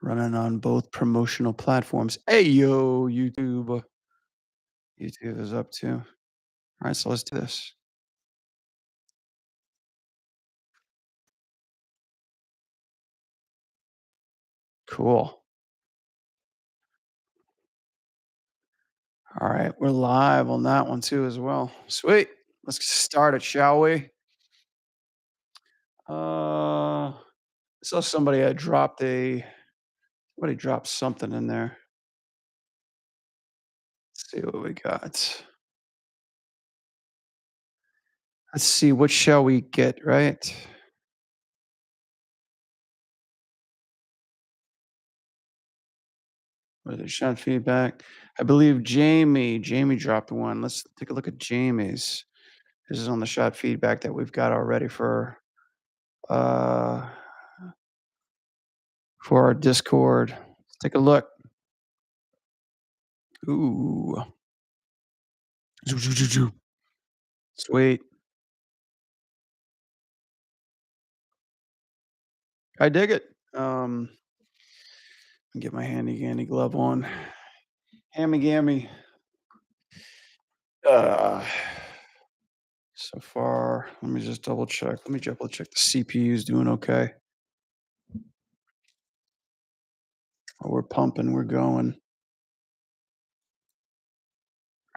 Running on both promotional platforms. Hey, yo, YouTube. YouTube is up too. All right, so let's do this. Cool. All right, we're live on that one too as well. Sweet. Let's get started, shall we? I saw somebody dropped something in there. Let's see what we got. Let's see, what shall we get, right? What is it? Shot feedback. I believe Jamie dropped one. Let's take a look at Jamie's. This is on the shot feedback that we've got already uh, for our Discord. Let's take a look. Ooh. Zoo, zoo, zoo, zoo. Sweet. I dig it. Get my handy dandy glove on. Hammy gammy. Uh, so far, let me just double check. Let me double check the CPU is doing okay. Oh, we're pumping, we're going.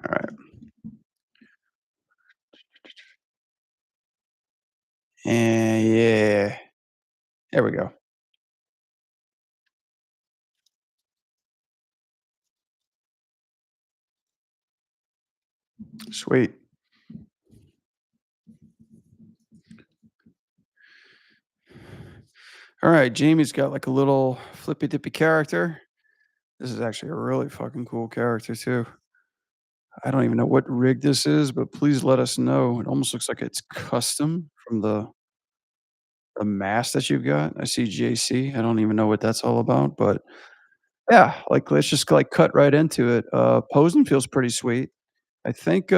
All right. And yeah, there we go. Sweet. All right, Jamie's got like a little flippy dippy character. This is actually a really fucking cool character too. I don't even know what rig this is, but please let us know. It almost looks like it's custom from the mask that you've got. I see JC. I don't even know what that's all about, but yeah, like let's just like cut right into it. Posing feels pretty sweet. I think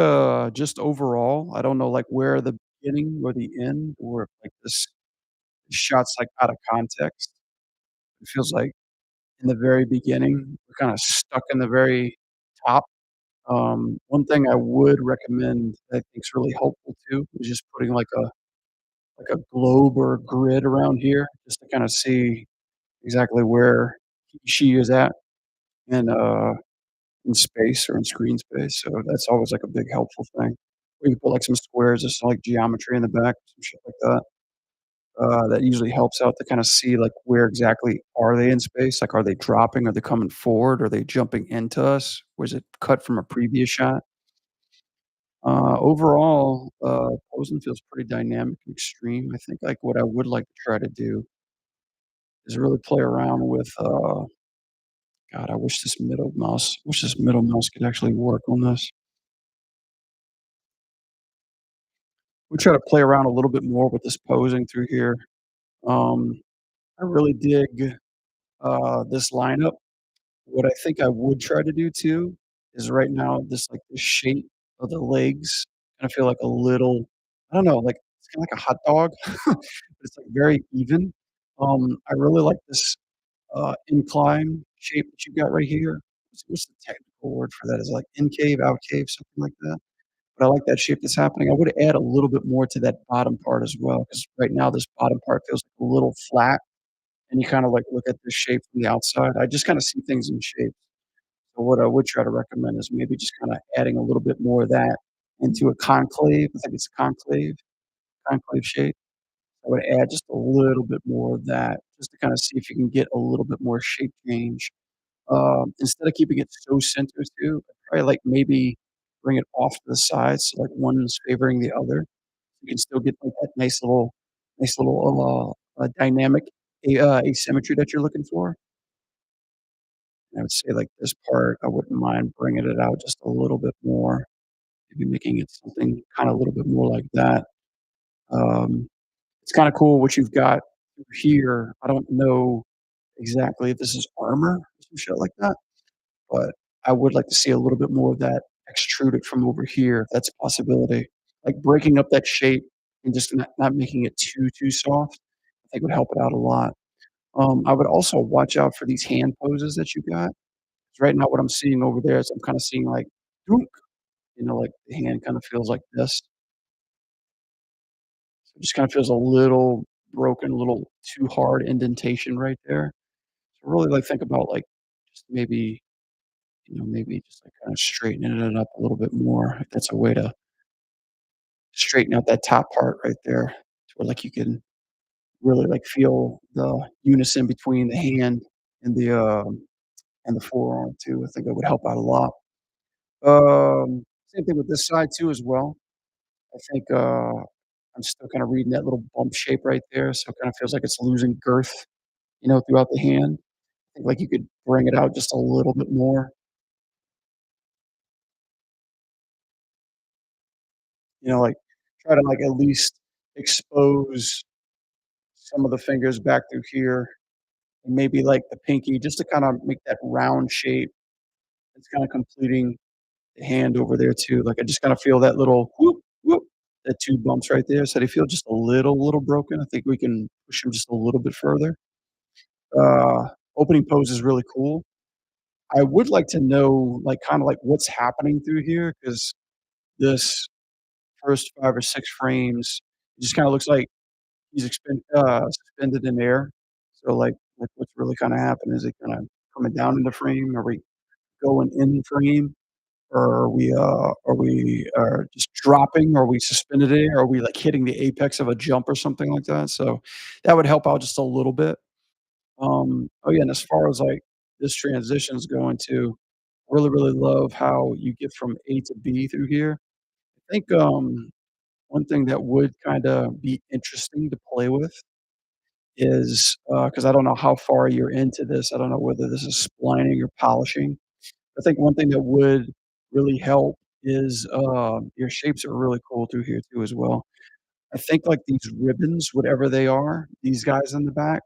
just overall, I don't know like where the beginning or the end or if, like this shot's like out of context. It feels like in the very beginning, we're kind of stuck in the very top. One thing I would recommend that I think's really helpful too is just putting like a globe or a grid around here just to kind of see exactly where she is at in in space or in screen space. So that's always like a big helpful thing. We can put like some squares, just like geometry in the back, some shit like that. That usually helps out to kind of see like where exactly are they in space? Like, are they dropping? Are they coming forward? Are they jumping into us? Was it cut from a previous shot? Overall, Posen feels pretty dynamic and extreme. I think like what I would like to try to do is really play around with. God, wish this middle mouse could actually work on this. We try to play around a little bit more with this posing through here. Um, I really dig this lineup. What I think I would try to do too is right now this like the shape of the legs kind of feel like a little, I don't know, like it's kind of like a hot dog, but it's like very even. I really like this incline shape that you got right here. What's the technical word for that? Is it like incave, outcave, something like that? But I like that shape that's happening. I would add a little bit more to that bottom part as well, because right now this bottom part feels like a little flat, and you kind of like look at the shape from the outside. I just kind of see things in shape. So what I would try to recommend is maybe just kind of adding a little bit more of that into a conclave. I think it's a conclave shape. I would add just a little bit more of that, just to kind of see if you can get a little bit more shape change. Instead of keeping it so centered too, I'd probably like maybe bring it off to the sides, so like one is favoring the other. You can still get like that nice little dynamic asymmetry that you're looking for. And I would say like this part, I wouldn't mind bringing it out just a little bit more, maybe making it something kind of a little bit more like that. Um, it's kind of cool what you've got here. I don't know exactly if this is armor or some shit like that, but I would like to see a little bit more of that extruded from over here, if that's a possibility. Like breaking up that shape and just not making it too soft, I think would help it out a lot. I would also watch out for these hand poses that you got. 'Cause right now what I'm seeing over there is I'm kinda seeing like, "Dunk," like the hand kinda feels like this. So it just kinda feels a little broken, a little too hard indentation right there. So really, like, think about, like, just maybe, maybe just, like, kinda straightening it up a little bit more, if that's a way to straighten out that top part right there to where, like, you can really, like, feel the unison between the hand and the forearm too. I think that would help out a lot. Same thing with this side too as well. I think, I'm still kinda reading that little bump shape right there, so it kinda feels like it's losing girth, throughout the hand. I think, like, you could bring it out just a little bit more, like, try to, like, at least expose some of the fingers back through here, and maybe, like, the pinky just to kinda make that round shape. It's kinda completing the hand over there too. Like, I just kinda feel that little whoop, whoop, that 2 bumps right there. So they feel just a little broken. I think we can push them just a little bit further. Opening pose is really cool. I would like to know, like, kinda like what's happening through here because this first 5 or 6 frames, it just kinda looks like he's suspended in air. So, like, what's really kinda happening? Is it kinda coming down in the frame? Are we going in the frame? Or are we just dropping? Are we suspended in air? Are we, like, hitting the apex of a jump or something like that? So, that would help out just a little bit. Oh, yeah, and as far as, like, this transition's going to, really, really love how you get from A to B through here. I think, one thing that would kinda be interesting to play with is, because I don't know how far you're into this, I don't know whether this is splining or polishing. I think one thing that would really help is, your shapes are really cool through here too as well. I think, like, these ribbons, whatever they are, these guys in the back,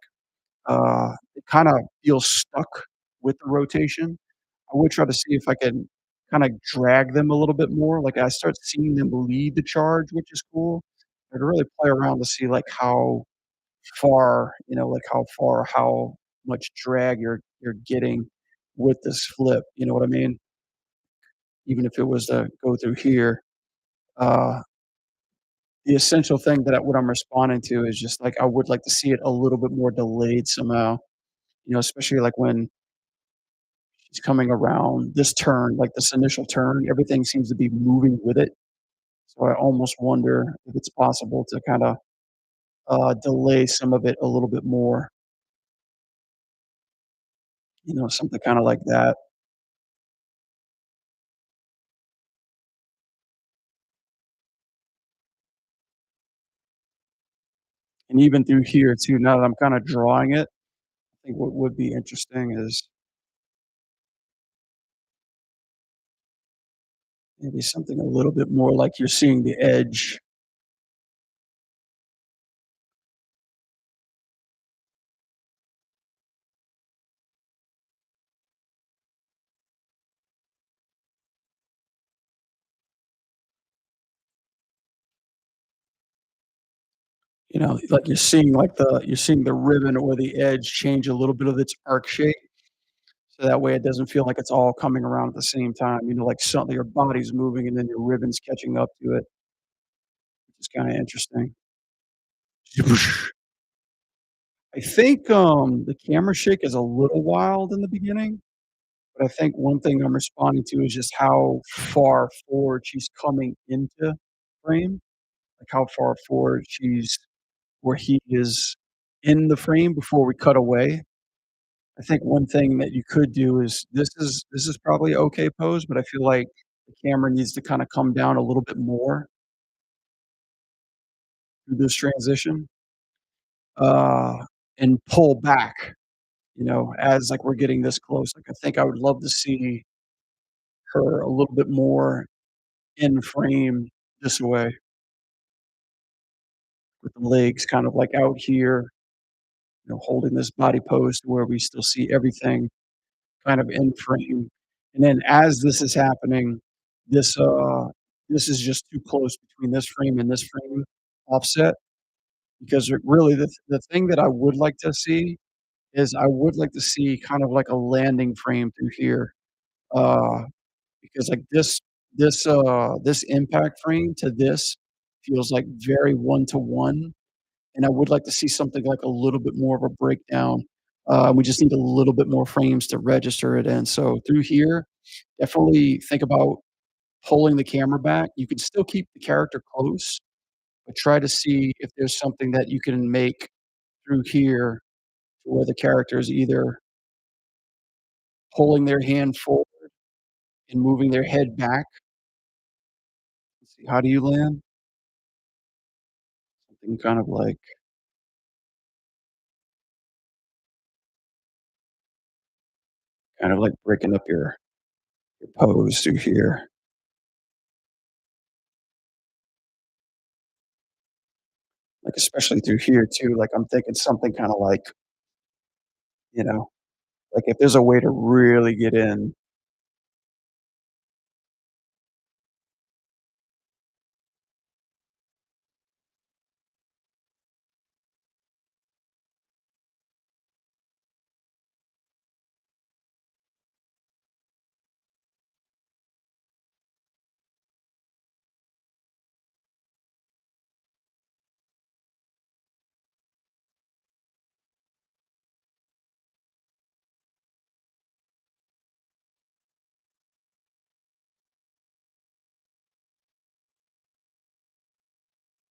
it kinda feels stuck with the rotation. I would try to see if I can kinda drag them a little bit more, like, I start seeing them lead the charge, which is cool. I'd really play around to see, like, how far, how far, how much drag you're getting with this flip, you know what I mean? Even if it was to go through here, uh, the essential thing that what I'm responding to is just, like, I would like to see it a little bit more delayed somehow, especially, like, when she's coming around this turn, like, this initial turn, everything seems to be moving with it. So I almost wonder if it's possible to kinda, delay some of it a little bit more, something kinda like that. And even through here too, now that I'm kinda drawing it, I think what would be interesting is maybe something a little bit more like you're seeing the edge. Like you're seeing the ribbon or the edge change a little bit of its arc shape, so that way it doesn't feel like it's all coming around at the same time, like suddenly your body's moving and then your ribbon's catching up to it, which is kinda interesting. I think, the camera shake is a little wild in the beginning, but I think one thing I'm responding to is just how far forward she's coming into frame, like how far forward she's where he is in the frame before we cut away. I think one thing that you could do is this is probably okay pose, but I feel like the camera needs to kinda come down a little bit more through this transition, uh, and pull back, as, like, we're getting this close. Like, I think I would love to see her a little bit more in frame this way with the legs kind of, like, out here, holding this body pose to where we still see everything kind of in frame. And then as this is happening, this, uh this is just too close between this frame and this frame offset because it really the thing that I would like to see is I would like to see kind of like a landing frame through here, uh, because, like, this impact frame to this feels, like, very one to one, and I would like to see something like a little bit more of a breakdown. We just need a little bit more frames to register it in, so through here, definitely think about pulling the camera back. You can still keep the character close, but try to see if there's something that you can make through here to where the character is either pulling their hand forward and moving their head back. Let's see, how do you land? Something kind of like breaking up your pose through here. Like, especially through here too, like, I'm thinking something kinda like, you know, like, if there's a way to really get in,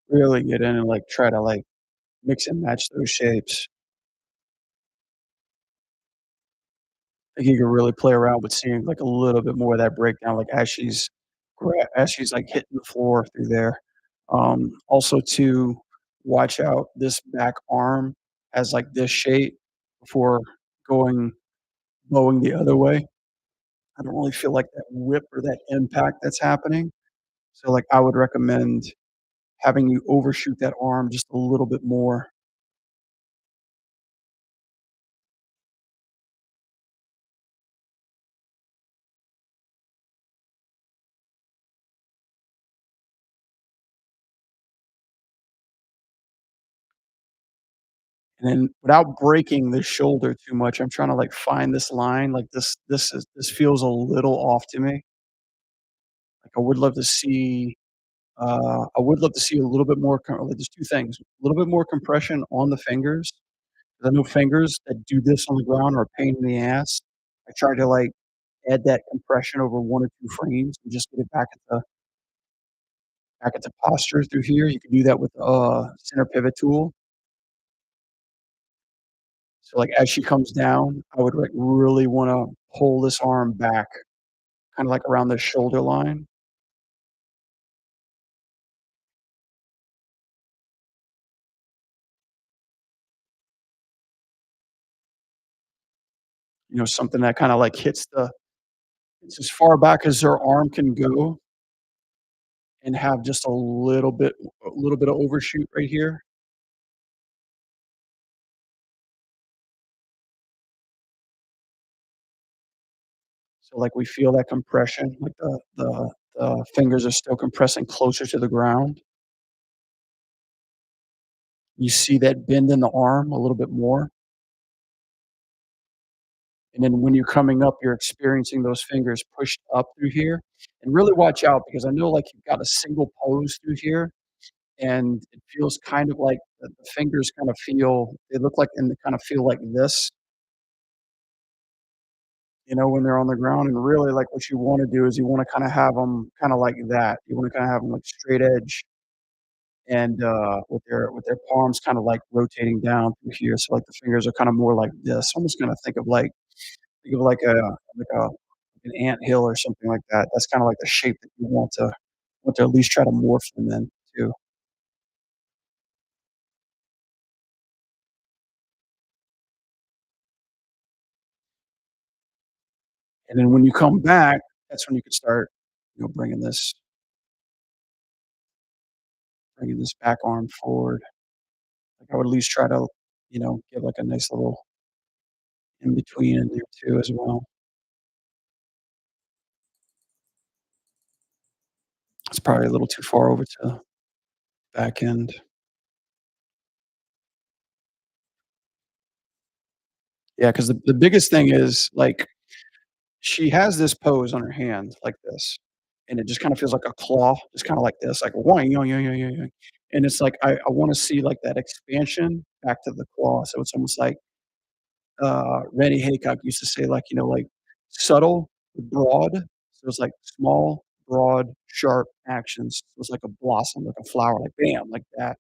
really get in and, like, try to, like, mix and match those shapes. I think you can really play around with seeing, like, a little bit more of that breakdown, like, as she's, like, hitting the floor through there. Also to watch out, this back arm has, like, this shape before going bowing the other way. I don't really feel like that whip or that impact that's happening. So, like, I would recommend having you overshoot that arm just a little bit more, and then without breaking the shoulder too much, I'm trying to, like, find this line, like, this feels a little off to me. Like, I would love to see a little bit more like, there's 2 things, a little bit more compression on the fingers, 'cause I know fingers that do this on the ground are a pain in the ass. I try to, like, add that compression over 1 or 2 frames and just get it back into posture through here. You can do that with, center pivot tool. So, like, as she comes down, I would, like, really wanna pull this arm back, kinda like around the shoulder line, something that kinda, like, hits as far back as her arm can go and have just a little bit of overshoot right here. So, like, we feel that compression, like, the fingers are still compressing closer to the ground. You see that bend in the arm a little bit more, and then when you're coming up, you're experiencing those fingers pushed up through here, and really watch out because I know, like, you've got a single pose through here, and it feels kind of like the fingers kind of feel they look like and they kind of feel like this, when they're on the ground, and really, like, what you wanna do is you wanna kinda have them kinda like that. You wanna kinda have them like, straight edge and, with their palms kinda, like, rotating down through here, so, like, the fingers are kinda more like this. Almost gonna think of like an anthill or something like that. That's kinda like the shape that you want to at least try to morph them in too. And then when you come back, that's when you can start, bringing this back arm forward. Like, I would at least try to, get, like, a nice little in between in there too as well. It's probably a little too far over to back end. Yeah, because the biggest thing is, like, she has this pose on her hand like this, and it just kinda feels like a claw, just kinda like this, like, "Wah, yo, yo, yo, yo, yo," and it's like, I wanna see, like, that expansion back to the claw, so it's almost like, Randy Haycock used to say, like, like, subtle, broad, so it's like small, broad, sharp actions, so it's like a blossom, like a flower, like, bam, like that.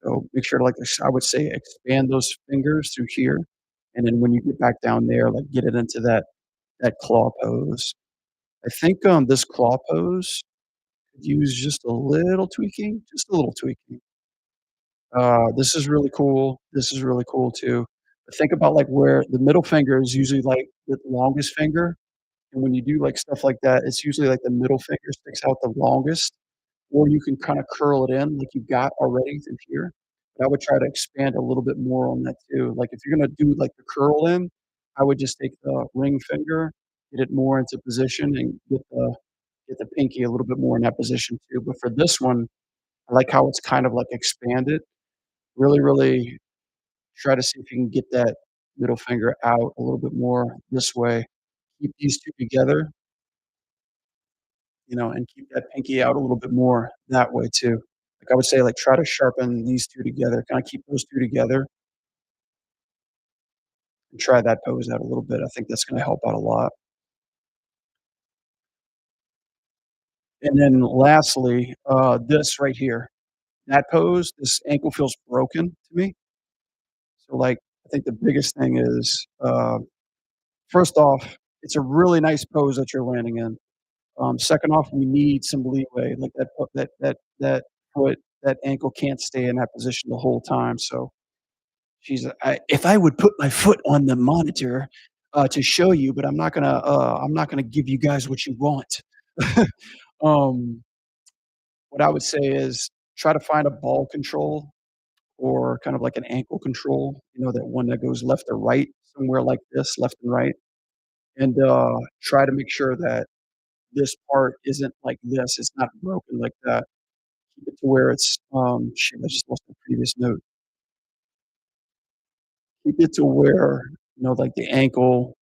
So make sure to, like, I would say expand those fingers through here, and then when you get back down there, like, get it into that claw pose. I think, this claw pose could use just a little tweaking, just a little tweaking. This is really cool. This is really cool too. But think about, like, where the middle finger is usually, like, the longest finger, and when you do, like, stuff like that, it's usually, like, the middle finger sticks out the longest, or you can kinda curl it in like you've got already through here. But I would try to expand a little bit more on that too. Like, if you're gonna do, like, the curl in, I would just take the ring finger, get it more into position, and get the pinky a little bit more in that position too. But for this one, I like how it's kind of, like, expanded. Really, really try to see if you can get that middle finger out a little bit more this way. Keep these 2 together, and keep that pinky out a little bit more that way too. Like, I would say, like, try to sharpen these 2 together, kinda keep those 2 together and try that pose out a little bit. I think that's gonna help out a lot. And then lastly, this right here, that pose, this ankle feels broken to me. So, like, I think the biggest thing is, first off, it's a really nice pose that you're landing in. Second off, we need some leeway, like that foot, that ankle can't stay in that position the whole time. So if I would put my foot on the monitor to show you, but I'm not gonna give you guys what you want. um, what I would say is try to find a ball control or kind of like an ankle control. That one that goes left or right, somewhere like this, left and right, and try to make sure that this part isn't like this, it's not broken like that. Keep it to where it's, shoot, I just lost my previous note. Keep it to where, like the ankle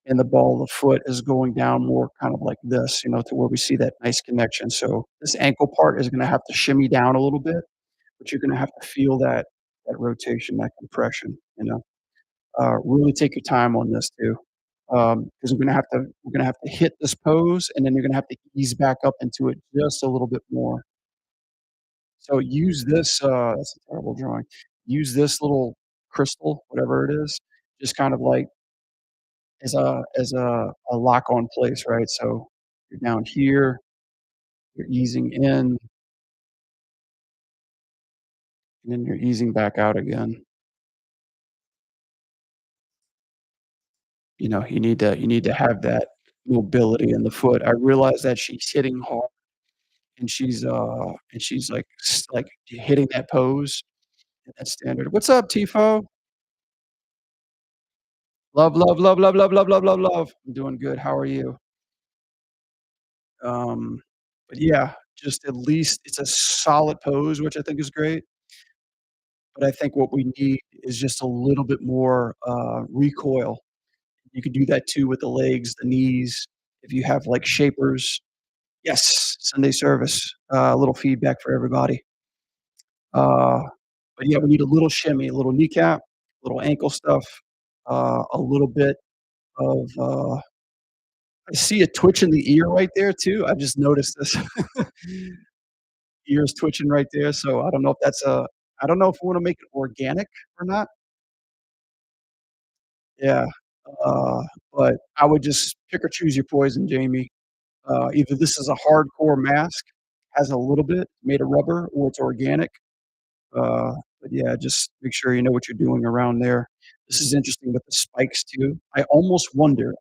and the ball of the foot is going down more kind of like this, to where we see that nice connection. So this ankle part is gonna have to shimmy down a little bit, but you're gonna have to feel that rotation, that compression. Really take your time on this too, because we're gonna have to hit this pose, and then you're gonna have to ease back up into it just a little bit more. So use this, that's a terrible drawing. Use this little crystal, whatever it is, just kind of like as a lock on place, right? So you're down here, you're easing in, and then you're easing back out again. You need to have that mobility in the foot. I realize that she's hitting hard and she's like hitting that pose and that standard. What's up, Tifo? Love, love, love, love, love, love, love, love, love. I'm doing good. How are you? Um, but yeah, just at least it's a solid pose, which I think is great. But I think what we need is just a little bit more recoil. You could do that too with the legs, the knees. If you have like shapers, yes, Sunday service, a little feedback for everybody. Uh, but yeah, we need a little shimmy, a little kneecap, little ankle stuff, a little bit of. I see a twitch in the ear right there too. I just noticed this. Ears twitching right there. So I don't know if that's a. I don't know if we want to make it organic or not. Yeah, uh, but I would just pick or choose your poison, Jamie. Either this is a hardcore mask, has a little bit made of rubber, or it's organic. But yeah, just make sure you know what you're doing around there. This is interesting with the spikes too. I almost wonder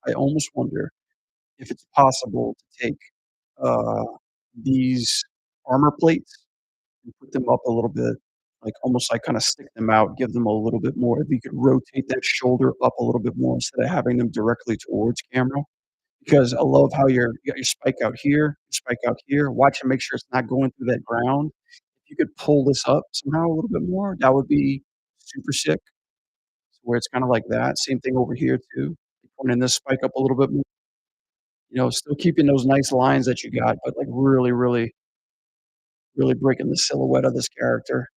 if it's possible to take uh, these armor plates and put them up a little bit, like almost like kind of stick them out, give them a little bit more. If you could rotate that shoulder up a little bit more instead of having them directly towards camera. Because I love how you got your spike out here, your spike out here. Watch and make sure it's not going through that ground. If you could pull this up somehow a little bit more, that would be super sick. where it's kinda like that. Same thing over here too. Pointing this spike up a little bit more, still keeping those nice lines that you got, but, like, really, really, really breaking the silhouette of this character,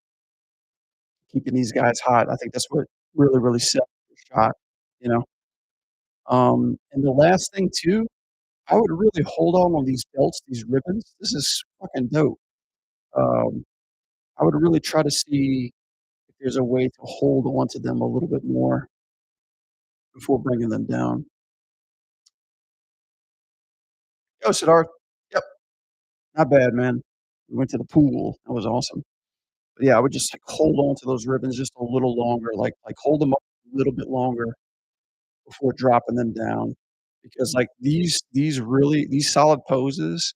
keeping these guys hot. I think that's what really, really sells the shot, you know? And the last thing too, I would really hold on these belts, these ribbons. This is fucking dope. Um, I would really try to see if there's a way to hold on to them a little bit more before bringing them down. Yo, Siddharth. Yep, not bad, man. We went to the pool. That was awesome. But yeah, I would just, like, hold on to those ribbons just a little longer, like, hold them up a little bit longer before dropping them down because, like, these solid poses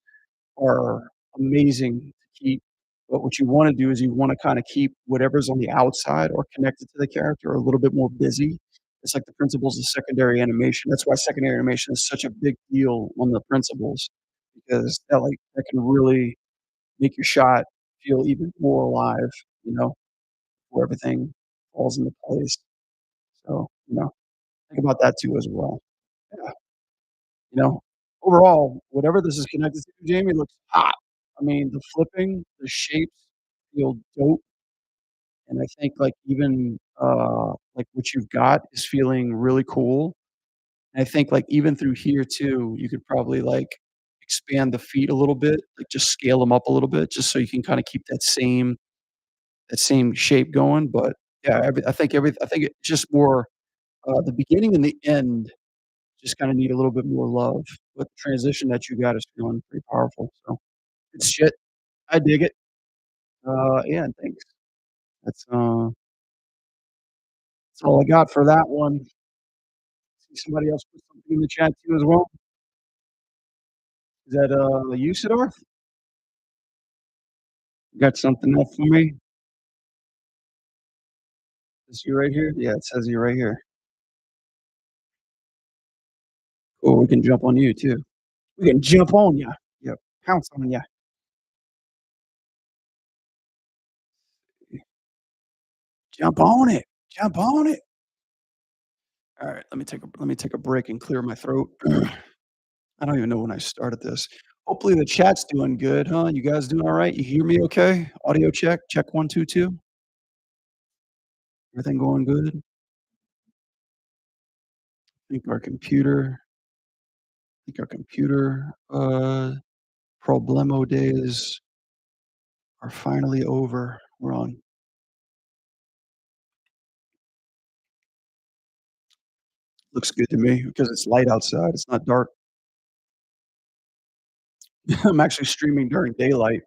are amazing to keep, but what you wanna do is you wanna kinda keep whatever's on the outside or connected to the character a little bit more busy. It's like the principles of secondary animation. That's why secondary animation is such a big deal on the principles because that can really make your shot feel even more alive, you know, where everything falls into place. So, think about that too as well. Yeah, you know, overall, whatever this is connected to, Jamie, looks hot. I mean, the flipping, the shapes feel dope, and I think, like, even, like, what you've got is feeling really cool. And I think, like, even through here too, you could probably, like, expand the feet a little bit, like, just scale them up a little bit just so you can kinda keep that same shape going, but yeah, I think it's just more, the beginning and the end just kinda need a little bit more love, but the transition that you got is feeling pretty powerful, so it's shit. I dig it. Yeah, and thanks. That's all I got for that one. See somebody else put something in the chat too as well. Is that, you, Siddharth? Got something else for me? Is you right here? Yeah, it says you right here. Cool, we can jump on you too. We can jump on ya. Yep, pounce on ya. Jump on it. Jump on it. Alright, let me take a break and clear my throat. I don't even know when I started this. Hopefully, the chat's doing good, huh? You guys doing alright? You hear me okay? Audio check, check 1, 2, 2. Everything going good? Think our computer problemo days are finally over. We're on. Looks good to me because it's light outside, it's not dark. I'm actually streaming during daylight.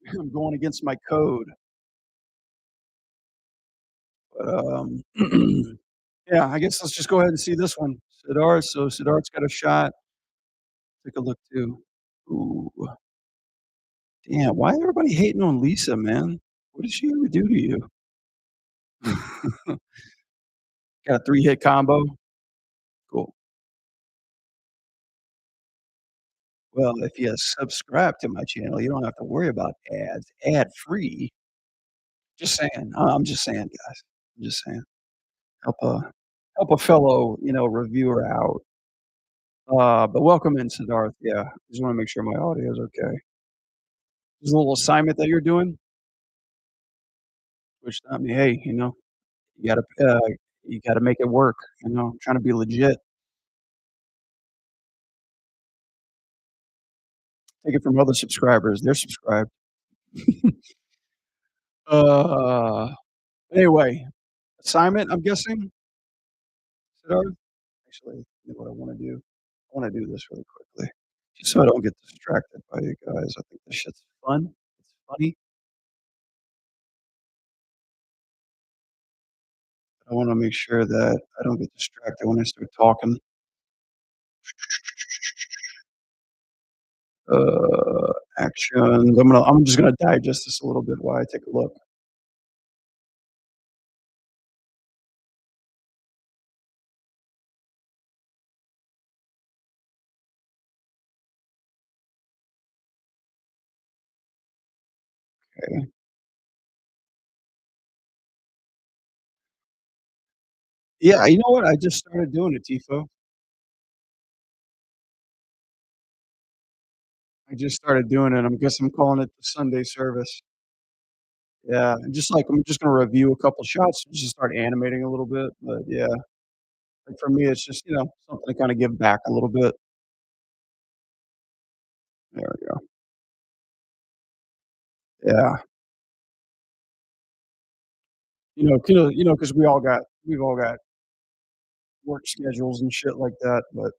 I'm going against my code, but, yeah, I guess let's just go ahead and see this one. Siddharth's got a shot. Take a look too. Ooh, damn, why everybody hating on Lisa, man? What did she ever do to you? Got a 3-hit combo? Cool. Well, if you subscribe to my channel, you don't have to worry about ads, ad-free. Just saying. I'm just saying, guys. I'm just saying. Help a help a fellow, reviewer out. But welcome in, Siddharth. Yeah, just wanna make sure my audio is okay. This little assignment that you're doing, which, I mean, hey, you gotta, you gotta make it work, trying to be legit. Take it from other subscribers, they're subscribed. Uh, anyway, assignment, I'm guessing, Siddharth? Actually, you know what I wanna do? I wanna do this really quickly, just so I don't get distracted by you guys. I think this shit's fun. It's funny. I wanna make sure that I don't get distracted when I start talking. Actions. I'm just gonna digest this a little bit while I take a look. Okay. Yeah, you know what? I just started doing it, Tifo. I just started doing it. I'm calling it the Sunday service. Yeah, and just like I'm just gonna review a couple shots, just start animating a little bit, but yeah, like for me, it's just, something to kinda give back a little bit. There we go. Yeah. Because we've all got work schedules and shit like that, but,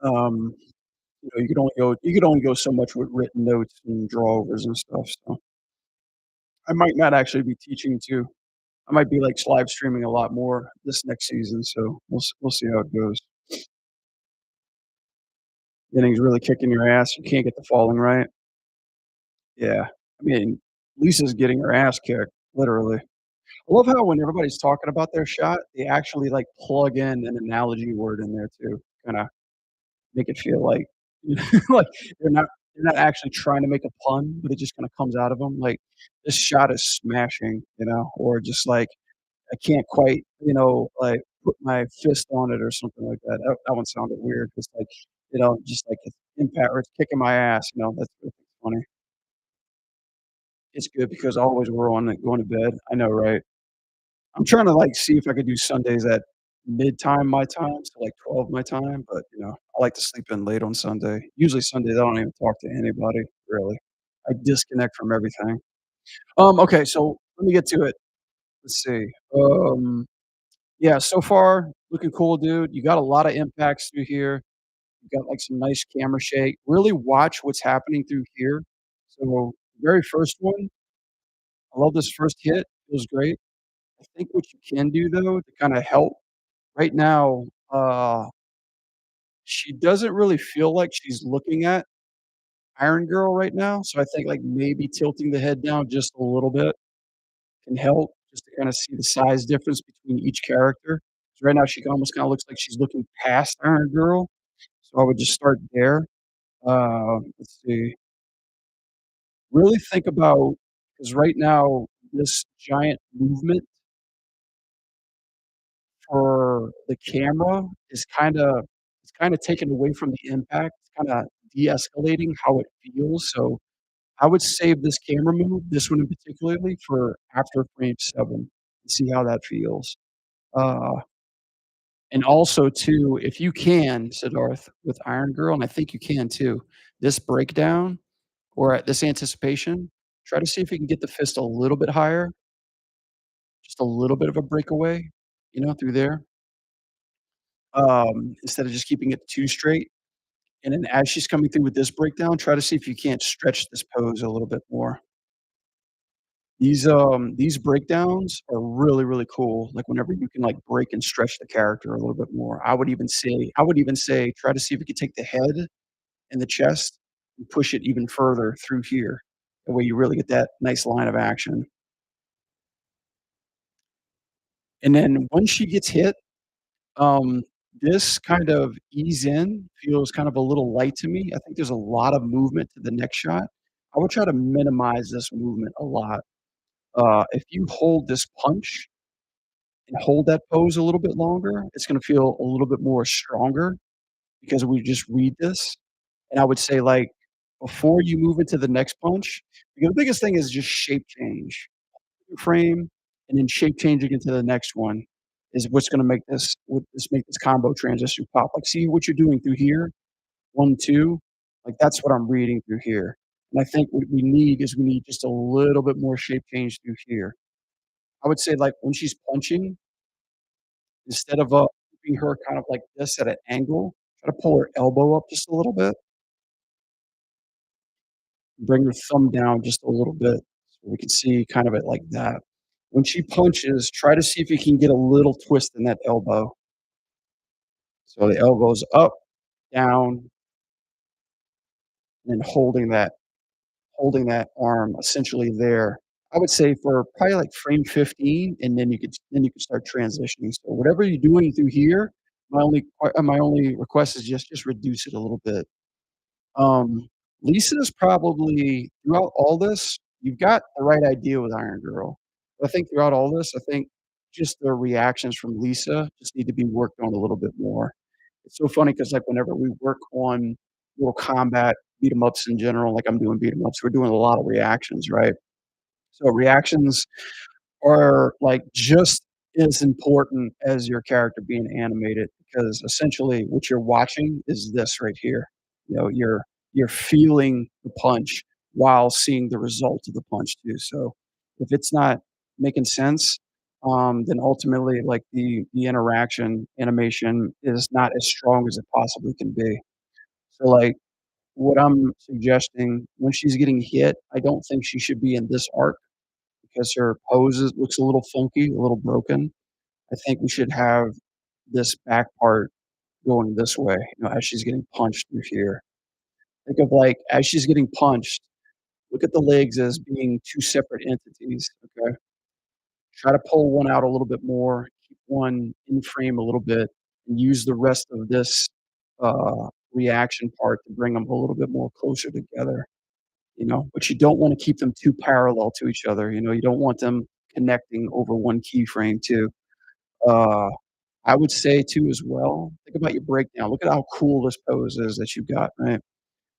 um, you could only go so much with written notes and drawovers and stuff, so I might not actually be teaching too. I might be, like, live streaming a lot more this next season, so we'll see how it goes. Innings really kicking your ass, you can't get the falling right. Yeah. I mean, Lisa's getting her ass kicked, literally. I love how when everybody's talking about their shot, they actually, like, plug in an analogy word in there too, kinda make it feel like like they're not they're not actually trying to make a pun, but it just kinda comes out of them. Like, "This shot is smashing," or just like, "I can't quite, like, put my fist on it," or something like that. That one sounded weird. It's like, just like it's impact or it's kicking my ass, that's funny. It's good because always we're on it going to bed. I know, right? I'm trying to, like, see if I could do Sundays at mid-time my time, so, like, 12 my time, but, I like to sleep in late on Sunday. Usually Sundays, I don't even talk to anybody, really. I disconnect from everything. Okay, so let me get to it. Let's see. Yeah, so far, looking cool, dude. You got a lot of impacts through here. You got, like, some nice camera shake. Really watch what's happening through here. So, very first one, I love this first hit. Feels great. I think what you can do, though, to kinda help right now, she doesn't really feel like she's looking at Iron Girl right now, so I think, like, maybe tilting the head down just a little bit can help just to kinda see the size difference between each character. 'Cause right now, she almost kinda looks like she's looking past Iron Girl, so I would just start there. Let's see. Really think about because right now, this giant movement for the camera is kinda taken away from the impact. It's kinda de-escalating how it feels, so I would save this camera move, this one in particularly, for after frame 7 and see how that feels. Uh, and also too, if you can, Siddharth, with Iron Girl, and I think you can too, this breakdown or this anticipation, try to see if you can get the fist a little bit higher, just a little bit of a breakaway, through there, instead of just keeping it too straight. And then as she's coming through with this breakdown, try to see if you can't stretch this pose a little bit more. These breakdowns are really, really cool, like, whenever you can, like, break and stretch the character a little bit more. I would even say try to see if you could take the head and the chest and push it even further through here. That way you really get that nice line of action. And then once she gets hit, um, this kind of ease in feels kind of a little light to me. I think there's a lot of movement to the next shot. I would try to minimize this movement a lot. If you hold this punch and hold that pose a little bit longer, it's gonna feel a little bit more stronger because we just read this. And I would say, like, before you move into the next punch, because the biggest thing is just shape change. Frame and then shape changing into the next one is what's gonna make this combo transition pop. Like, see what you're doing through here, 1, 2, like, that's what I'm reading through here. And I think what we need just a little bit more shape change through here. I would say, like, when she's punching, instead of, keeping her kind of like this at an angle, try to pull her elbow up just a little bit, bring her thumb down just a little bit so we can see kind of it like that. When she punches, try to see if you can get a little twist in that elbow. So the elbow's up, down, and holding that arm essentially there. I would say for probably like frame 15, and then you could start transitioning. So whatever you're doing through here, my only request is just reduce it a little bit. Um, Lisa's probably throughout all this, you've got the right idea with Iron Girl. But I think throughout all this, I think just the reactions from Lisa just need to be worked on a little bit more. It's so funny because, like, whenever we work on Mortal Kombat, beat 'em ups in general, like I'm doing beat 'em ups, we're doing a lot of reactions, right? So reactions are, like, just as important as your character being animated because essentially what you're watching is this right here. You know, you're feeling the punch while seeing the result of the punch too. So if it's not making sense, then ultimately, like, the interaction animation is not as strong as it possibly can be. So, like, what I'm suggesting, when she's getting hit, I don't think she should be in this arc because her pose looks a little funky, a little broken. I think we should have this back part going this way, as she's getting punched through here. Think of, like, as she's getting punched, look at the legs as being 2 separate entities, okay? Try to pull one out a little bit more, keep one in frame a little bit, and use the rest of this, reaction part to bring them a little bit more closer together, but you don't wanna keep them too parallel to each other, you don't want them connecting over one keyframe too. Uh, I would say too as well, think about your breakdown. Look at how cool this pose is that you've got, right?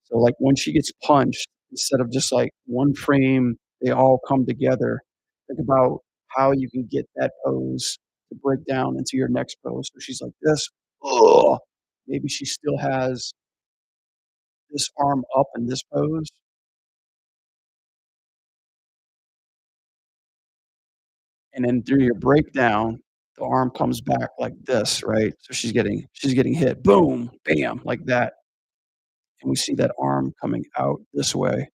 So, like, when she gets punched, instead of just, like, one frame, they all come together. Think about how you can get that pose to break down into your next pose. So she's like this. Ugh. Maybe she still has this arm up in this pose, and then through your breakdown, the arm comes back like this, right? So she's getting hit, boom, bam, like that, and we see that arm coming out this way.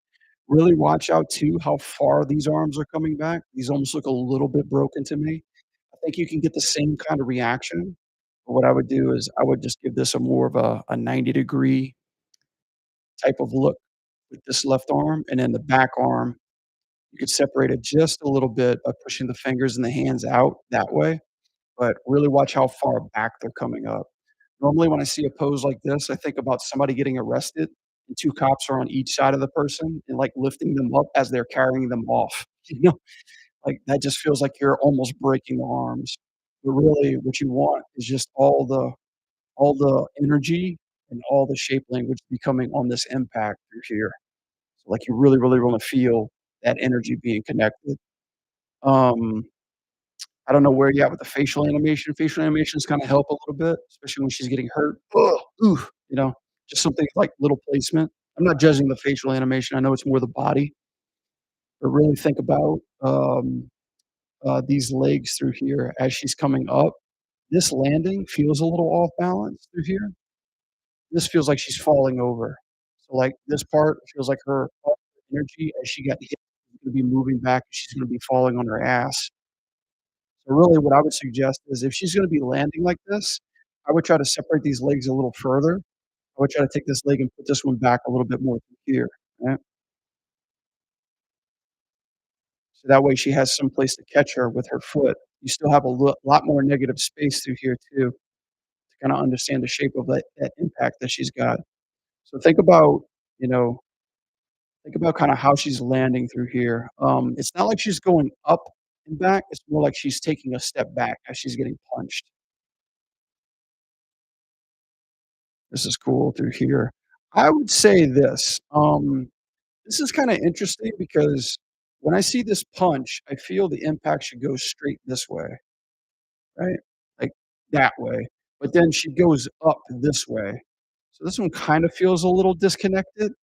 Really watch out too how far these arms are coming back. These almost look a little bit broken to me. I think you can get the same kind of reaction. But what I would do is I would just give this a more of a 90-degree type of look with this left arm, and then the back arm, you could separate it just a little bit by pushing the fingers and the hands out that way, but really watch how far back they're coming up. Normally, when I see a pose like this, I think about somebody getting arrested and 2 cops are on each side of the person and, like, lifting them up as they're carrying them off, you know? Like, that just feels like you're almost breaking the arms. But really, what you want is just all the energy and all the shape language becoming on this impact through here. So, like, you really, really wanna feel that energy being connected. Um, I don't know where you're at with the facial animation. Facial animations kinda help a little bit, especially when she's getting hurt. Ugh, ooh, just something like little placement. I'm not judging the facial animation. I know it's more the body, but really think about, these legs through here as she's coming up. This landing feels a little off balance through here. This feels like she's falling over. So, like, this part feels like her all her energy as she got hit is gonna be moving back, she's gonna be falling on her ass. So really what I would suggest is if she's gonna be landing like this, I would try to separate these legs a little further. I would try to take this leg and put this one back a little bit more through here, right? So that way she has some place to catch her with her foot. You still have a lot more negative space through here too to kinda understand the shape of that impact that she's got. So you know, think about kinda how she's landing through here. It's not like she's going up and back, it's more like she's taking a step back as she's getting punched. This is cool through here. I would say this is kinda interesting because when I see this punch, I feel the impact should go straight this way, right? Like, that way, but then she goes up this way. So this one kinda feels a little disconnected.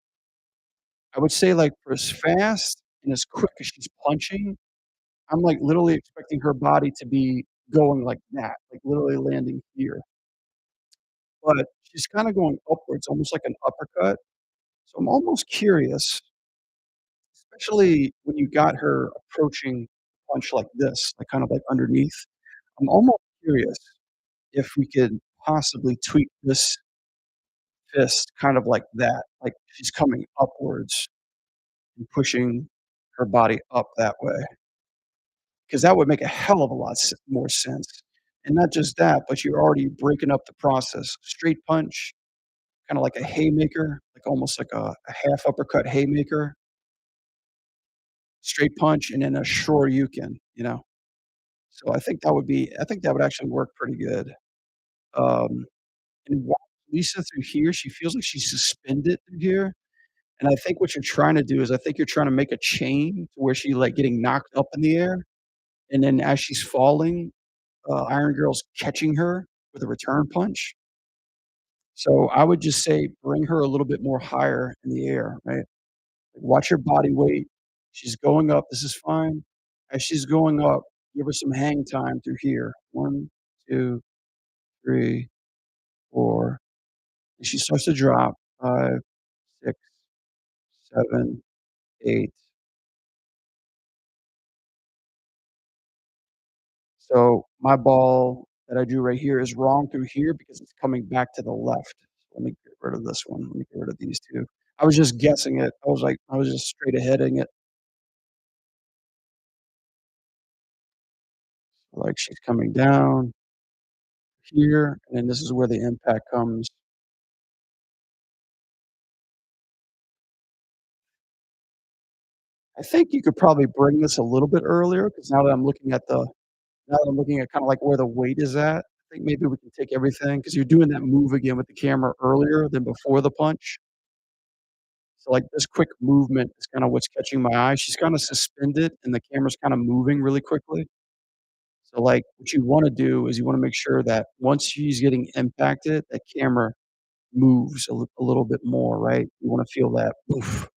I would say, like, for as fast and as quick as she's punching, I'm, like, literally expecting her body to be going like that, like, literally landing here, but she's kinda going upwards, almost like an uppercut. So I'm almost curious, especially when you got her approaching punch like this, like, kind of like underneath. I'm almost curious if we could possibly tweak this fist kind of like that, like she's coming upwards and pushing her body up that way, because that would make a hell of a lot more sense. And not just that, but you're already breaking up the process. Straight punch kinda like a haymaker, like almost like a half uppercut haymaker, straight punch, and then a shoryuken, you know? So I think that would actually work pretty good. Um, and watch Lisa through here, she feels like she's suspended through here, and I think what you're trying to do is I think you're trying to make a chain to where she, like, getting knocked up in the air, and then as she's falling, Iron Girl's catching her with a return punch. So I would just say bring her a little bit more higher in the air, right? Watch her body weight. She's going up, this is fine. As she's going up, give her some hang time through here. 1, 2, 3, 4. And she starts to drop. 5, 6, 7, 8. So my ball that I drew right here is wrong through here because it's coming back to the left. So let me get rid of this one. Let me get rid of these 2. I was just guessing it. I was just straight aheading it. Like she's coming down here, and then this is where the impact comes. I think you could probably bring this a little bit earlier because now that I'm looking at kinda like where the weight is at, I think maybe we can take everything because 'cause you're doing that move again with the camera earlier than before the punch. So, like, this quick movement is kinda what's catching my eye. She's kinda suspended and the camera's kinda moving really quickly. So, like, what you wanna do is you wanna make sure that once she's getting impacted, that camera moves a little bit more, right? You wanna feel that "oof."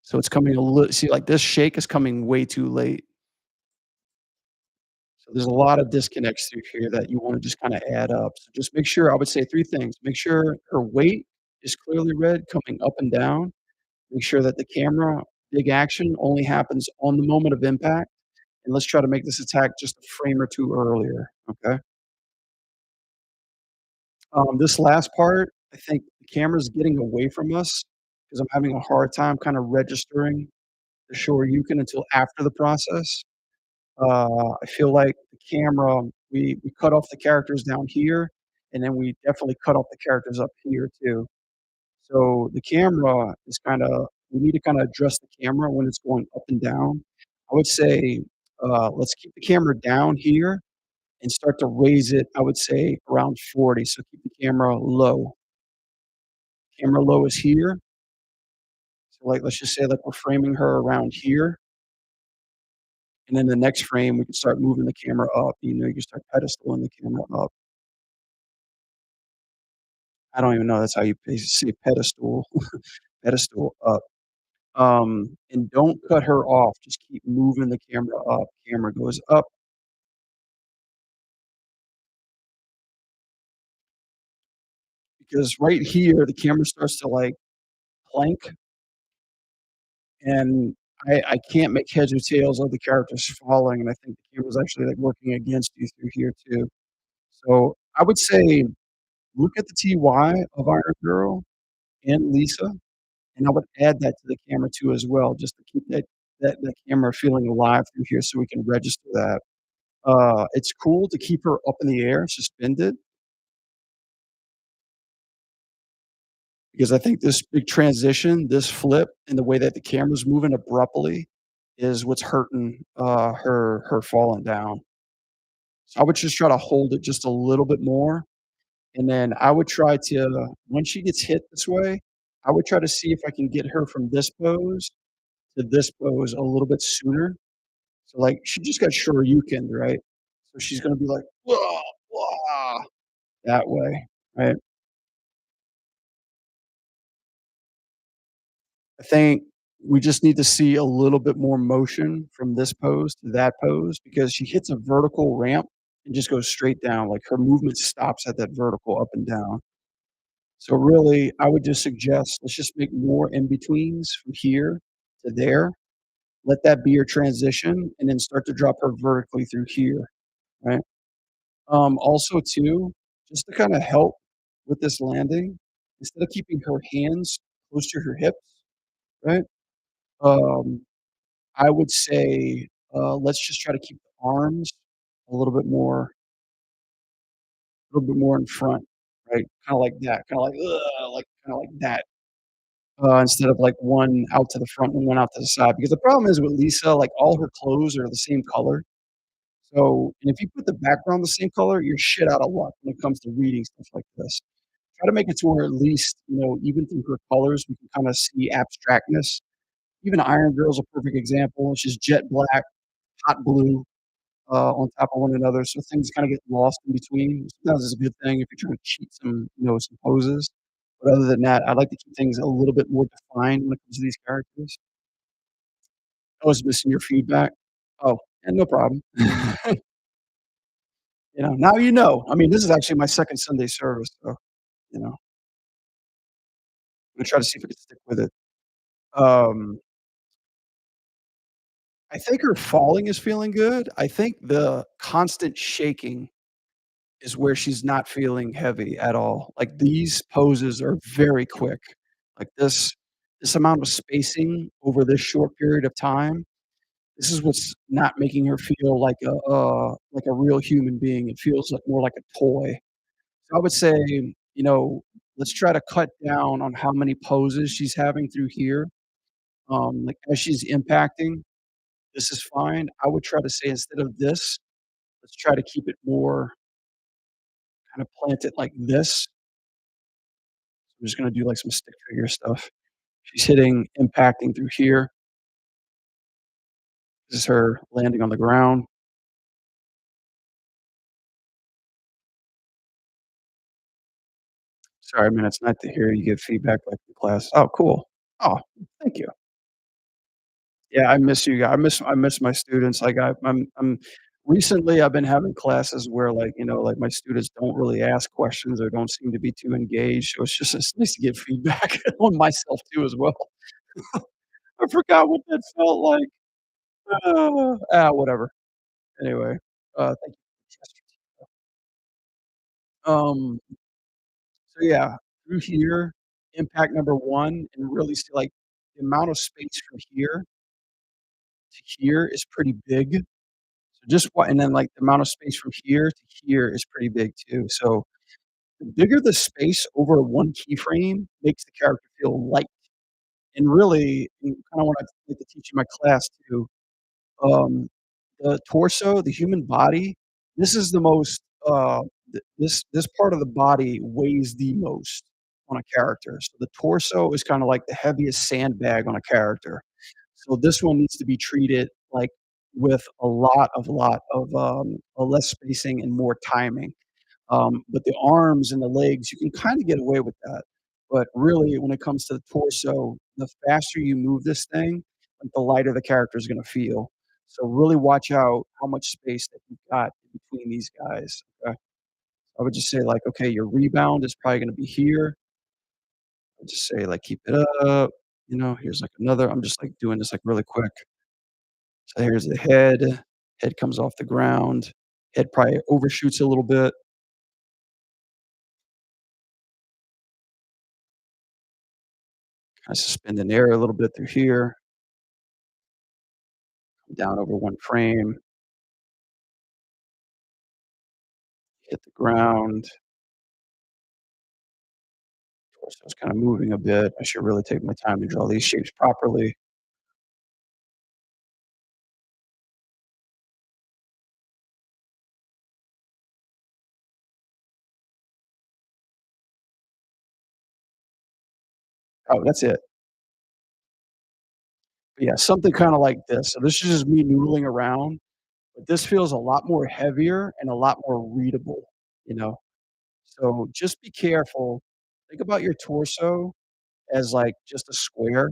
So it's coming a little. See, like, this shake is coming way too late. So there's a lot of disconnects through here that you wanna just kinda add up. So just make sure I would say 3 things. Make sure her weight is clearly read coming up and down. Make sure that the camera big action only happens on the moment of impact, and let's try to make this attack just a frame or 2 earlier, okay? This last part, I think the camera's getting away from us because 'cause I'm having a hard time kinda registering the Shoryuken until after the process. I feel like the camera we cut off the characters down here, and then we definitely cut off the characters up here too. So the camera is kinda we need to kinda address the camera when it's going up and down. I would say, let's keep the camera down here and start to raise it, I would say, around 40, so keep the camera low. Camera low is here, so, like, let's just say, like, we're framing her around here, and then the next frame, we can start moving the camera up, you can start pedestaling the camera up. I don't even know that's how you say pedestal, pedestal up. And don't cut her off, just keep moving the camera up. Camera goes up because right here, the camera starts to, like, plank, and I can't make heads or tails of the characters falling, and I think the camera's actually, like, working against you through here too. So, I would say look at the TY of Iron Girl and Lisa, and I would add that to the camera too as well, just to keep that camera feeling alive through here so we can register that. It's cool to keep her up in the air, suspended, because I think this big transition, this flip, and the way that the camera's moving abruptly is what's hurting, her falling down. So I would just try to hold it just a little bit more, and then I would try to when she gets hit this way, I would try to see if I can get her from this pose to this pose a little bit sooner. So, like, she just got shoryukened, right? So she's gonna be like, "Whoa, wah," that way, right? I think we just need to see a little bit more motion from this pose to that pose because she hits a vertical ramp and just goes straight down, like, her movement stops at that vertical up and down. So, really, I would just suggest let's just make more in-betweens from here to there. Let that be your transition, and then start to drop her vertically through here, right? Also too, just to kinda help with this landing, instead of keeping her hands close to her hips, right? Um, I would say, let's just try to keep the arms a little bit more in front, right? Kinda like that, kinda like, "Ugh," like kinda like that, instead of, like, one out to the front and one out to the side, because the problem is with Lisa, like, all her clothes are the same color. So and if you put the background the same color, you're shit out of luck when it comes to reading stuff like this. Try to make it to where at least, even through her colors, we can kinda see abstractness. Even Iron Girl's a perfect example. She's jet black, hot blue, on top of one another, so things kinda get lost in between. Sometimes it's a good thing if you're trying to cheat some poses. But other than that, I like to keep things a little bit more defined when it comes to these characters. I was missing your feedback. Oh, yeah, no problem. Now you know. I mean, this is actually my 2nd Sunday service, so, I'm gonna try to see if I can stick with it. Um, I think her falling is feeling good. I think the constant shaking is where she's not feeling heavy at all. Like, these poses are very quick. Like, this amount of spacing over this short period of time, this is what's not making her feel like a real human being. It feels like more like a toy. So I would say, you know, let's try to cut down on how many poses she's having through here. Like, as she's impacting, this is fine. I would try to say instead of this, let's try to keep it more kinda plant it like this. I'm just gonna do, like, some stick figure stuff. She's hitting impacting through here. This is her landing on the ground. Sorry, man, it's nice to hear you give feedback like in class. Oh, cool. Oh, thank you. Yeah, I miss you guys. I miss my students. Like, I'm recently, I've been having classes where, like, like, my students don't really ask questions or don't seem to be too engaged, so it's nice to get feedback on myself too as well. I forgot what that felt like. Whatever. Anyway, thank you. Um, so yeah, through here, impact number 1, and really see, like, the amount of space from here to here is pretty big. So just what and then, like, the amount of space from here to here is pretty big too. So the bigger the space over one keyframe makes the character feel light. And really, and kinda what I like to teach in my class too, the torso, the human body, this is the most, this part of the body weighs the most on a character. So the torso is kinda like the heaviest sandbag on a character. So this one needs to be treated, like, with a less spacing and more timing. But the arms and the legs, you can kinda get away with that. But really, when it comes to the torso, the faster you move this thing, like, the lighter the character is gonna feel. So really watch out how much space that you've got in between these guys, okay? I would just say, like, okay, your rebound is probably gonna be here. I'd just say, like, keep it up, here's, like, another I'm just, like, doing this, like, really quick. So here's the head. Head comes off the ground. Head probably overshoots a little bit. Kinda suspend in the air a little bit through here. Down over one frame, hit the ground. Torso's kinda moving a bit. I should really take my time to draw these shapes properly. Oh, that's it. But yeah, something kinda like this. So this is just me noodling around, but this feels a lot more heavier and a lot more readable, you know? So just be careful. Think about your torso as, like, just a square,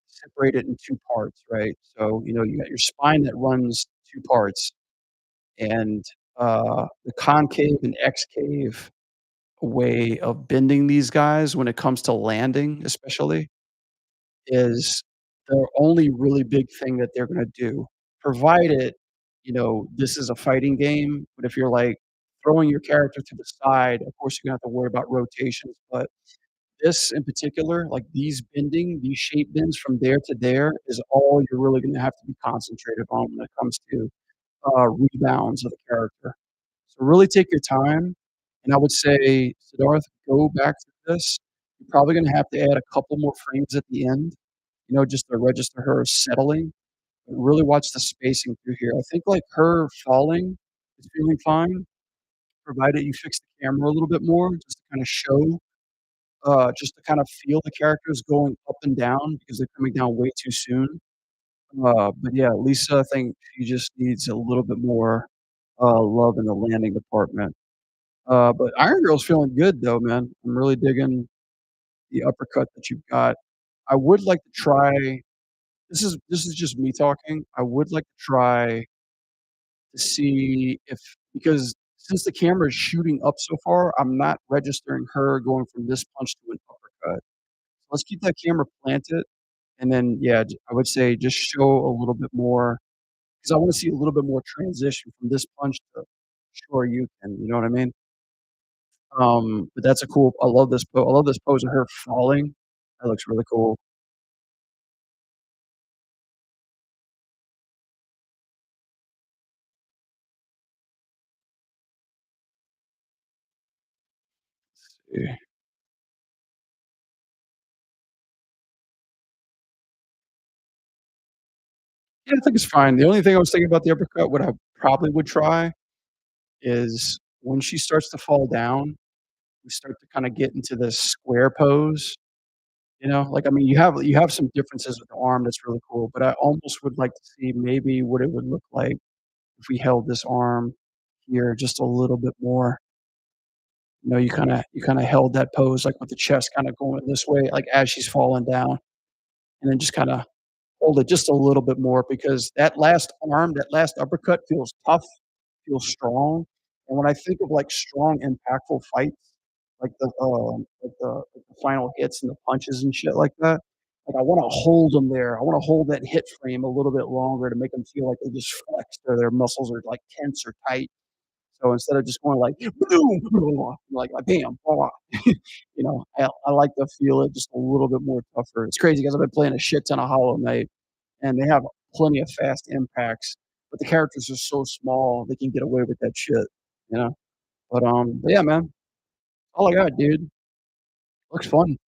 separate it in 2 parts, right? So, you got your spine that runs 2 parts, and, the concave and excave way of bending these guys when it comes to landing especially is the only really big thing that they're gonna do, provided, this is a fighting game. But if you're, like, throwing your character to the side, of course, you're gonna have to worry about rotations. But this in particular, like, these shape bends from there to there is all you're really gonna have to be concentrated on when it comes to, rebounds of the character. So really take your time, and I would say, Siddharth, go back to this. You're probably gonna have to add a couple more frames at the end, just to register her settling, but really watch the spacing through here. I think, like, her falling is feeling fine, provided you fix the camera a little bit more just to kinda show, just to kind of feel the characters going up and down because they're coming down way too soon. But yeah, Lisa, I think she just needs a little bit more, love in the landing department. But Iron Girl's feeling good though, man. I'm really digging the uppercut that you've got. I would like to try this is just me talking. I would like to try to see if because since the camera is shooting up so far, I'm not registering her going from this punch to an uppercut. Let's keep that camera planted, and then, yeah, I would say just show a little bit more because I wanna see a little bit more transition from this punch to Shoryuken, you know what I mean? But that's a cool I love this pose of her falling. That looks really cool. Yeah. Yeah, I think it's fine. The only thing I was thinking about the uppercut, what I probably would try is when she starts to fall down, we start to kinda get into this square pose, Like, I mean, you have some differences with the arm that's really cool, but I almost would like to see maybe what it would look like if we held this arm here just a little bit more. You kinda held that pose, like, with the chest kinda going this way, like, as she's falling down, and then just kinda hold it just a little bit more because that last uppercut feels tough, feels strong, and when I think of, like, strong, impactful fights, like the final hits and the punches and shit like that, like, I wanna hold them there. I wanna hold that hit frame a little bit longer to make them feel like they just flexed or their muscles are, like, tense or tight. So instead of just going like, boom, like bam, blah, I like to feel it just a little bit more tougher. It's crazy because I've been playing a shit ton of Hollow Knight, and they have plenty of fast impacts, but the characters are so small they can get away with that shit, you know. But yeah, man, all I got, dude. Looks fun,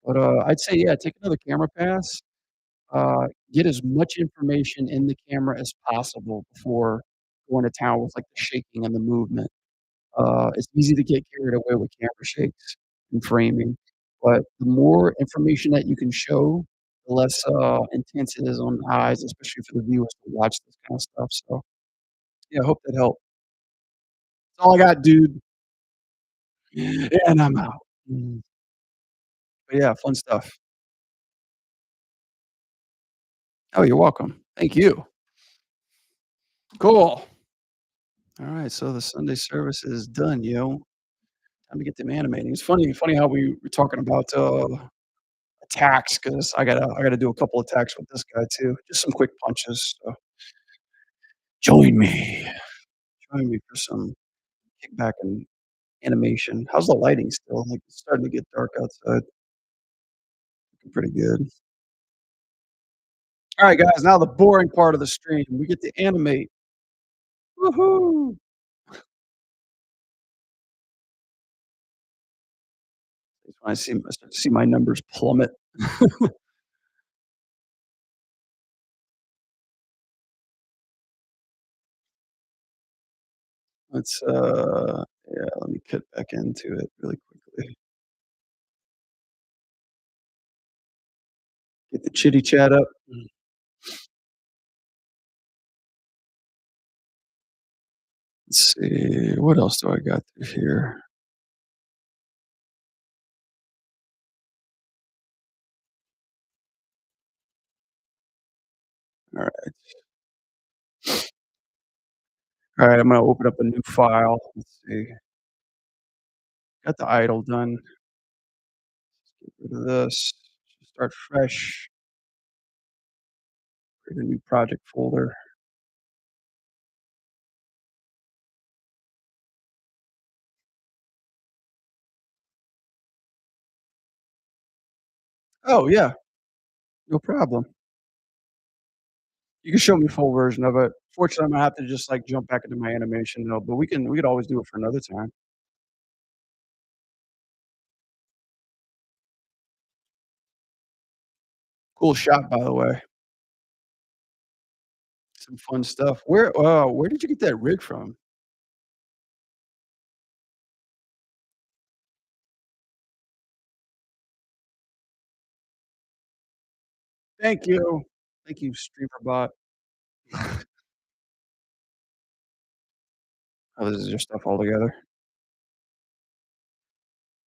but I'd say yeah, take another camera pass. Get as much information in the camera as possible before going to town with like the shaking and the movement. It's easy to get carried away with camera shakes and framing, but the more information that you can show, the less, intense it is on the eyes, especially for the viewers to watch this kind of stuff, so, yeah, I hope that helped. That's all I got, dude, and I'm out. Mm, but yeah, fun stuff. Oh, you're welcome. Thank you. Cool. Alright, so the Sunday service is done, yo. Time to get them animating. It's funny how we were talking about, attacks, 'cause I gotta do a couple attacks with this guy too. Just some quick punches, so join me. Join me for some kickback and animation. How's the lighting still? Like, it's starting to get dark outside. Looking pretty good. Alright, guys, now the boring part of the stream. We get to animate. Woohoo! It's when I start to see my numbers plummet. Let me get back into it really quickly. Get the chitty chat up. Let's see, what else do I got through here? Alright. Alright, I'm gonna open up a new file. Let's see. Got the idle done. Get rid of this. Start fresh. Create a new project folder. Oh, yeah, no problem. You can show me full version of it. Fortunately, I'm gonna have to just, like, jump back into my animation though, but we could always do it for another time. Cool shot, by the way. Some fun stuff. Where did you get that rig from? Thank you. Thank you, streamer bot. Oh, this is your stuff all together.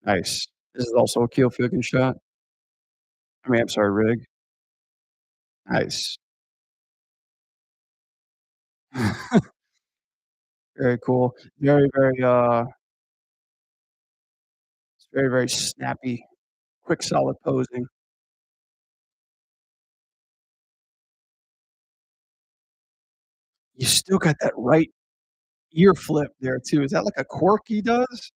Nice. This is also a Kill Figan shot? I mean, I'm sorry, rig. Nice. Very cool. It's very, very snappy, quick, solid posing. You still got that right ear flip there too. Is that like a quirk he does?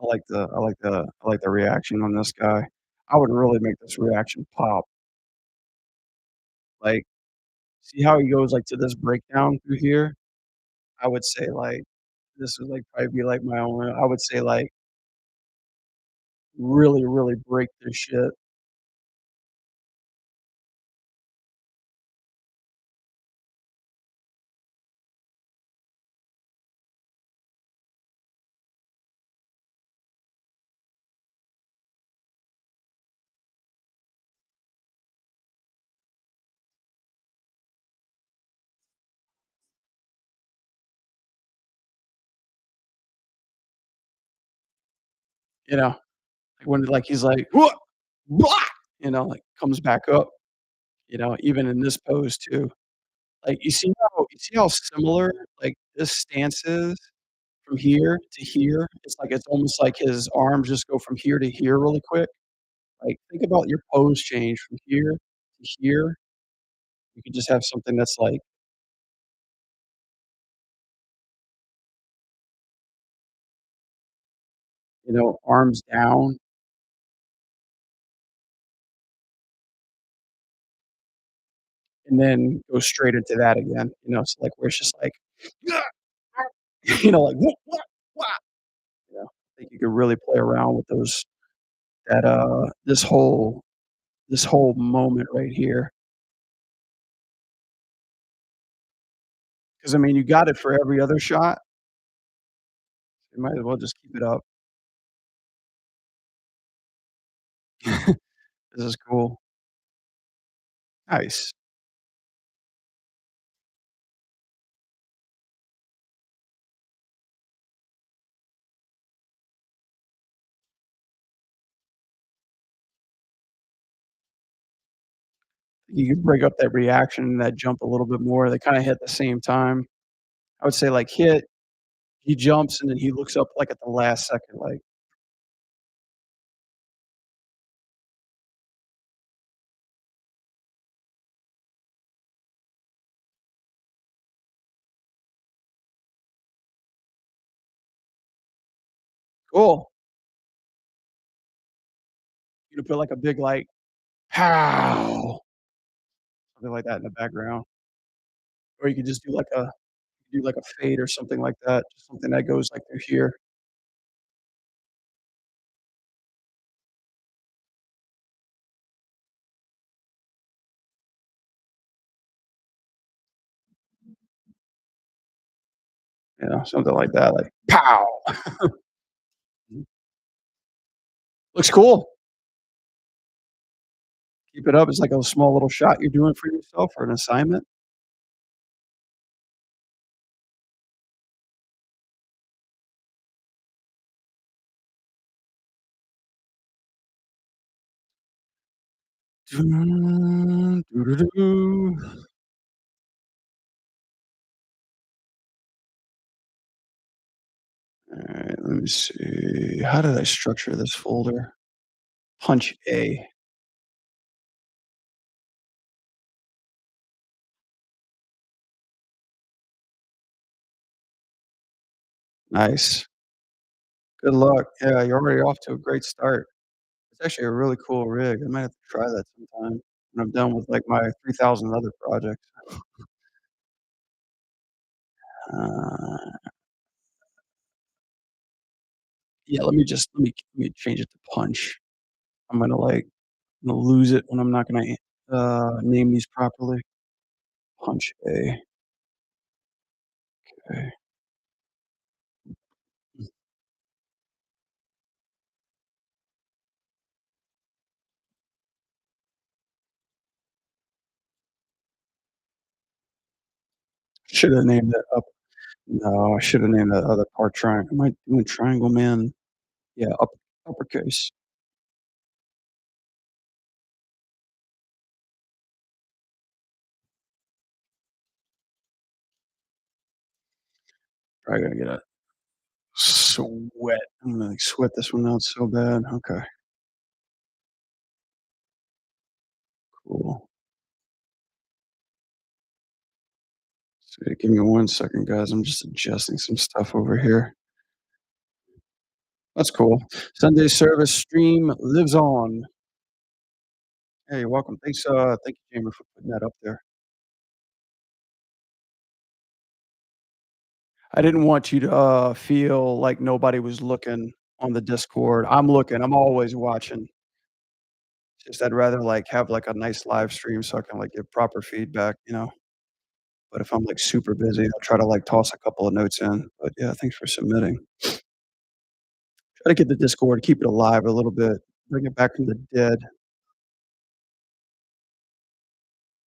I like the reaction on this guy. I would really make this reaction pop. Like, see how he goes, like, to this breakdown through here? I would say, like, this would, like, probably be, like, my own I would say, like, really, really break this shit, you know? Like, when, like, he's like, "Wha blah," like, comes back up, even in this pose too. Like, you see how similar, like, this stance is from here to here? It's almost like his arms just go from here to here really quick. Like, think about your pose change from here to here. You could just have something that's like, arms down and then go straight into that again, so, like, where it's just like, like, "Wha wha wha," I think you could really play around with this whole moment right here. 'Cause, I mean, you got it for every other shot, you might as well just keep it up. This is cool. Nice. You can break up that reaction and that jump a little bit more. They kinda hit at the same time. I would say, like, hit, he jumps, and then he looks up, like, at the last second, like, "Cool." You could put, like, a big, like, "Pow!" Something like that in the background. Or you could just do like a fade or something like that, just something that goes, like, through here. Something like that, like, "Pow!" Looks cool. Keep it up. It's like a small little shot you're doing for yourself or an assignment. Doo doo doo. Alright, let me see. How did I structure this folder? Punch A. Nice. Good luck. Yeah, you're already off to a great start. It's actually a really cool rig. I might have to try that sometime when I'm done with, like, my 3,000 other projects. Uh, Yeah, let me change it to punch. I'm gonna, like, I'm gonna lose it when I'm not gonna, name these properly. Punch A. Okay. Shoulda named it up No, I shoulda named that other part triangle. Am I doing Triangle Man? Yeah, uppercase. Probably gonna get a sweat. I'm gonna, like, sweat this one out so bad. Okay, cool. So, give me 1 second, guys. I'm just adjusting some stuff over here. That's cool. Sunday service stream lives on. Hey, you're welcome. Thank you, Jamer, for putting that up there. I didn't want you to, feel like nobody was looking on the Discord. I'm looking. I'm always watching. Just I'd rather, like, have, like, a nice live stream so I can, like, give proper feedback, you know? But if I'm, like, super busy, I'll try to, like, toss a couple of notes in. But, yeah, thanks for submitting. Try to get the Discord, keep it alive a little bit, bring it back from the dead.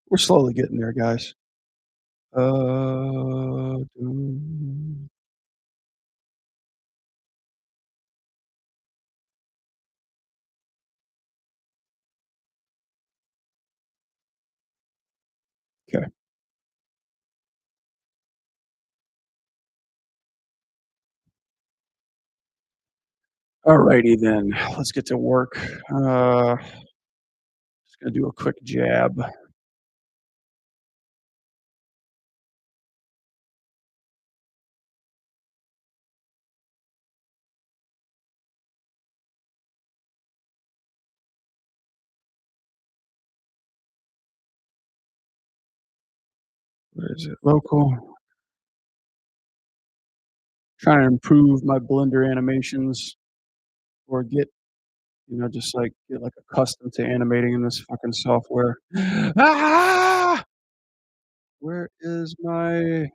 We're slowly getting there, guys. Doom 'kay. Alrighty then. Let's get to work. Just gonna do a quick jab. Where is it? Local. Trying to improve my Blender animations or just, like, get, like, accustomed to animating in this fucking software. Ah! Where is my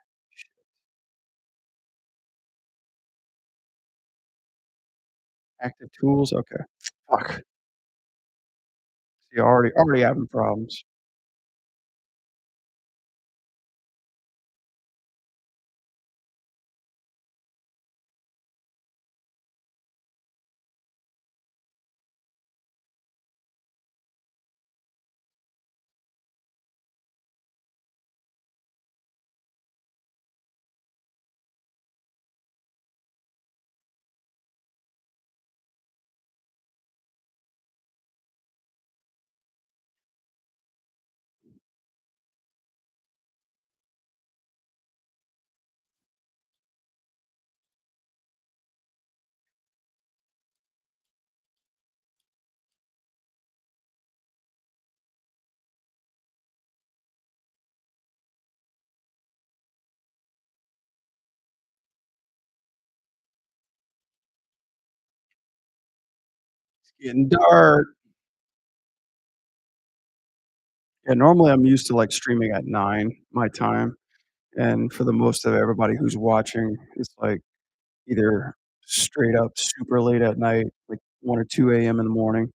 active tools? Okay. Fuck. See, already having problems. It's getting dark. Yeah, normally I'm used to, like, streaming at 9 my time, and for the most of everybody who's watching, it's, like, either straight up super late at night, like 1 or 2 AM in the morning.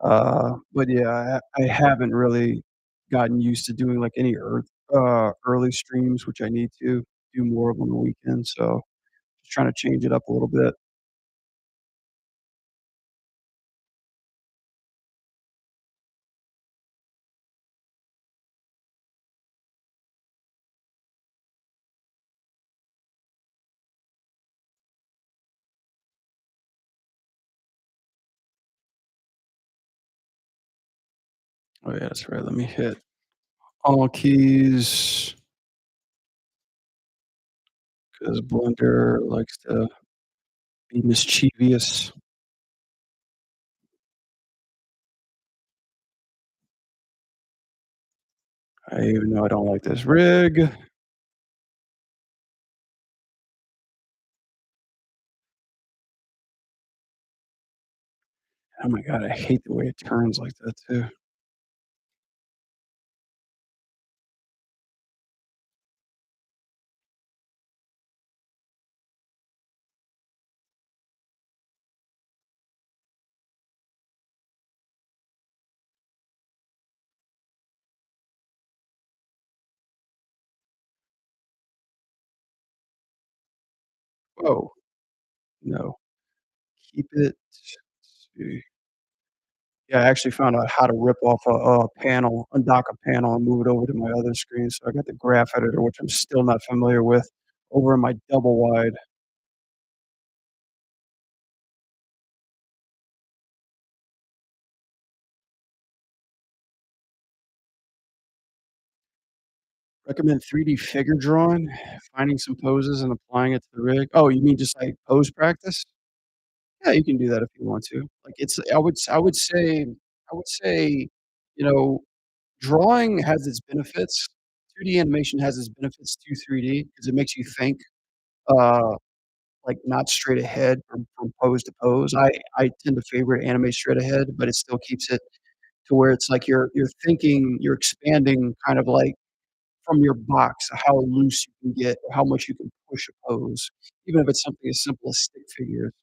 But yeah, I haven't really gotten used to doing, like, any early streams, which I need to do more of on the weekend, so just trying to change it up a little bit. Oh, yeah, that's right, let me hit all keys because Blender likes to be mischievous. I even though I don't like this rig. Oh my god, I hate the way it turns like that too. Oh, no. Keep it see. Yeah, I actually found out how to rip off a panel, undock a panel and move it over to my other screen, so I got the graph editor, which I'm still not familiar with, over in my double wide. Recommend 3D figure drawing, finding some poses and applying it to the rig. Oh, you mean just, like, pose practice? Yeah, you can do that if you want to. Like, it's I would say, you know, drawing has its benefits. 2D animation has its benefits to 3D because it makes you think, uh, like, not straight ahead from pose to pose. I tend to favor anime straight ahead, but it still keeps it to where it's like you're thinking, you're expanding kind of like from your box, how loose you can get or how much you can push a pose, even if it's something as simple as stick figures.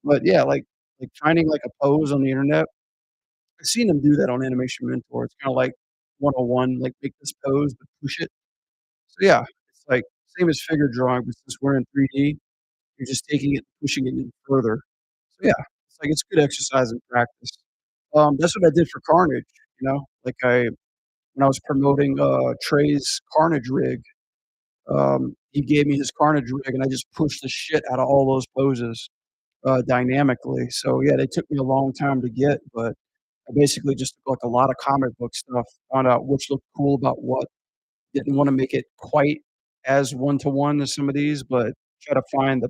But yeah, like finding like a pose on the internet. I've seen them do that on Animation Mentor. It's kinda like 101, like, make this pose, but push it. So, yeah, it's like same as figure drawing, but since we're in 3D, you're just taking it and pushing it in further. So, yeah, it's like it's good exercise and practice. That's what I did for Carnage, you know? Like, when I was promoting, Trey's Carnage rig, he gave me his Carnage rig, and I just pushed the shit out of all those poses, dynamically. So, yeah, they took me a long time to get, but I basically just took, like, a lot of comic book stuff, found out which looked cool about what, didn't wanna make it quite as one to one as some of these, but try to find the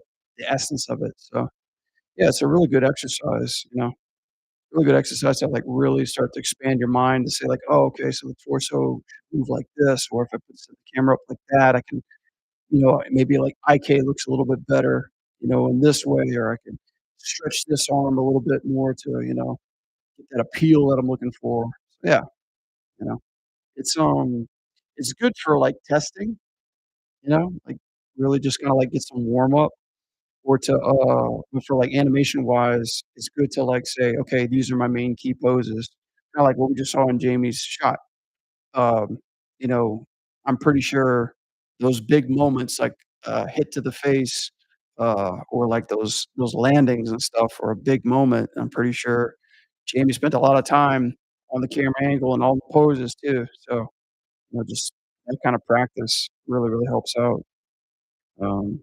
essence of it, so, yeah, it's a really good exercise, you know? Really good exercise to, like, really start to expand your mind to say, like, "Oh, okay, so the torso should move like this, or if I put the camera up like that, I can, you know, maybe, like, IK looks a little bit better, you know, in this way, or I can stretch this arm a little bit more to, you know, get that appeal that I'm looking for." Yeah, you know? It's, it's good for, like, testing, you know, like, really just kinda, like, get some warm up or to, for, like, animation wise, it's good to, like, say, "Okay, these are my main key poses." Kinda like what we just saw in Jamie's shot. Um, you know, I'm pretty sure those big moments, like, hit to the face, or, like, those landings and stuff for a big moment, I'm pretty sure Jamie spent a lot of time on the camera angle and all the poses too, so, you know, just that kind of practice really, really helps out. So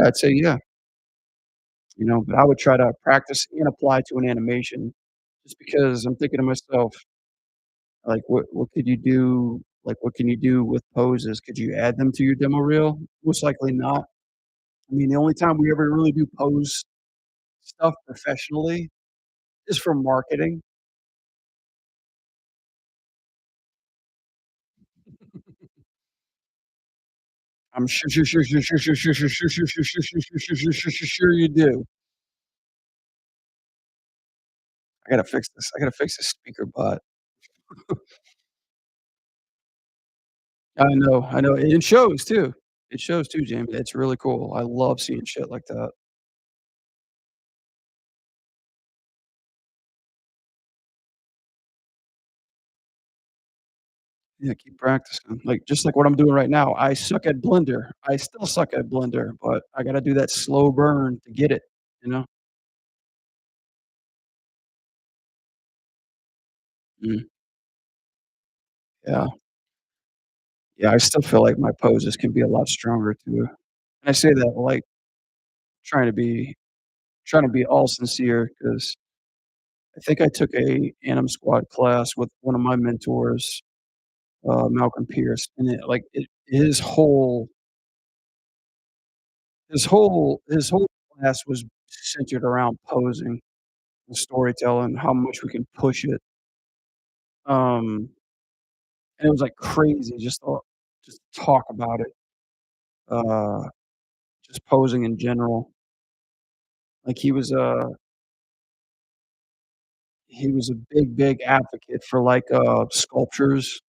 I'd say, yeah, you know, but I would try to practice and apply to an animation just because I'm thinking to myself, like, what could you do? Like, what can you do with poses? Could you add them to your demo reel? Most likely not. I mean, the only time we ever really do pose stuff professionally is for marketing. I'm sure you do. I gotta fix this. I gotta fix this speaker bot. I know, it shows too. It shows too, Jamie. It's really cool. I love seeing shit like that. Yeah, keep practicing. Like, just like what I'm doing right now. I suck at Blender. I still suck at Blender, but I gotta do that slow burn to get it, you know? Mm, yeah. Yeah, I still feel like my poses can be a lot stronger too. And I say that, like, trying to be trying to be all sincere because I think I took a Anim Squad class with one of my mentors, Malcolm Pierce, and his whole class was centered around posing and storytelling, how much we can push it. Um, and it was, like, crazy just talk about it, uh, just posing in general. Like, he was, he was a big, big advocate for, like, sculptures.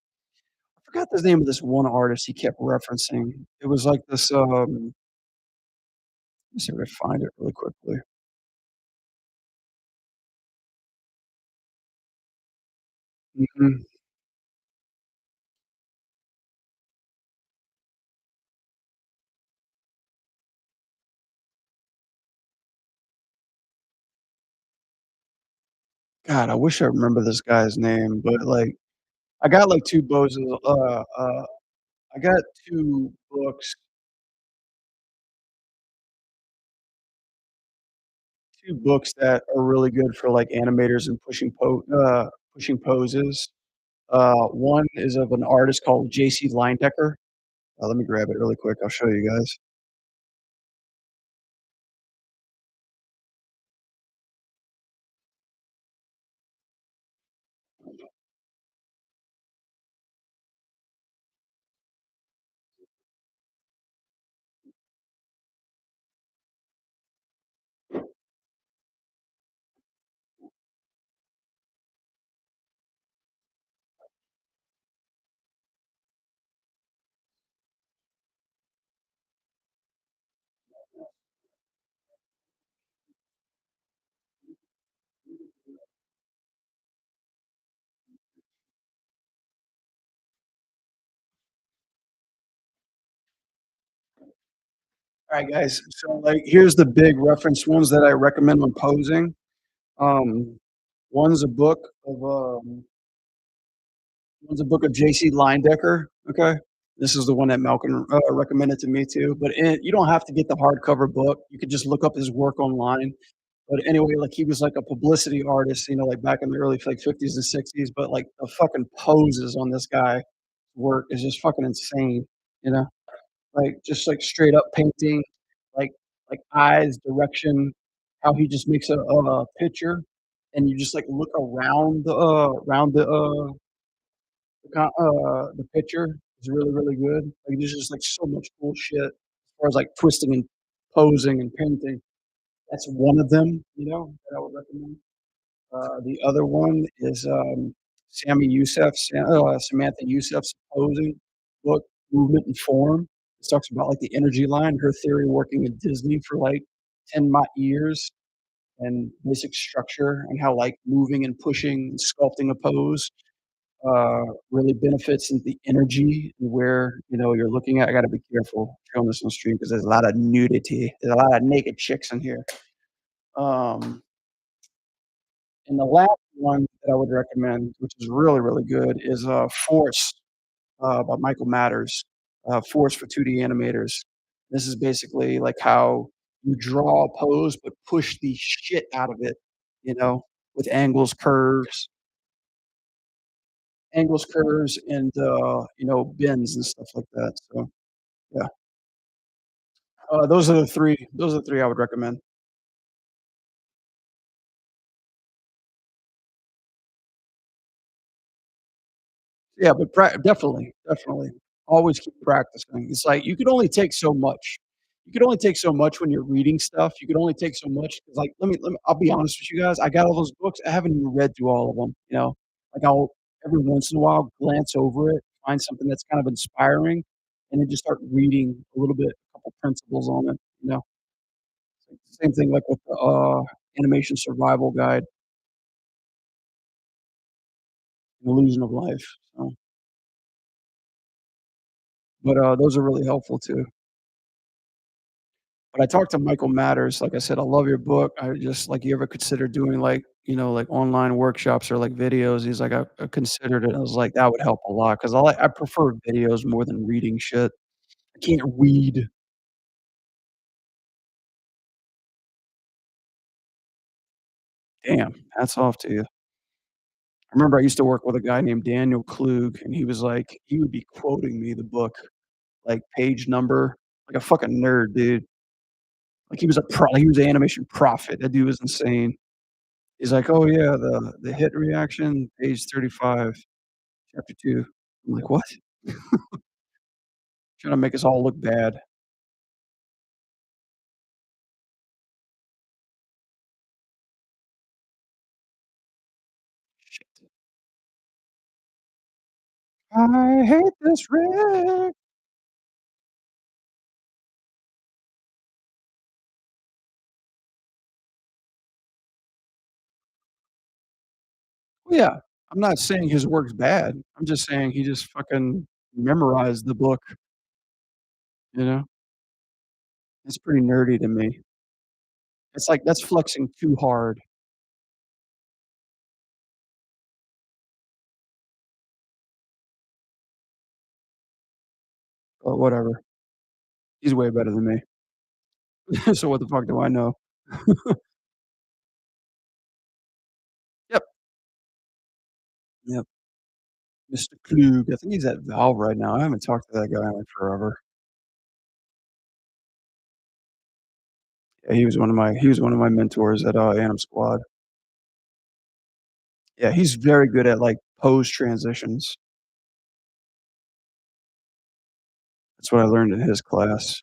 I forgot the name of this one artist he kept referencing. It was like this, let me see if I can find it really quickly. Mhm. God, I wish I remember this guy's name, but, like, I got, like, 2 boses I got 2 books 2 books that are really good for, like, animators and pushing poses. One is of an artist called JC Leyendecker. Let me grab it really quick, I'll show you guys. Alright, guys, so, like, here's the big reference ones that I recommend when posing. Um, one's a book of, one's a book of JC Leyendecker, okay? This is the one that Malcolm, recommended to me too, but you don't have to get the hardcover book, you could just look up his work online. But anyway, like, he was, like, a publicity artist, like, back in the early, like, '50s and '60s, but, like, the fucking poses on this guy work is just fucking insane, you know? Like, just, like, straight up painting, like eyes, direction, how he just makes a picture, and you just, like, look around the picture is really, really good. Like, there's just, like, so much cool shit as far as, like, twisting and posing and painting. That's one of them, that I would recommend. The other one is, Samantha Youssef's posing book, Movement and Form. It talks about, like, the energy line, her theory working at Disney for, like, 10 years, and basic structure and how, like, moving and pushing and sculpting a pose, really benefits in the energy and where, you're looking at. I gotta be careful showing this on stream because there's a lot of nudity. There's a lot of naked chicks in here. Um And the last one that I would recommend, which is really, really good, is, Force, by Michael Matters, Force for 2D animators. This is basically like how you draw a pose, but push the shit out of it, you know, with curves, and, bends and stuff like that, so, yeah. Those are the 3 I would recommend. Yeah, but definitely, definitely. Always keep practicing. It's like you can only take so much. You can only take so much when you're reading stuff. You can only take so much 'cause, like, let me I'll be honest with you guys, I got all those books, I haven't even read through all of them. Like, I'll every once in a while glance over it, find something that's kind of inspiring, and then just start reading a little bit, a couple principles on it. Same thing like with the, animation survival guide, Illusion of Life, so but, those are really helpful too. But I talked to Michael Matters, like I said, "I love your book. I just like, you ever consider doing, like, like, online workshops or, like, videos?" He's like, "I considered it." I was like, "That would help a lot because I prefer videos more than reading shit. I can't read." Damn, hats off to you. I remember I used to work with a guy named Daniel Klug, and he would be quoting me the book, like, page number, like a fucking nerd, dude. Like, he was an animation prophet. That dude was insane. He's like, "Oh, yeah, the hit reaction, page 35." Chapter 2. I'm like, "What?" Trying to make us all look bad. I hate this rig. Yeah, I'm not saying his work's bad. I'm just saying he just fucking memorized the book, you know? It's pretty nerdy to me. It's like that's flexing too hard, but whatever. He's way better than me. So what the fuck do I know? Yep, yep. Mr. Klug. I think he's at Valve right now. I haven't talked to that guy in, like, forever. Yeah, he was one of my mentors at, Anim Squad. Yeah, he's very good at, like, pose transitions. That's what I learned in his class.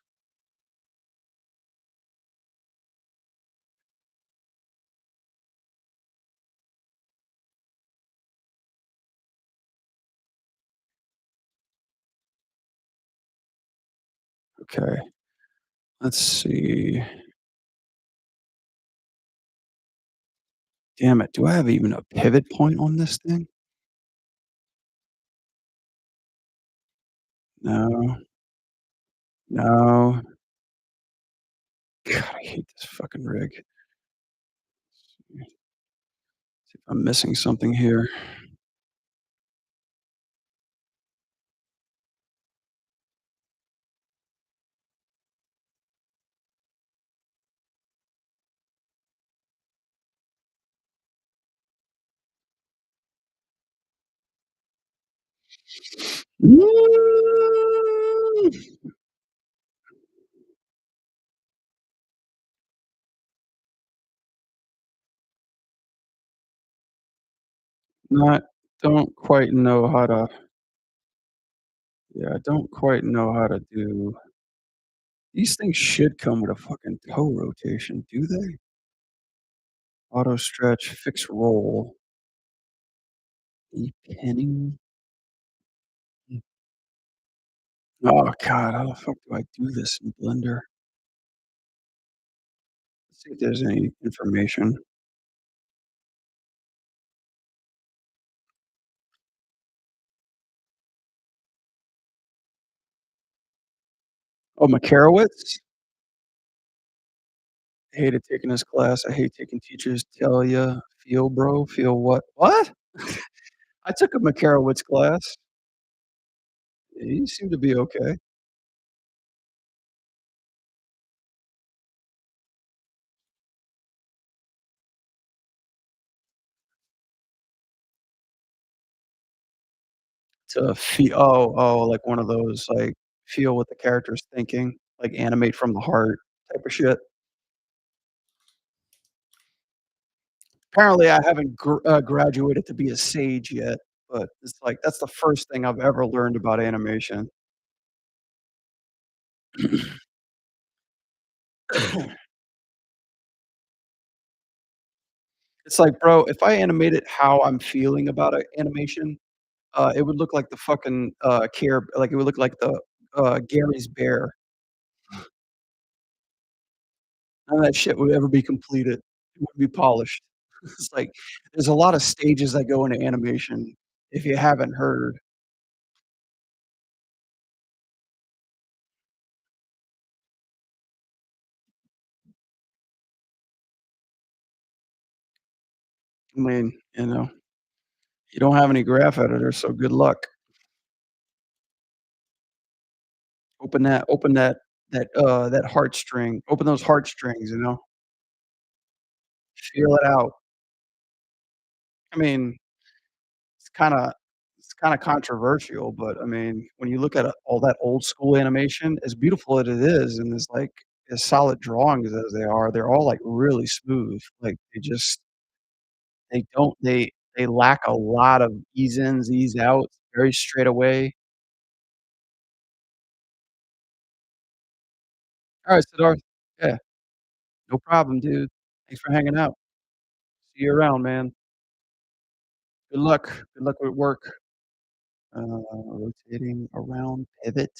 Okay, let's see. Damn it, do I have even a pivot point on this thing? No, no. God, I hate this fucking rig. See if I'm missing something here. Mm. Not don't quite know how to yeah, I don't quite know how to do these things should come with a fucking toe rotation, do they? Auto stretch, fix roll, pinning. Oh god, how the fuck do I do this in Blender? Let's see if there's any information. Oh, Makarowitz? I hated taking this class. I hate taking teachers tell ya, "Feel, bro, feel what?" What? I took a Makarowitz class. He seemed to be okay. To like one of those, like, feel what the character's thinking, like, animate from the heart type of shit. Apparently, I haven't graduated to be a sage yet, but it's like that's the first thing I've ever learned about animation. It's like, bro, if I animated how I'm feeling about a animation, it would look like the fucking, Care like, it would look like the, Gary's Bear. None of that shit would ever be completed. It wouldn't be polished. It's like, there's a lot of stages that go into animation, if you haven't heard. I mean, you don't have any graph editors, so good luck. Open that heartstring. Open those heartstrings, feel it out. I mean, it's kinda it's kinda controversial, but, I mean, when you look at, all that old school animation, as beautiful as it is and as solid drawings as they are, they're all, like, really smooth. Like, they lack a lot of ease ins, ease outs, very straight away. Alright, Siddharth. Yeah, no problem, dude. Thanks for hanging out. See you around, man. Good luck. Good luck with work. Rotating around pivot.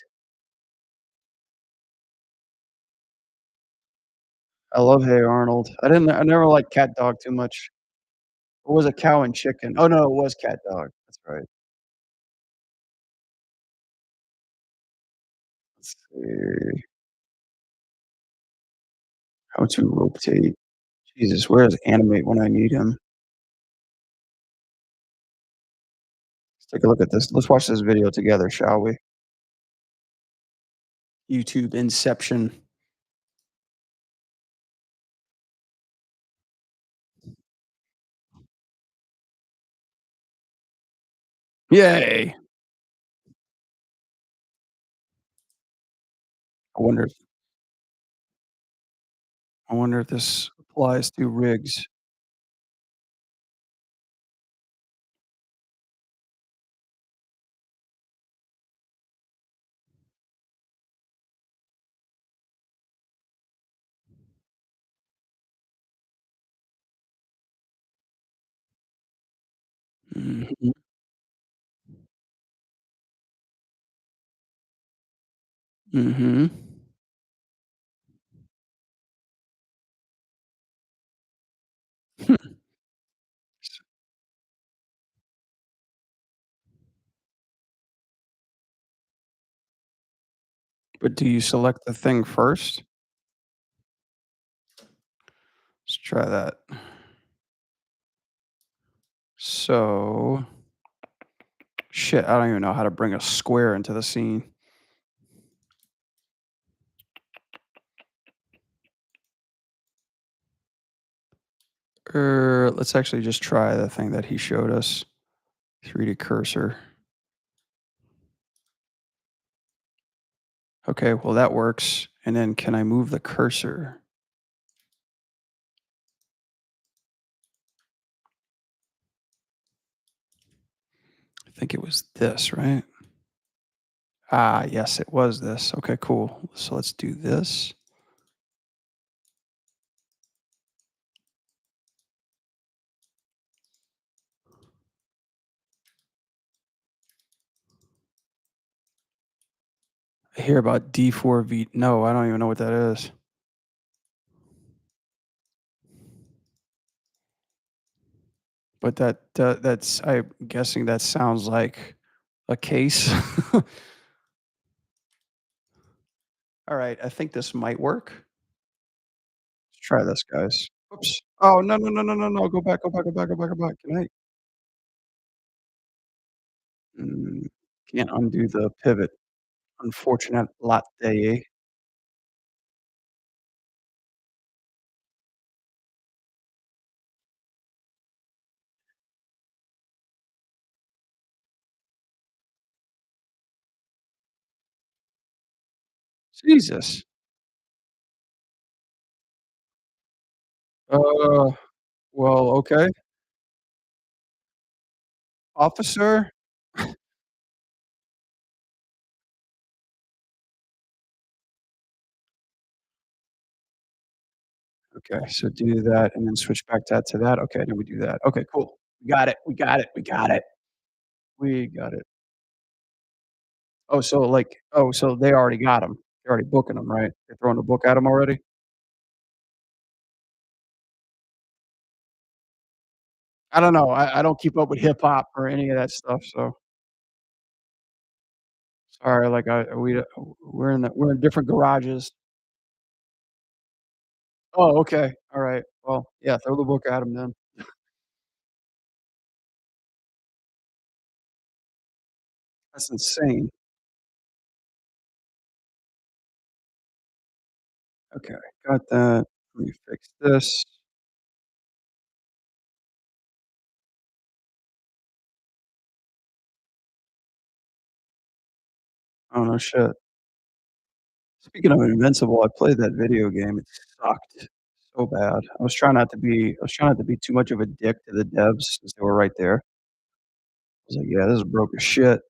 I love Hey Arnold. I never liked Cat Dog too much. Or was it Cow and Chicken? Oh, no, it was Cat Dog. That's right. Let's see. How to rotate. Jesus, where is Animate when I need him? Let's take a look at this. Let's watch this video together, shall we? YouTube Inception. Yay! I wonder if I wonder if this applies to rigs. Mhm, mhm. But do you select the thing first? Let's try that. So shit, I don't even know how to bring a square into the scene. Let's actually just try the thing that he showed us. 3D cursor. Okay, well, that works. And then can I move the cursor? I think it was this, right? Ah, yes, it was this. Okay, cool. So let's do this. I hear about D4V. No, I don't even know what that is. But that's I'm guessing that sounds like a case. All right, I think this might work. Let's try this, guys. Oops. Oh, no, no, no, no, no, no. Go back, go back, go back, go back, go back. Can I mm, can't undo the pivot. Unfortunate latte. Jesus. Uh, well, okay. Officer? Okay, so do that and then switch back to that. Okay, then we do that. Okay, cool. We got it. We got it. We got it. We got it. Oh, so they already got him. They're already booking him, right? They're throwing the book at him already? I don't know. I don't keep up with hip hop or any of that stuff, so sorry, like, we're in different garages. Oh, okay. Alright. Well, yeah, throw the book at him then. That's insane. Okay, got that. Let me fix this. Oh, no shit. Speaking of Invincible, I played that video game, it sucked so bad. I was trying not to be too much of a dick to the devs since they were right there. I was like, "Yeah, this is broke as shit."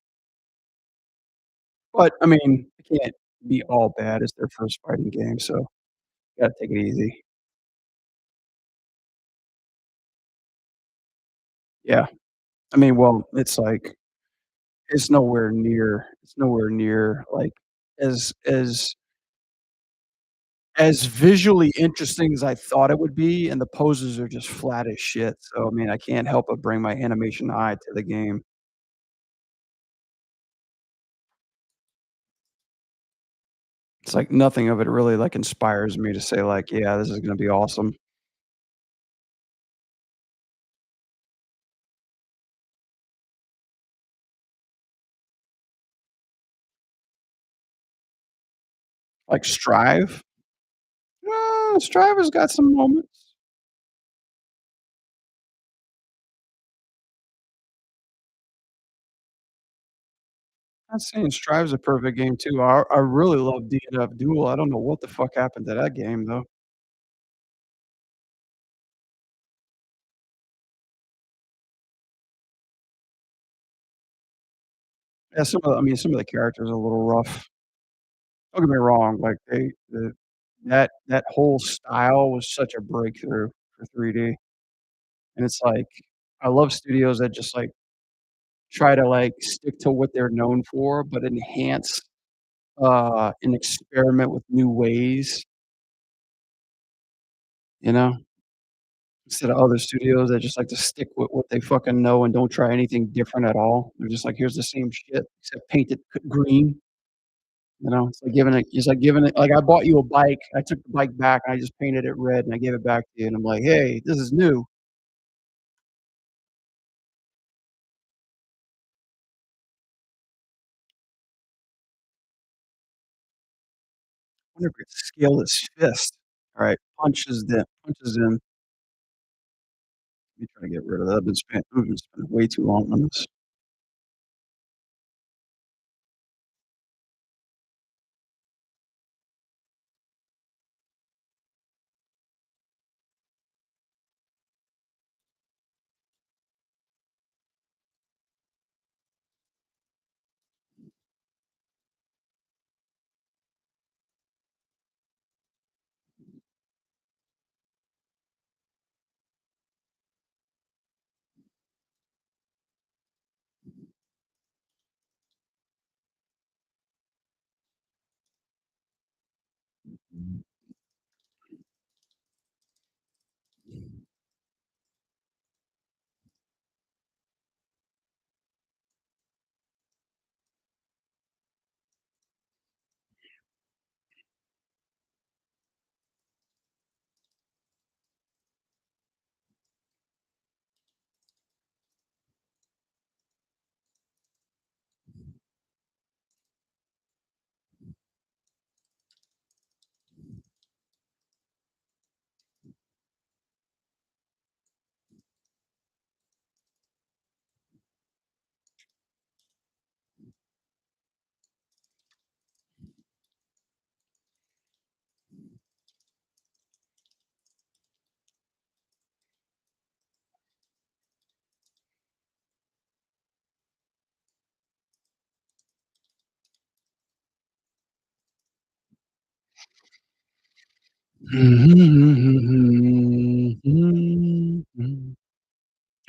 But, I mean, it can't be all bad, it's their first fighting game, so gotta take it easy. Yeah. I mean, well, it's like it's nowhere near, like, as as visually interesting as I thought it would be, and the poses are just flat as shit, so, I mean, I can't help but bring my animation eye to the game. It's like nothing of it really, like, inspires me to say, like, "Yeah, this is gonna be awesome." Like Strive? Strive has got some moments. I'm saying Strive's a perfect game too. I really love DNF Duel. I don't know what the fuck happened to that game, though. Yeah, some of the characters are a little rough. Don't get me wrong, like, that whole style was such a breakthrough for 3D, and it's like, I love studios that just, like, try to, like, stick to what they're known for, but enhance, and experiment with new ways, you know? Instead of other studios that just like to stick with what they fucking know and don't try anything different at all. They're just like, "Here's the same shit, except paint it green." You know? It's like giving it like, I bought you a bike, I took the bike back, and I just painted it red, and I gave it back to you, and I'm like, "Hey, this is new." I wonder if it could scale his fist. Alright, punches in. Let me try to get rid of that. I've been spending way too long on this.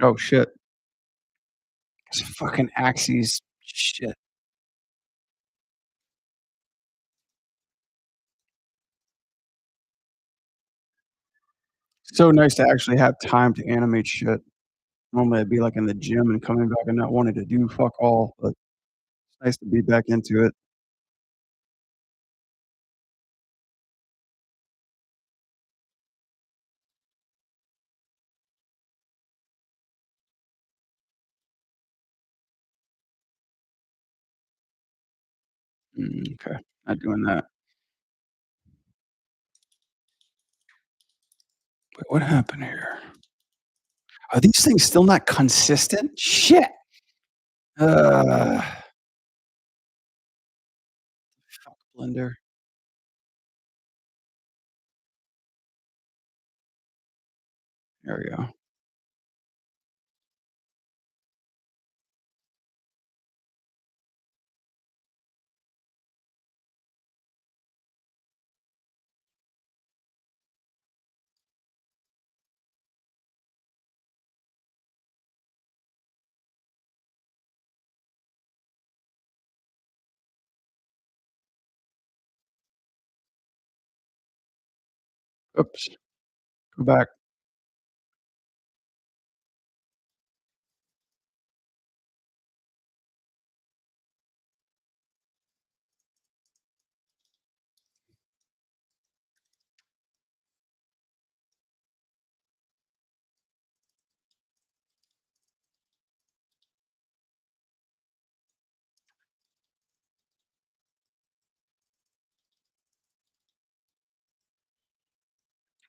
Oh, shit. This fucking Axes shit. So nice to actually have time to animate shit. Normally, I'd be, like, in the gym and coming back and not wanting to do fuck all, but it's nice to be back into it. Okay. Not doing that. Wait, what happened here? Are these things still not consistent? Shit. Ugh. Fuck Blender. There we go. Oops, go back.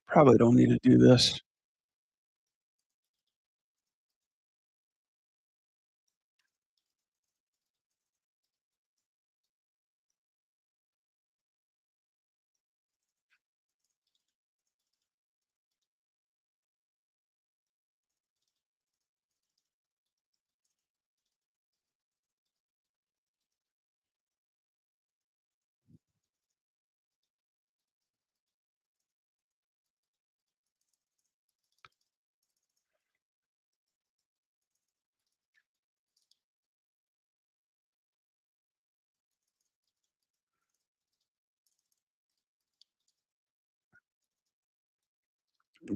Probably don't need to do this.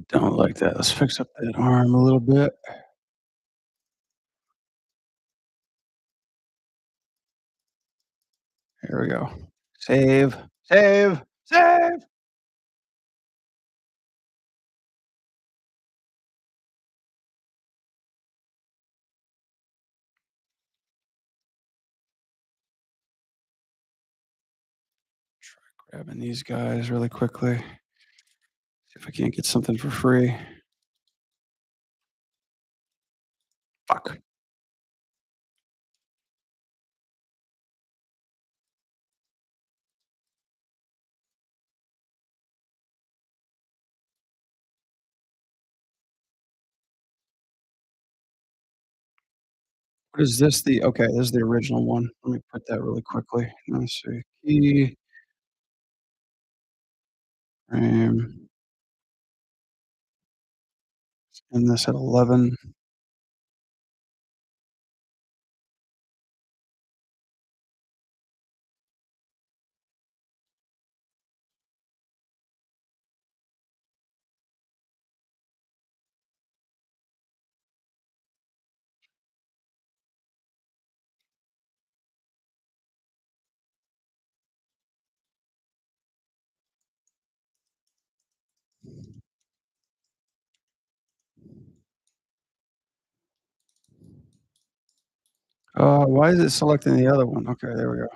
Don't like that. Let's fix up that arm a little bit. Here we go. Save, save, save! Try grabbing these guys really quickly. See if I can't get something for free. Fuck. What is this? The okay, this is the original one. Let me put that really quickly. Let me see. Key, frame, and this at 11. Why is it selecting the other one? Okay, there we go.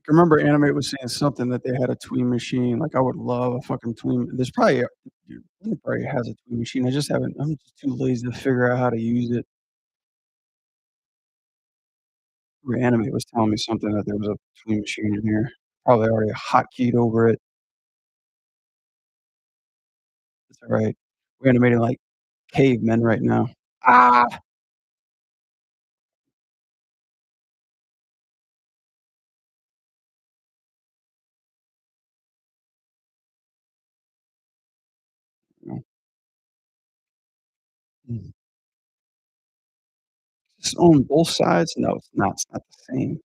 I remember Animate was saying something that they had a Tween machine. Like, I would love a fucking Tween. There's probably a dude, Blender probably has a Tween machine. I just haven't. I'm just too lazy to figure out how to use it. Animate was telling me something that there was a Tween machine in here. Probably already hotkeyed over it. It's alright. We're animating like cavemen right now. Ah! You Mm. It's on both sides? No, it's not. It's not the same.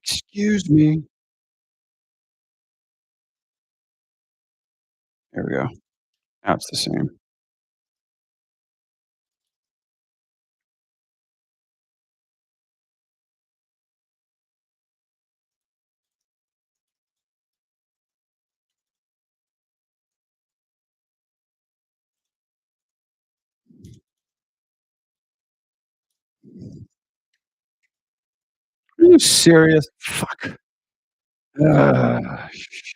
Excuse me. There we go. Now it's the same. Are you serious? Fuck. Shit.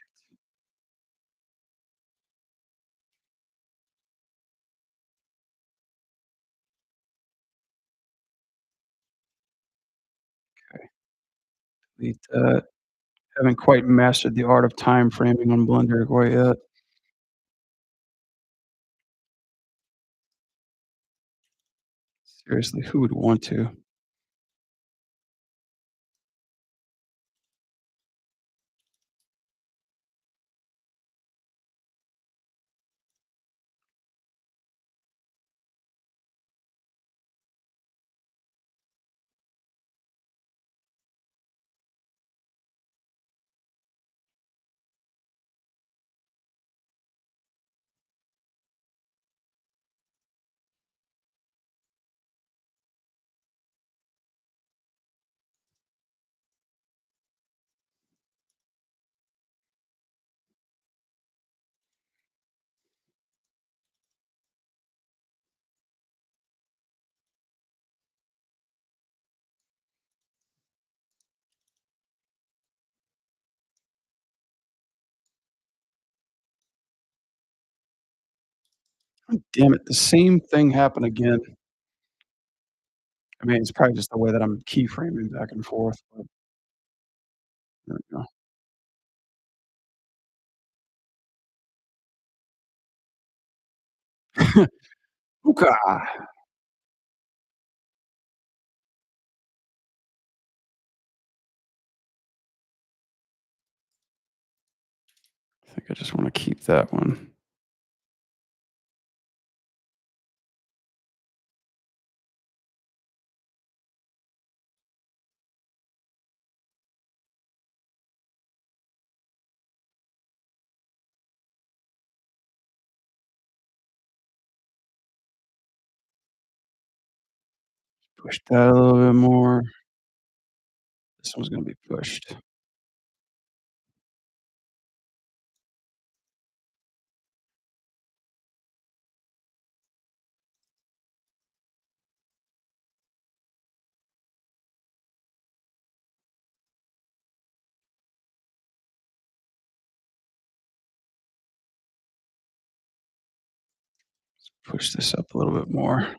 Okay, delete that. Haven't quite mastered the art of time framing on Blender quite yet. Seriously, who would want to? Damn it, the same thing happened again. I mean, it's probably just the way that I'm keyframing back and forth, but there we go. Hookah! I think I just wanna keep that one. Push that a little bit more. This one's gonna be pushed. Push this up a little bit more.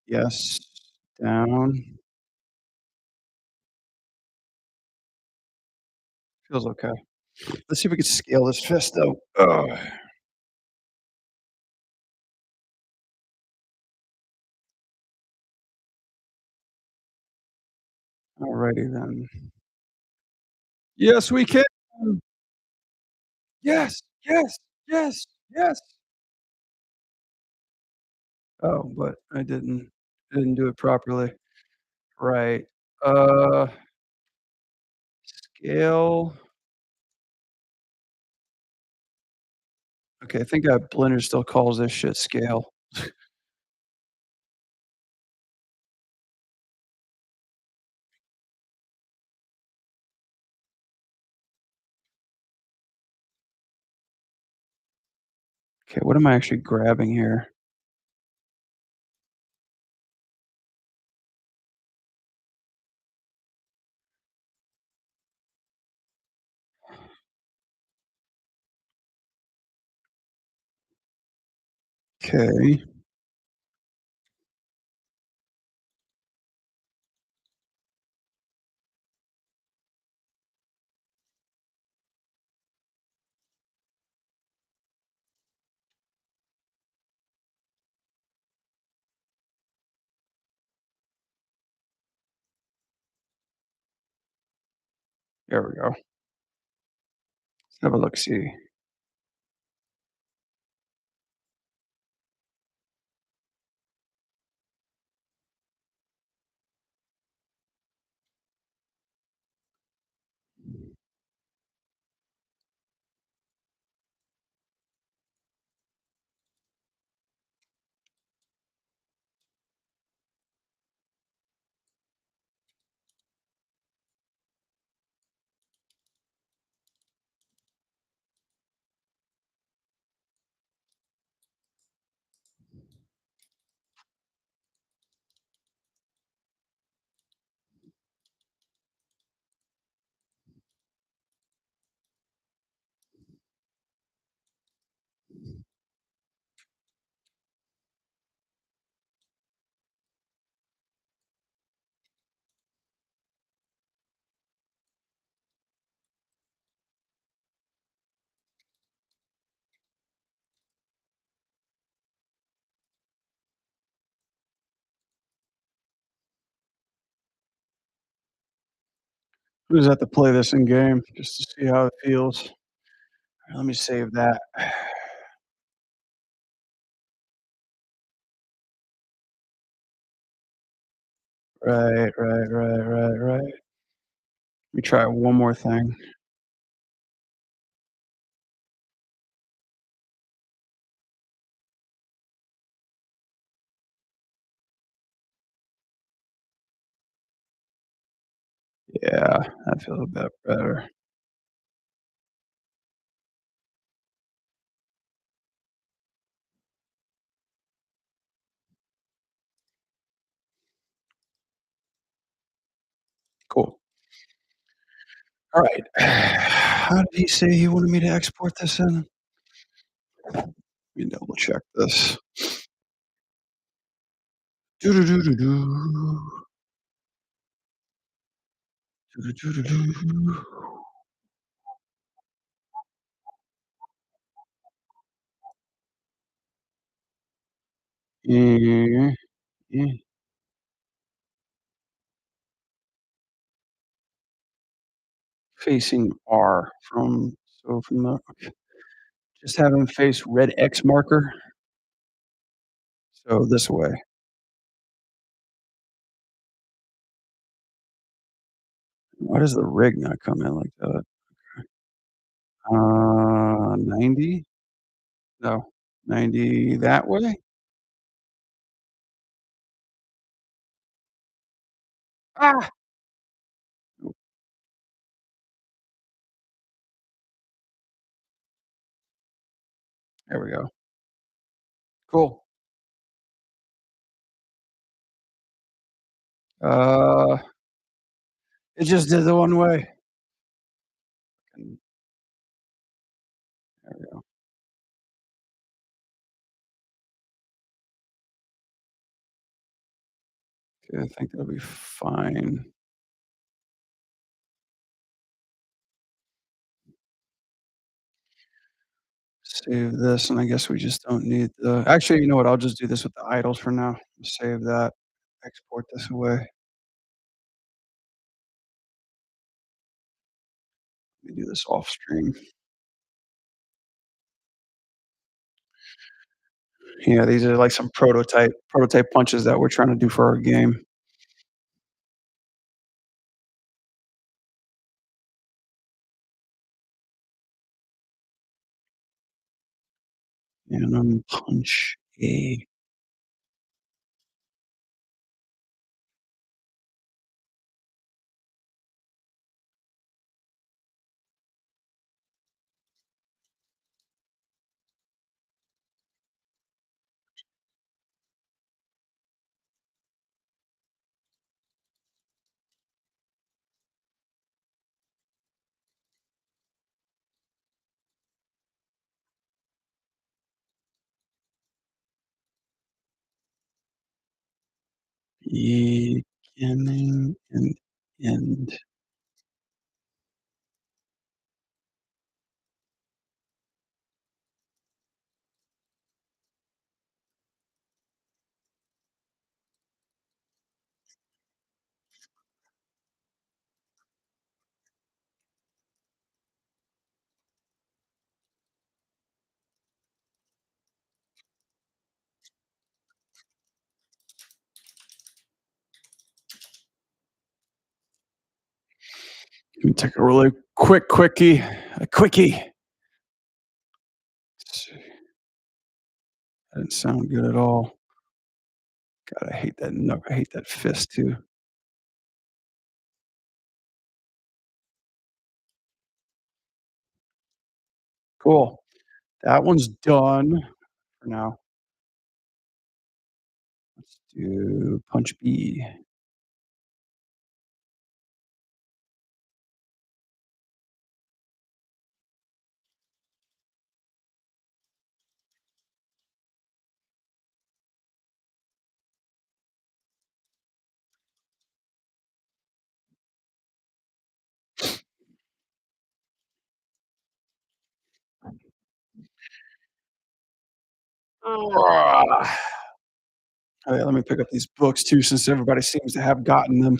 Yes, down. Feels okay. Let's see if we can scale this fist though. Ugh. Alrighty then. Yes, we can. Yes, yes, yes, yes. Oh, but I didn't do it properly. Right. Uh, scale. Okay, I think, Blender still calls this shit scale. Okay, what am I actually grabbing here? Okay, there we go. Let's have a look-see. We just have to play this in game just to see how it feels. Let me save that. Right. Let me try one more thing. Yeah, that feels a bit better. Cool. Alright. How did he say he wanted me to export this in? Let me double check this. Doo doo doo doo doo. Doo doo doo doo doo. Eh, eh. Facing R from the just have him face red X marker, so this way. Why does the rig not come in like that? 90? No, 90 that way? Ah! Oop, there we go. Cool. Uh, it just did the one way. And there we go. Okay, I think that'll be fine. Save this, and I guess we just don't need the actually, you know what? I'll just do this with the idols for now. Save that, export this away. Let me do this off stream. Yeah, these are like some prototype punches that we're trying to do for our game. And punch A. Beginning and end. Let me take a really a quickie. Let's see. That didn't sound good at all. God, I hate that I hate that fist too. Cool. That one's done for now. Let's do punch B. Ah. Oh, yeah, let me pick up these books too since everybody seems to have gotten them.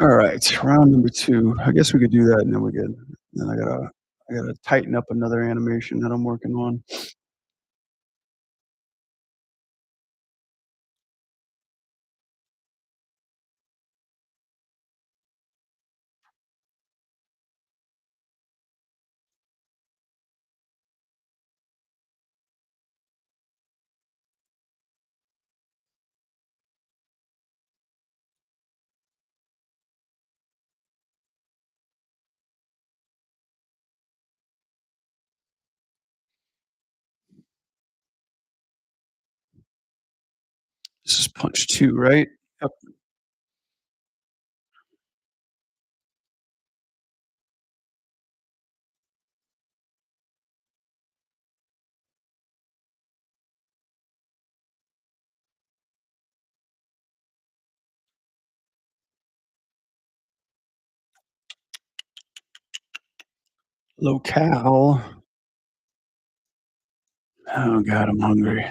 Alright, round number 2. I guess we could do that and then we're good. Then I gotta tighten up another animation that I'm working on. This is punch 2, right? Yep. Locale. Oh god, I'm hungry.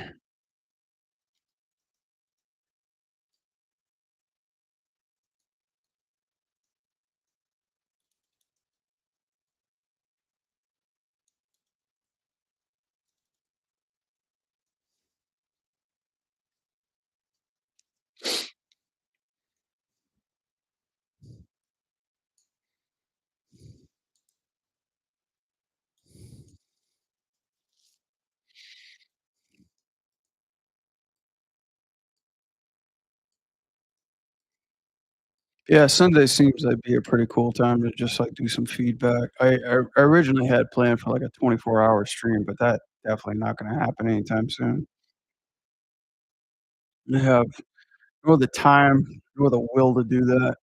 Yeah, Sunday seems like be a pretty cool time to just, like, do some feedback. I originally had planned for, like, a 24-hour stream, but that definitely not gonna happen anytime soon. I have nor the time, nor the will to do that.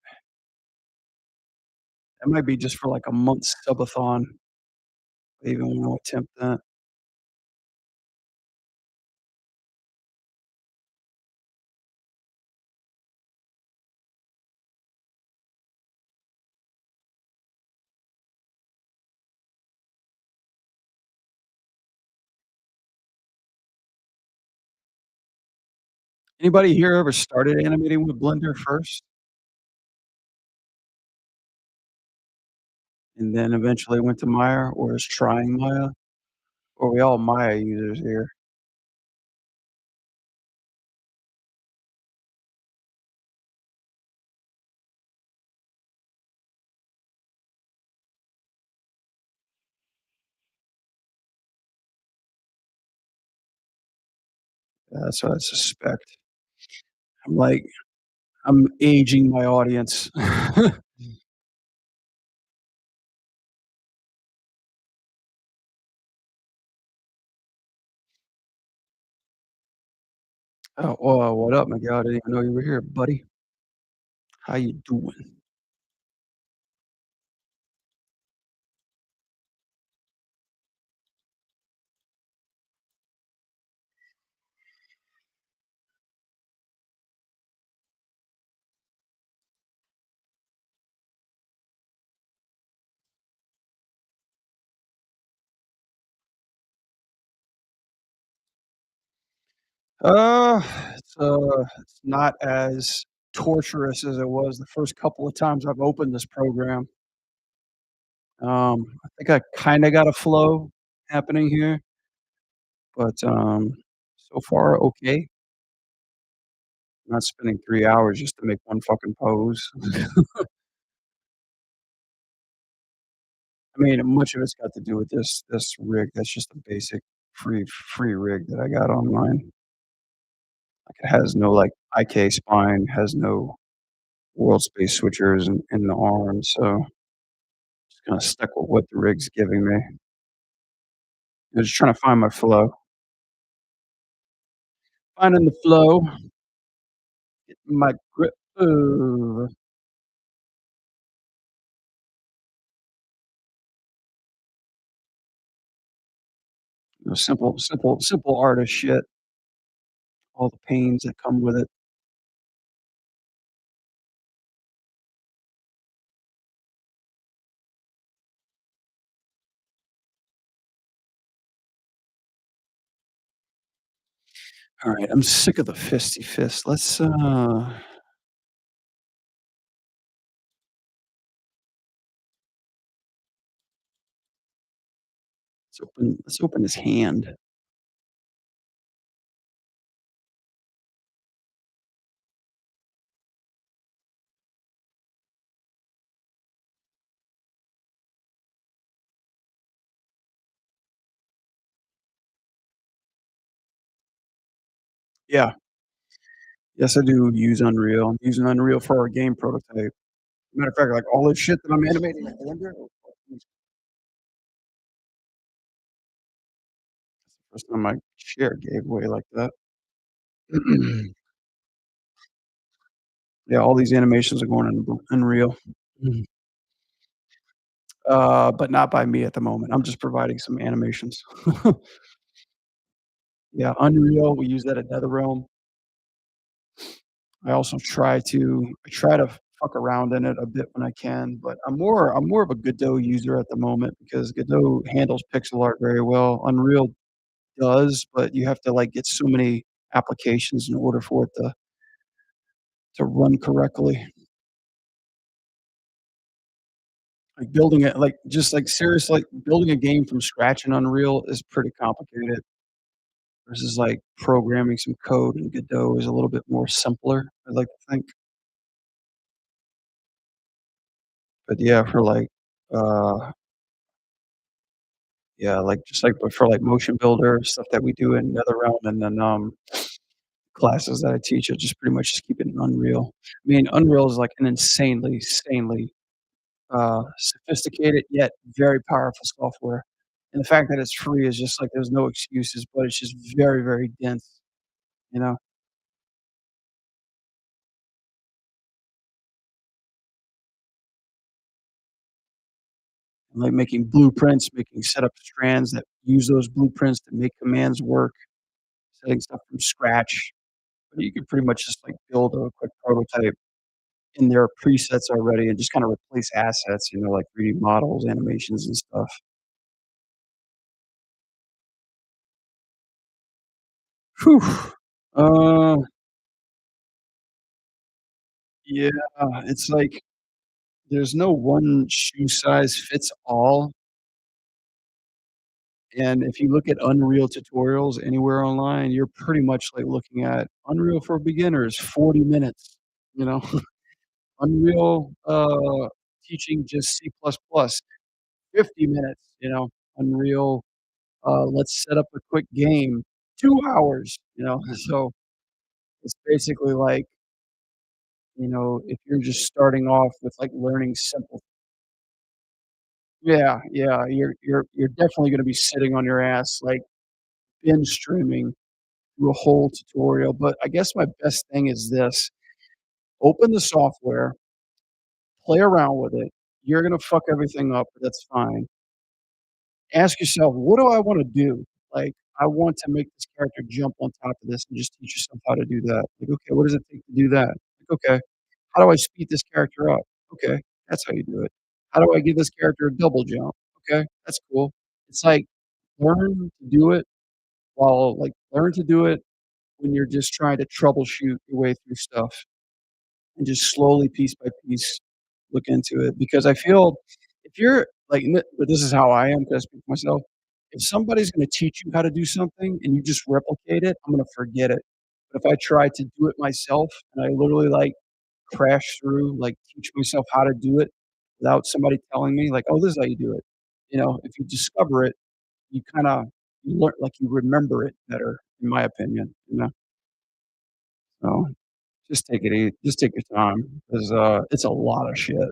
It might be just for, like, a month subathon. I even wanna attempt that. Anybody here ever started animating with Blender first and then eventually went to Maya or is trying Maya? Or are we all Maya users here? That's what I suspect. I'm like I'm aging my audience. Oh, what up, Miguel? I didn't even know you were here, buddy. How you doing? Uh, it's not as torturous as it was the first couple of times I've opened this program. I think I kinda got a flow happening here, but, so far, okay. Not spending 3 hours just to make one fucking pose. I mean, much of it's got to do with this rig that's just a basic free rig that I got online. Like, it has no, like, IK spine, has no world space switchers in the arm, so just kinda stuck with what the rig's giving me. I'm just trying to find my flow. Finding the flow, my grip. Ooh, simple artist shit, all the pains that come with it. Alright, I'm sick of the fisty fist. Let's open his hand. Yeah. Yes, I do use Unreal. I'm using Unreal for our game prototype. Matter of fact, like, all this shit that I'm animating in Blender, that's the first time my chair gave way like that. Yeah, all these animations are going in Unreal. Mhm. But not by me at the moment. I'm just providing some animations. Yeah, Unreal, we use that at NetherRealm. I try to fuck around in it a bit when I can, but I'm more of a Godot user at the moment because Godot handles pixel art very well. Unreal does, but you have to, like, get so many applications in order for it to run correctly. Like, building it like, just, like, seriously, building a game from scratch in Unreal is pretty complicated versus, like, programming some code in Godot is a little bit more simpler, I like to think. But yeah, for, like, uh yeah, like, just, like, but for, like, motion builder, stuff that we do in NetherRealm, and then, classes that I teach, I just pretty much just keep it in Unreal. I mean, Unreal is, like, an insanely, sophisticated yet very powerful software, and the fact that it's free is just, like, there's no excuses, but it's just very dense, you know? Like, making blueprints, making setup strands that use those blueprints to make commands work, setting stuff from scratch. But you could pretty much just, like, build a quick prototype in their presets already and just kinda replace assets, like 3D models, animations, and stuff. Whew. Uh, yeah, it's like there's no one shoe size fits all, and if you look at Unreal tutorials anywhere online, you're pretty much, like, looking at Unreal for beginners, 40 minutes, you know? Unreal, teaching just C++, 50 minutes, Unreal, let's set up a quick game, 2 hours, So, it's basically like, if you're just starting off with, like, learning simple. Yeah, yeah, you're definitely gonna be sitting on your ass, like, binge streaming through a whole tutorial, but I guess my best thing is this: open the software, play around with it. You're gonna fuck everything up, but that's fine. Ask yourself, "What do I wanna do?" Like, "I want to make this character jump on top of this," and just teach yourself how to do that. Like, "Okay, what does it take to do that?" Like, "Okay, how do I speed this character up?" "Okay, that's how you do it." "How do I give this character a double jump?" "Okay, that's cool." It's like, learn to do it learn to do it when you're just trying to troubleshoot your way through stuff. And just slowly, piece by piece, look into it because I feel if you're like, but this is how I am, 'cause I speak for myself. If somebody's gonna teach you how to do something and you just replicate it, I'm gonna forget it. But if I try to do it myself and I literally, like, crash through, like, teach myself how to do it without somebody telling me, like, "Oh, this is how you do it." If you discover it, you kinda you learn like, you remember it better, in my opinion. So just take your time 'cause, it's a lot of shit.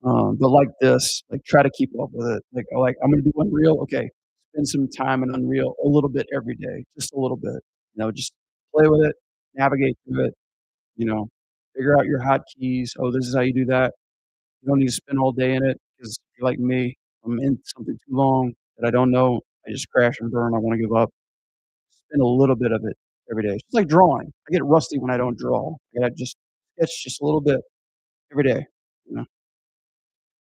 But like this, like, try to keep up with it. I'm gonna do Unreal, okay, spend some time in Unreal a little bit every day, just a little bit, just play with it, navigate through it, you know, figure out your hotkeys. "Oh, this is how you do that." You don't need to spend all day in it 'cause if you're like me, I'm in something too long that I don't know, I just crash and burn, I wanna give up. Spend a little bit of it every day. It's like drawing. I get rusty when I don't draw. I gotta just sketch just a little bit every day, you know?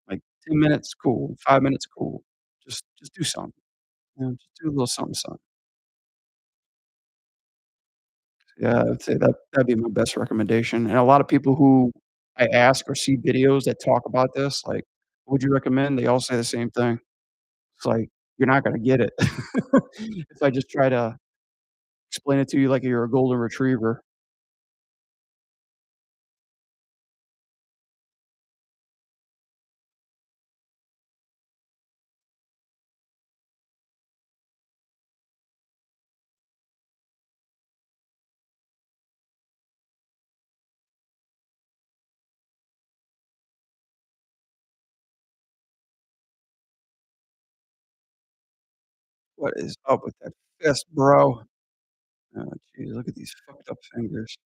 Like 10 minutes, cool. 5 minutes, cool. Just do something, just do a little something, something. Yeah, I'd say that'd be my best recommendation, and a lot of people who I ask or see videos that talk about this, like, "What would you recommend?" They all say the same thing. It's like, you're not gonna get it if I just try to explain it to you like you're a golden retriever. What is up with that fist, bro? Oh, jeez, look at these fucked up fingers.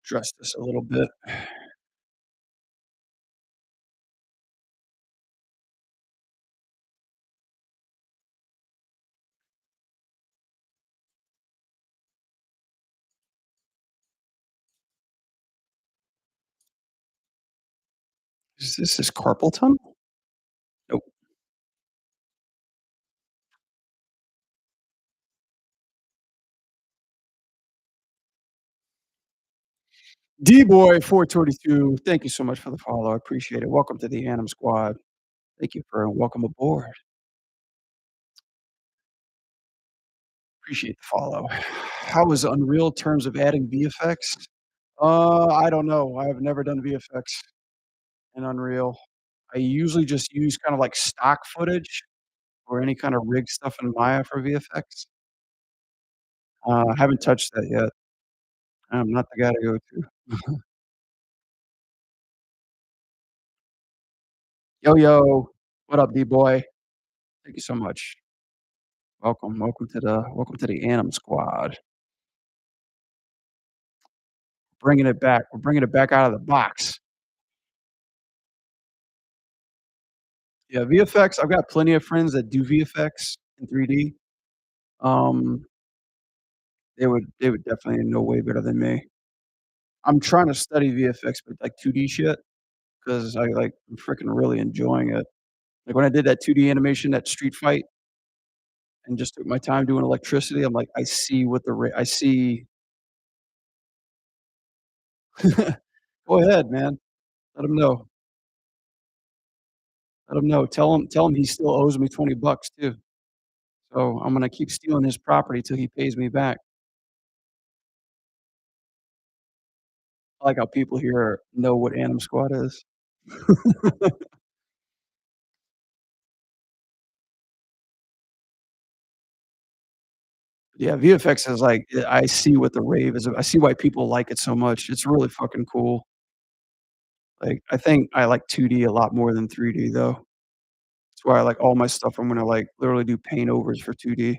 Address this a little bit. Is this his carpal tunnel? Nope. D-Boy422, thank you so much for the follow, I appreciate it. Welcome to the Anim Squad. Thank you for welcome aboard. Appreciate the follow. How is Unreal in terms of adding VFX? I don't know. I have never done VFX in Unreal. I usually just use kind of like stock footage or any kind of rig stuff in Maya for VFX. I haven't touched that yet. I'm not the guy to go to. Yo, yo. What up, D-boy? Thank you so much. Welcome to the Anim Squad. Bringing it back. We're bringing it back out of the box. Yeah, VFX, I've got plenty of friends that do VFX in 3D. Um, they would definitely know way better than me. I'm trying to study VFX, but like 2D shit, because I'm freaking really enjoying it. Like when I did that 2D animation, that street fight, and just took my time doing electricity, I'm like, I see what I see. Go ahead, man. Let him know. Let him know. Tell him he still owes me 20 bucks too. So I'm gonna keep stealing his property till he pays me back. I like how people here know what Anim Squad is. Yeah, VFX is like, I see what the rave is. I see why people like it so much. It's really fucking cool. Like, I think I like 2D a lot more than 3D though. That's why I like all my stuff. I'm gonna like literally do paint overs for 2D.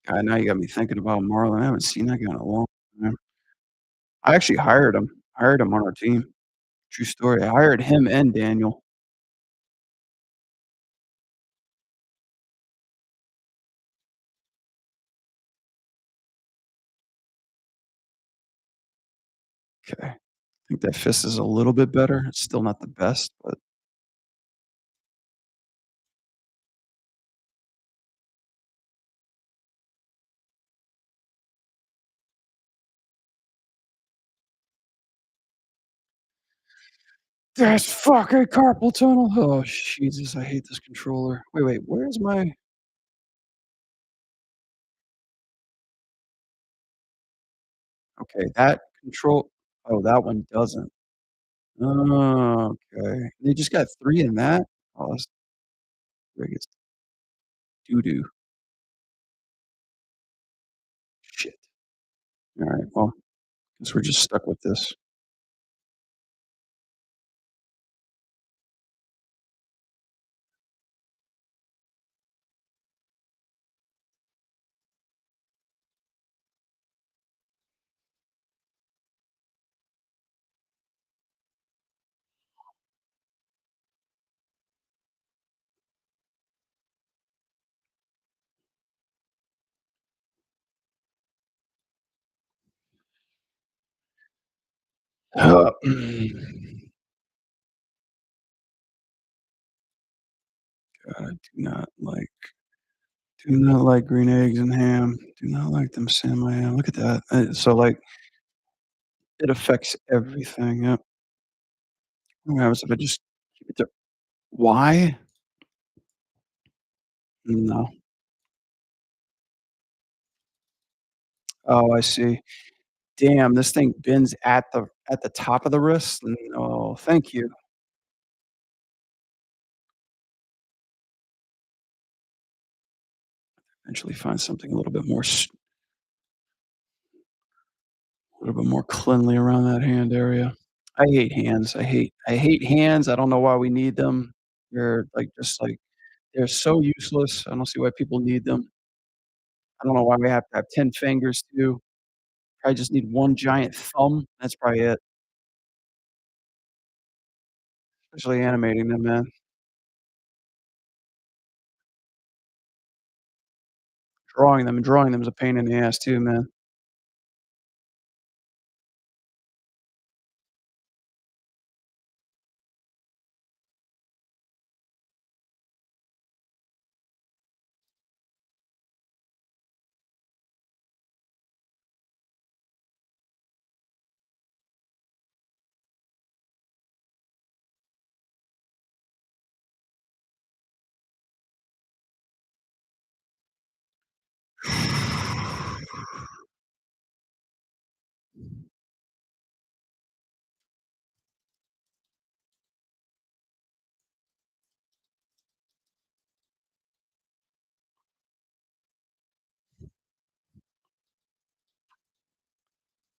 God, now you got me thinking about Marlon. I haven't seen that guy in a long time. I actually hired him on our team. True story. I hired him and Daniel. Okay. I think that fist is a little bit better. It's still not the best, but that's fucking carpal tunnel. Oh, Jesus, I hate this controller. Wait, where's my okay, that control oh, that one doesn't. Oh, okay. They just got 3 in that? Oh, that's biggest doo-doo. Shit. Alright, well, guess we're just stuck with this. God, I do not like green eggs and ham. Do not like them salmon ham. Look at that. So, like, it affects everything, yep. What happens if I just keep it there? Why? No. Oh, I see. Damn, this thing bends at the top of the wrist? No, thank you. Eventually find something a little bit more cleanly around that hand area. I hate hands. I hate hands. I don't know why we need them. They're, like, just, like they're so useless. I don't see why people need them. I don't know why we have to have 10 fingers too. I just need 1 giant thumb. That's probably it, especially animating them, man. Drawing them is a pain in the ass too, man.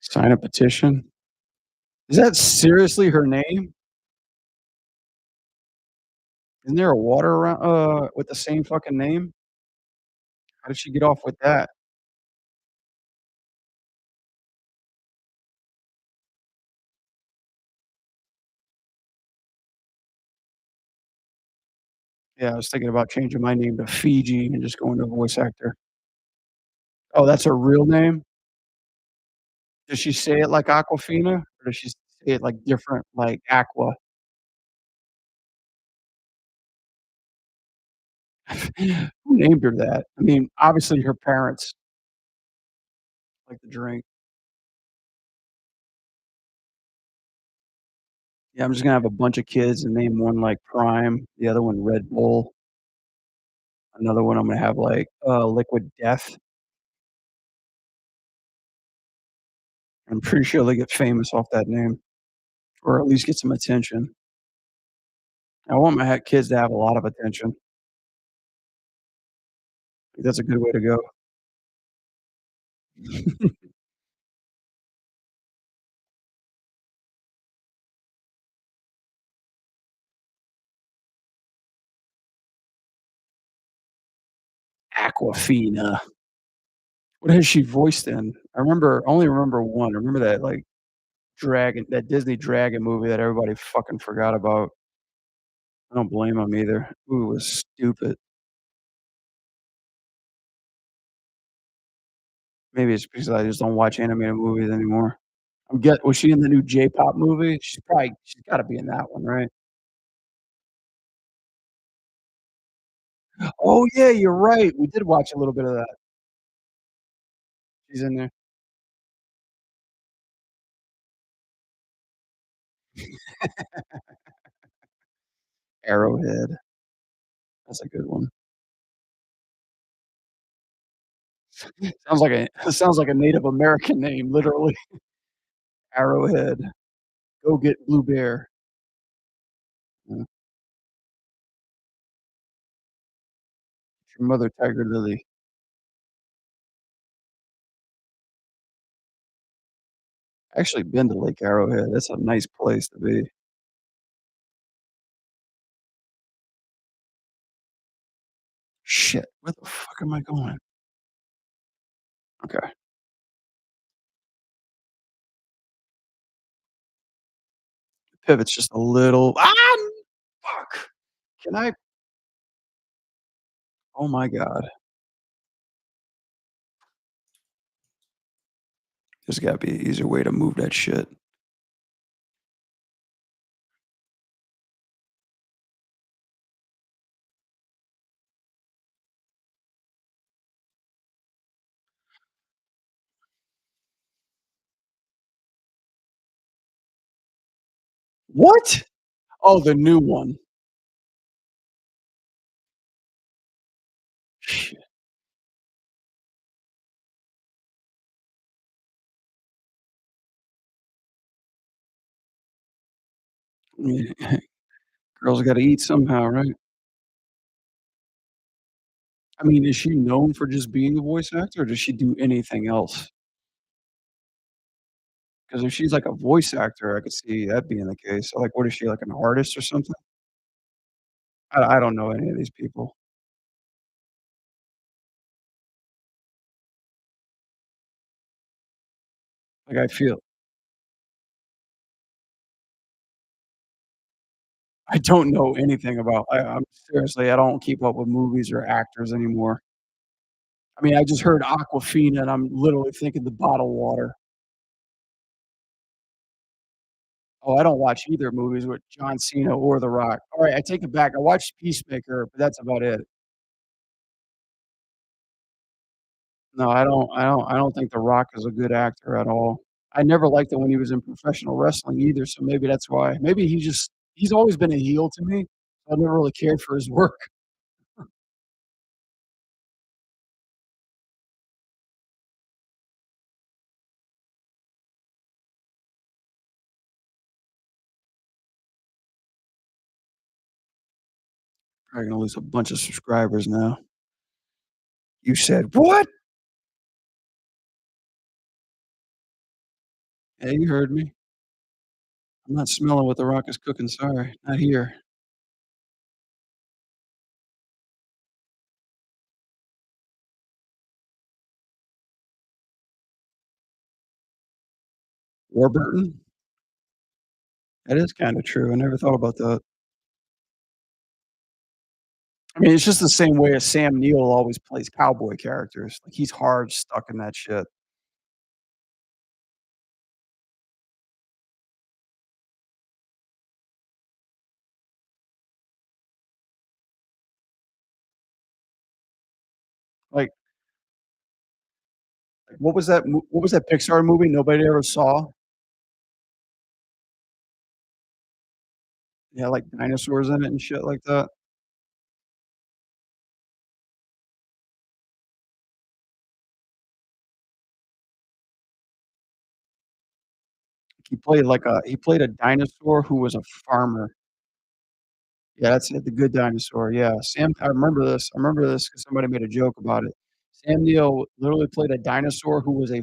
Sign a petition? Is that seriously her name? Isn't there a water around with the same fucking name? How did she get off with that? Yeah, I was thinking about changing my name to Fiji and just going to voice actor. Oh, that's her real name? Does she say it like Aquafina, or does she say it, like, different, like Aqua? Who named her that? I mean, obviously her parents like to drink. Yeah, I'm just gonna have a bunch of kids and name one, like, Prime, the other one Red Bull, another one I'm gonna have, like, Liquid Death. I'm pretty sure they get famous off that name, or at least get some attention. I want my kids to have a lot of attention. I think that's a good way to go. Aquafina. What has she voiced in? I only remember one. I remember that, like, that Disney dragon movie that everybody fucking forgot about. I don't blame them either. Ooh, it was stupid. Maybe it's because I just don't watch animated movies anymore. Was she in the new J-pop movie? She's gotta be in that one, right? Oh, yeah, you're right. We did watch a little bit of that. She's in there. Arrowhead. That's a good one. Sounds like a Native American name, literally. Arrowhead. Go get Blue Bear. Yeah. Your mother, Tiger Lily. Actually been to Lake Arrowhead. That's a nice place to be. Shit, where the fuck am I going? Okay. Pivot's just a little fuck. Can I Oh my god. There's gotta be an easier way to move that shit. What? Oh, the new one. Shit. Yeah. Girls gotta eat somehow, right? I mean, is she known for just being a voice actor, or does she do anything else? 'Cause if she's like a voice actor, I could see that being the case. So, like, what is she, like an artist or something? I don't know any of these people. Like, I don't know anything about I'm seriously, I don't keep up with movies or actors anymore. I mean, I just heard Aquafina, and I'm literally thinking the bottled water. Oh, I don't watch either movies with John Cena or The Rock. Alright, I take it back. I watched Peacemaker, but that's about it. No, I don't think The Rock is a good actor at all. I never liked it when he was in professional wrestling either, so maybe that's why. Maybe he's always been a heel to me. So I've never really cared for his work. Probably gonna lose a bunch of subscribers now. You said, "What?" Yeah, you heard me. I'm not smelling what The Rock is cooking, sorry, not here. Warburton? That is kinda true, I never thought about that. I mean, it's just the same way as Sam Neill always plays cowboy characters, like, he's hard stuck in that shit. Like what was that Pixar movie nobody ever saw? Yeah, like, dinosaurs in it and shit like that. He played a dinosaur who was a farmer. Yeah, that's it, The Good Dinosaur, yeah. I remember this because somebody made a joke about it. Sam Neill literally played a dinosaur who was a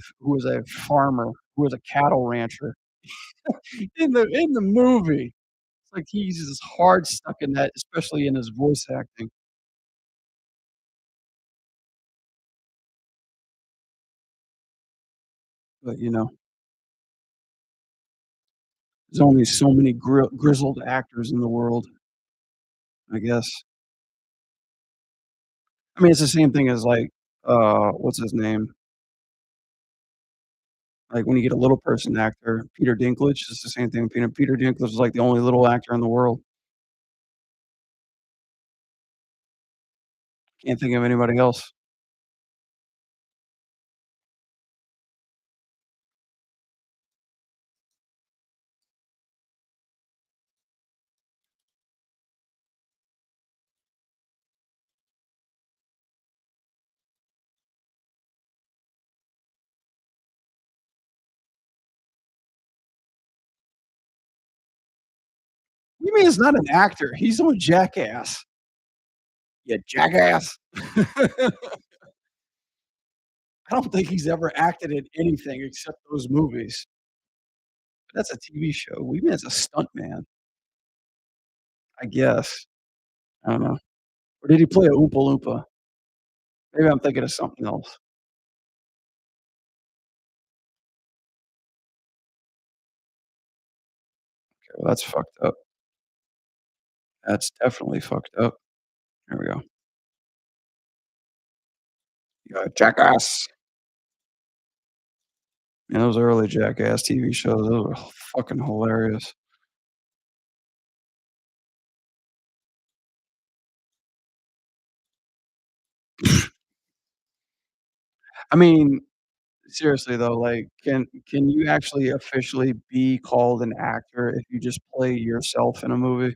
farmer, who was a cattle rancher in the movie. It's like he's just hard stuck in that, especially in his voice acting. But, there's only so many grizzled actors in the world, I guess. I mean, it's the same thing as, like, what's his name? Like, when you get a little person actor, Peter Dinklage, it's the same thing. Peter Dinklage is, like, the only little actor in the world. Can't think of anybody else. What do you mean it's not an actor? He's on Jackass. You jackass. I don't think he's ever acted in anything except those movies. That's a TV show. What do you mean it's a stuntman? I guess. I don't know. Or did he play a Oompa Loompa? Maybe I'm thinking of something else. Okay, well, that's fucked up. That's definitely fucked up. There we go. Yeah, Jackass. Yeah, those early Jackass TV shows, those were fucking hilarious. I mean, Seriously though, like, can you actually officially be called an actor if you just play yourself in a movie?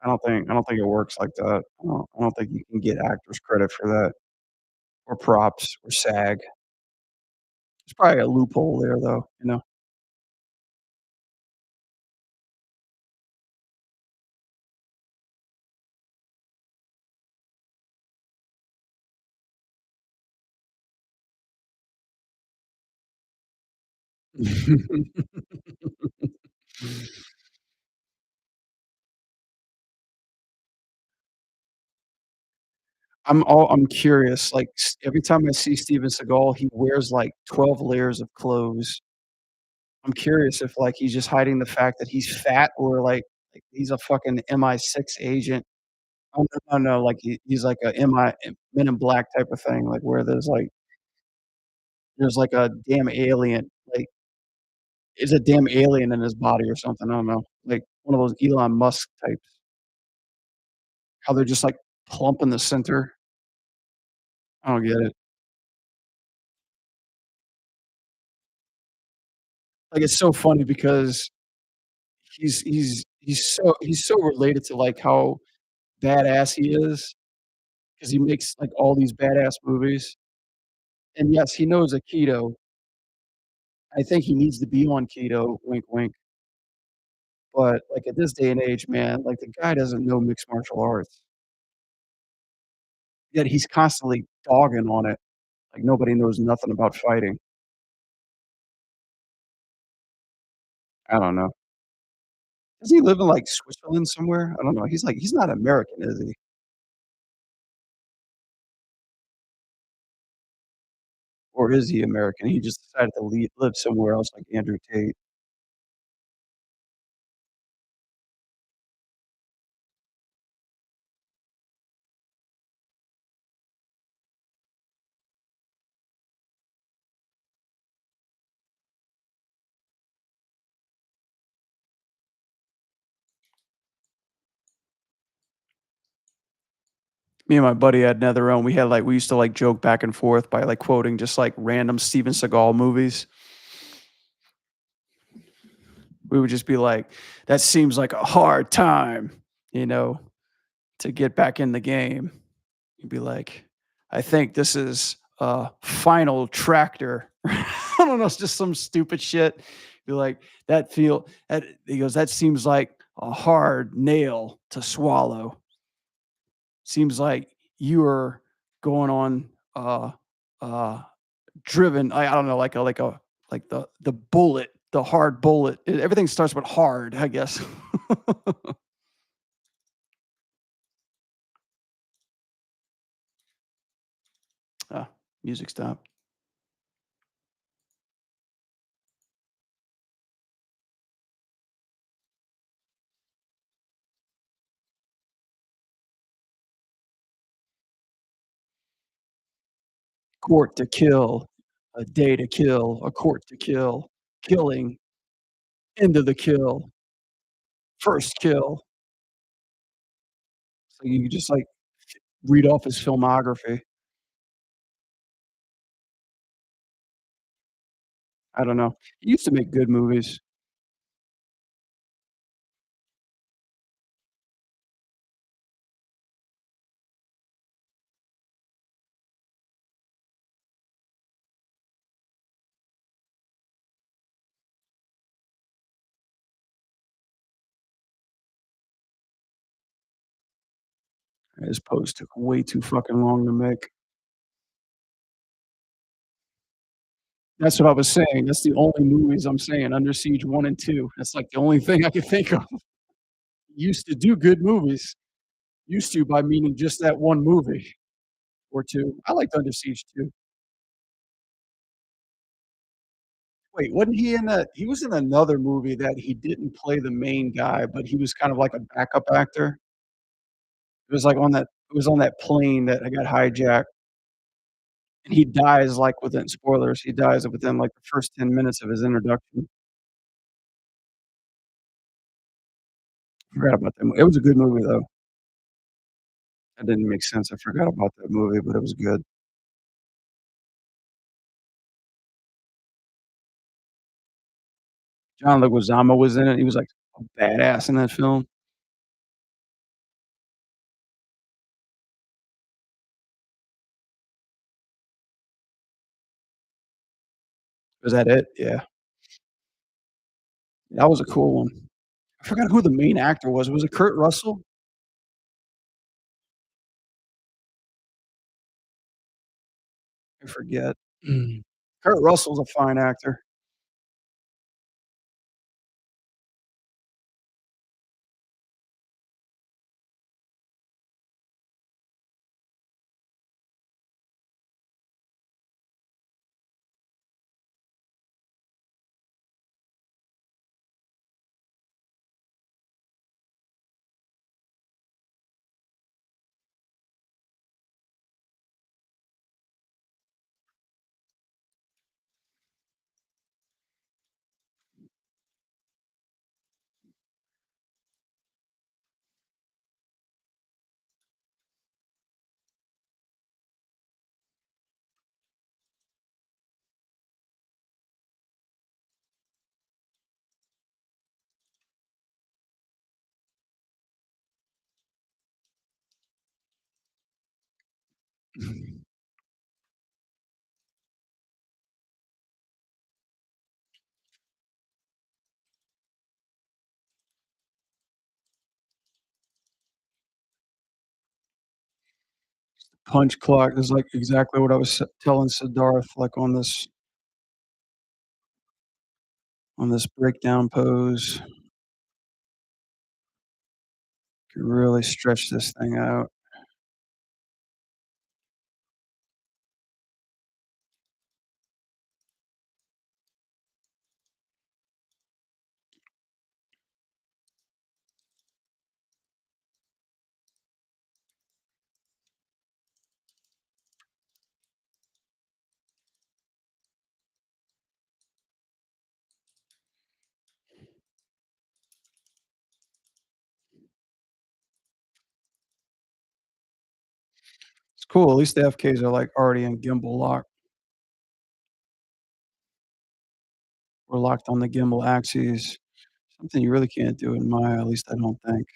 I don't think it works like that. I don't think you can get actors credit for that, or props, or SAG. There's probably a loophole there though, you know? I'm curious, like, every time I see Steven Seagal, he wears, like, 12 layers of clothes. I'm curious if, like, he's just hiding the fact that he's fat or, like, he's a fucking MI6 agent. Oh, no, no, no, like, he's like a Men in Black type of thing, like, where there's, like, a damn alien, like, is a damn alien in his body or something, I don't know, like, one of those Elon Musk types, how they're just, like, plump in the center. I don't get it. Like, it's so funny because he's so related to, like, how badass he is, 'cause he makes, like, all these badass movies, and yes, he knows Aikido. I think he needs to be on keto, wink, wink, but, like, at this day and age, man, like, the guy doesn't know mixed martial arts, yet he's constantly dogging on it, like nobody knows nothing about fighting. I don't know. Does he live in, like, Switzerland somewhere? I don't know. He's not American, is he? Or is he American? He just decided to live somewhere else like Andrew Tate. Me and my buddy had another own. We used to, like, joke back and forth by, like, quoting just, like, random Steven Seagal movies. We would just be like, "That seems like a hard time, you know, to get back in the game." You'd be like, "I think this is a final tractor." I don't know, it's just some stupid shit. Be like, that" he goes, "That seems like a hard nail to swallow. Seems like you are going on, uh, driven" I don't know, like the bullet, the hard bullet. Everything starts with hard, I guess. Ah, music stop. Court to kill, a day to kill, a court to kill, killing, into the kill, first kill. So you just, like, read off his filmography. I don't know. He used to make good movies, as opposed to way too fucking long to make. That's what I was saying. That's the only movies I'm saying, Under Siege 1 and 2. That's, like, the only thing I could think of. Used to do good movies. Used to by meaning just that one movie or 2. I liked Under Siege too. Wait, wasn't he in a he was in another movie that he didn't play the main guy, but he was kind of like a backup actor? It was on that plane that got hijacked, and he dies, like, within spoilers, he dies within, like, the first 10 minutes of his introduction. Forgot about that it was a good movie, though. That didn't make sense, I forgot about that movie, but it was good. John Leguizamo was in it. He was, like, a badass in that film. Was that it? Yeah. That was a cool one. I forgot who the main actor was. Was it Kurt Russell? I forget. Mm. Kurt Russell's a fine actor. Punch clock is, like, exactly what I was telling Siddharth, like, on this breakdown pose. Could really stretch this thing out. It's cool, at least the FKs are, like, already in gimbal lock. We're locked on the gimbal axes. Something you really can't do in Maya, at least I don't think.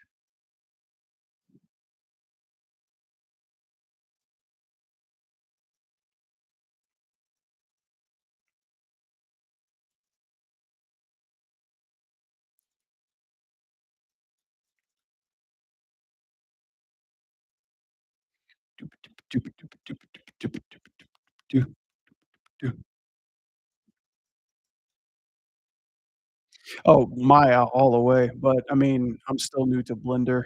Oh, Maya all the way, but, I mean, I'm still new to Blender.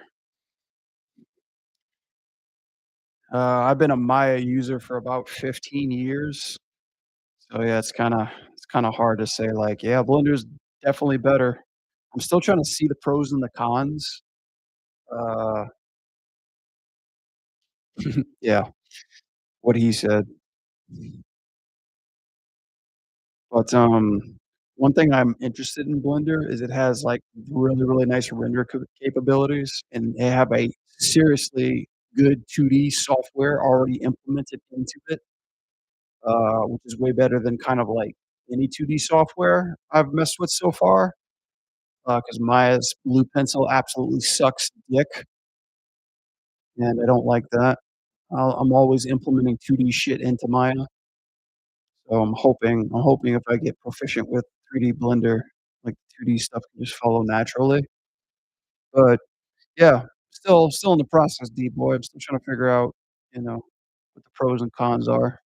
I've been a Maya user for about 15 years, so, yeah, it's kinda hard to say, like, "Yeah, Blender's definitely better." I'm still trying to see the pros and the cons. Uh, yeah, what he said. But, one thing I'm interested in Blender is it has, like, really, really nice render capabilities, and they have a seriously good 2D software already implemented into it, which is way better than kind of, like, any 2D software I've messed with so far, 'cause Maya's blue pencil absolutely sucks dick, and I don't like that. I'm always implementing 2D shit into Maya, so I'm hoping if I get proficient with 3D Blender, like, 2D stuff can just follow naturally. But, yeah, still in the process, D-boy. I'm still trying to figure out, you know, what the pros and cons are.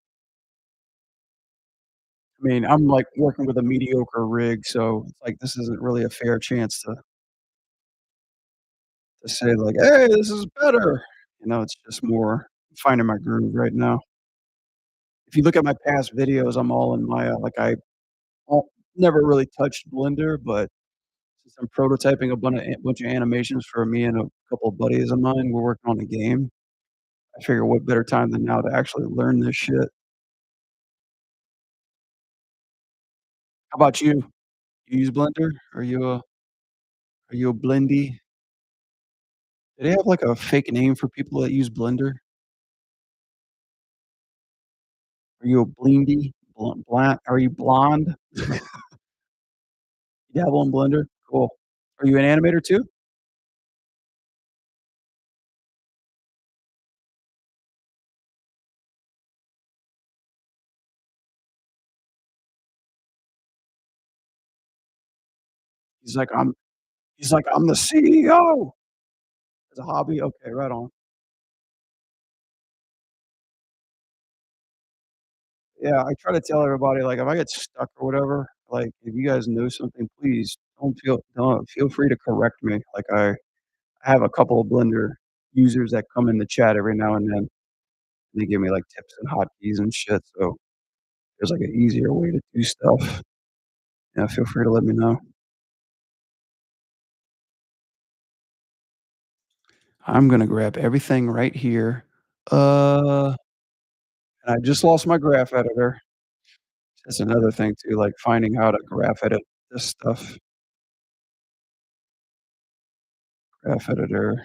I mean, I'm, like, working with a mediocre rig, so it's like this isn't really a fair chance to say, like, "Hey, this is better." It's just more finding my groove right now. If you look at my past videos, I'm all in my, al never really touched Blender, but since I'm prototyping a bunch of animations for me and a couple of buddies of mine, we're working on a game. I figure what better time than now to actually learn this shit. How about you? You use Blender? Are you a Blendy? Do they have, like, a fake name for people that use Blender? Are you a Blendy? Are you blonde? You dabble in Blender? Cool. Are you an animator too? He's like, "I'm the CEO." As a hobby? Okay, right on. Yeah, I try to tell everybody, like, if I get stuck or whatever, like, if you guys know something, please don't feel free to correct me. Like, I have a couple of Blender users that come in the chat every now and then. They give me, like, tips and hotkeys and shit, so there's, like, an easier way to do stuff. Yeah, feel free to let me know. I'm gonna grab everything right here. Uh, and I just lost my graph editor. That's another thing too, like, finding how to graph edit this stuff. Graph editor.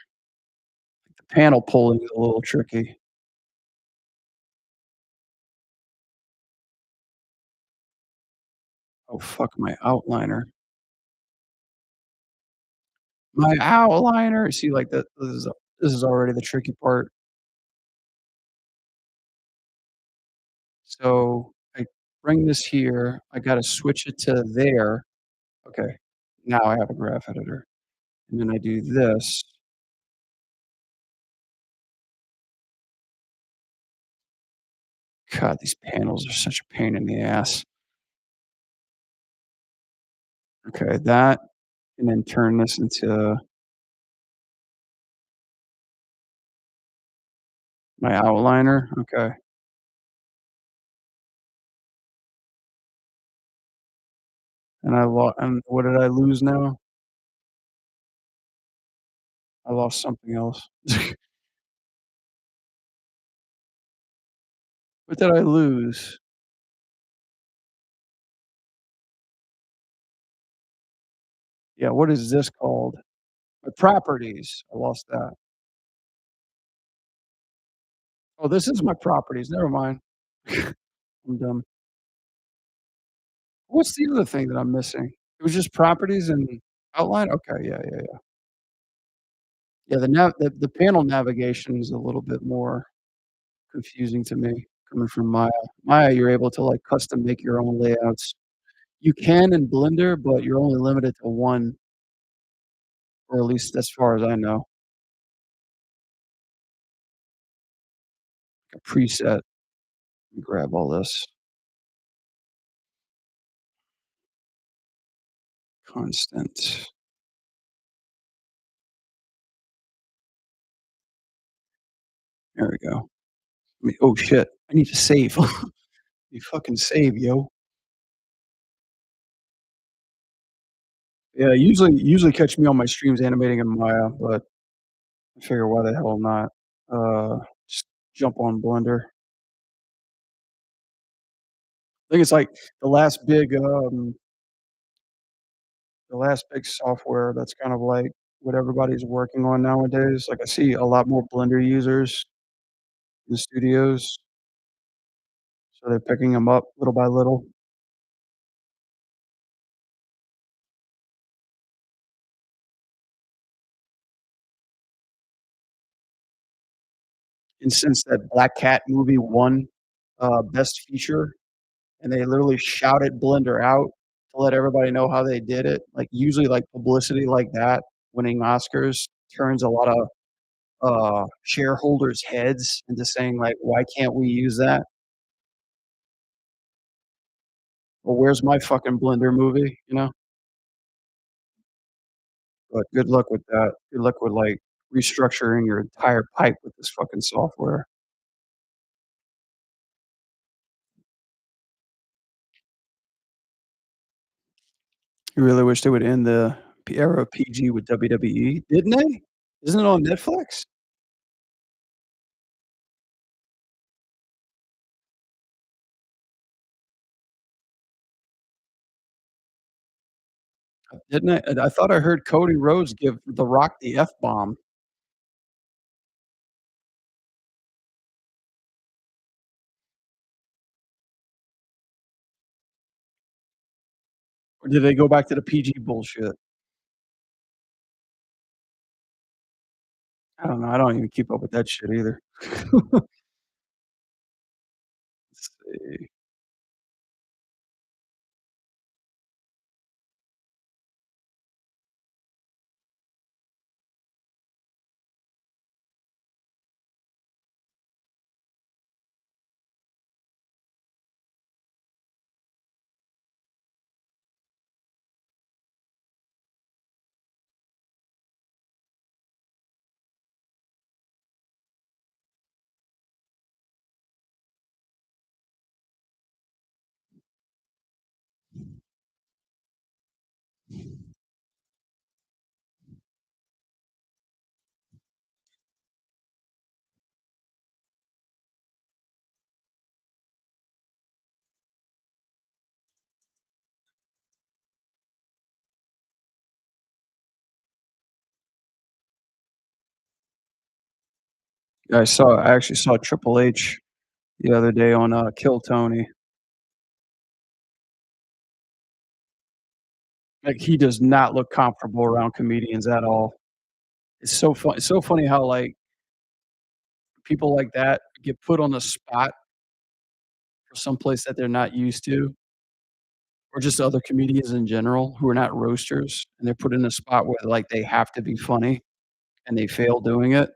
The panel pulling is a little tricky. Oh, fuck, my outliner. My outliner! See, like, that this is already the tricky part. So, I bring this here, I gotta switch it to there. Okay, now I have a graph editor, and then I do this. God, these panels are such a pain in the ass. Okay, that, and then turn this into my outliner. Okay, and what did I lose now? I lost something else. What did I lose? Yeah, what is this called? My properties. I lost that. Oh, this is my properties. Never mind. I'm dumb. What's the other thing that I'm missing? It was just properties and outline? Okay, yeah, yeah, yeah. Yeah, the panel navigation is a little bit more confusing to me coming from Maya. Maya, you're able to, like, custom make your own layouts. You can in Blender, but you're only limited to 1, or at least as far as I know, a preset. Grab all this. Constant. There we go. Oh, shit. I need to save. You fucking save, yo. Yeah, usually catch me on my streams animating in Maya, but I figure why the hell not? Just jump on Blender. I think it's like the last big, the last big software that's kind of like what everybody's working on nowadays. Like, I see a lot more Blender users in the studios, so they're picking them up little by little. And since that Black Cat movie won, best feature, and they literally shouted Blender out to let everybody know how they did it. Like, usually, like, publicity like that, winning Oscars, turns a lot of, shareholders' heads into saying, like, "Why can't we use that?" Well, where's my fucking Blender movie, you know? But good luck with that. Good luck with, like, restructuring your entire pipe with this fucking software. You really wish they would end the era of PG with WWE, didn't they? Isn't it on Netflix? Didn't I? I thought I heard Cody Rhodes give The Rock the F bomb. Or did they go back to the PG bullshit? I don't know, I don't even keep up with that shit either. Let's see. Yeah, I actually saw Triple H the other day on, Kill Tony. Like, he does not look comfortable around comedians at all. It's so funny how, like, people like that get put on the spot for some place that they're not used to, or just other comedians in general who are not roasters, and they're put in a spot where, like, they have to be funny, and they fail doing it.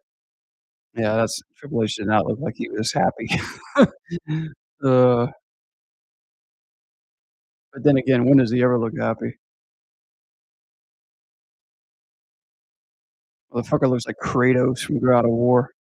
Yeah, that's Triple H did not look like he was happy. Uh, but then again, when does he ever look happy? Motherfucker looks like Kratos from God of War.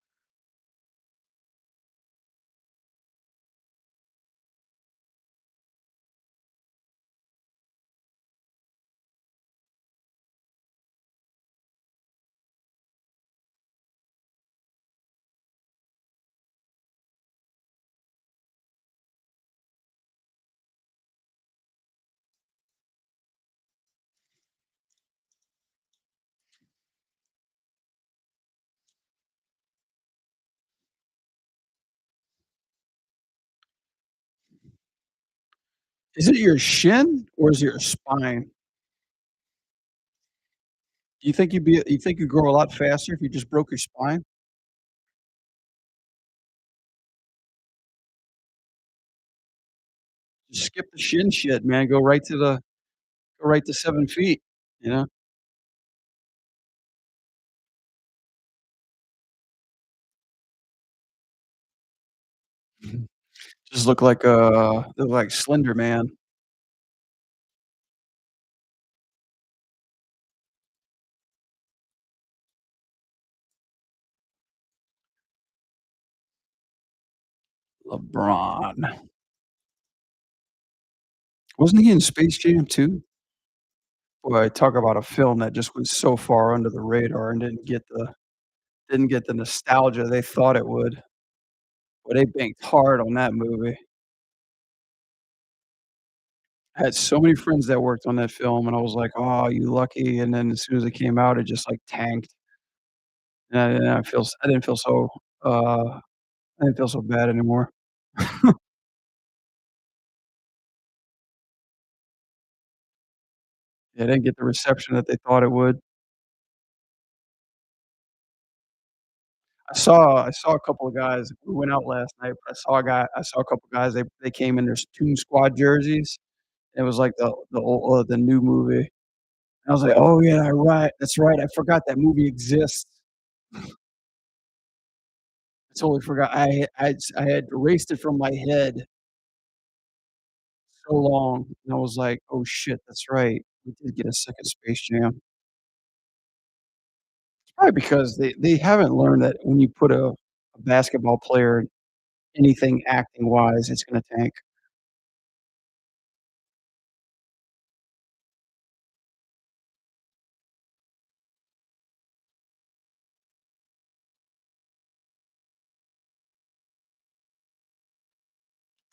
Is it your shin or is it your spine? You think you'd grow a lot faster if you just broke your spine? Just skip the shin shit, man, go right to 7 feet, you know? Mhm. Just look like Slender Man. LeBron. Wasn't he in Space Jam 2? Boy, talk about a film that just went so far under the radar and didn't get the nostalgia they thought it would. But they banked hard on that movie. I had so many friends that worked on that film, and I was like, "Oh, you lucky," and then as soon as it came out, it just, like, tanked, I didn't feel so, I didn't feel so bad anymore. Yeah, it didn't get the reception that they thought it would. I saw a couple of guys we went out last night, I saw a couple of guys, they came in their Toon Squad jerseys. It was like the new movie. I was like, "Oh, yeah, right, that's right, I forgot that movie exists." I totally forgot. I had erased it from my head so long, and I was like, "Oh, shit, that's right. We did get a second Space Jam." It's probably because they haven't learned that when you put a basketball player anything acting wise, it's gonna tank.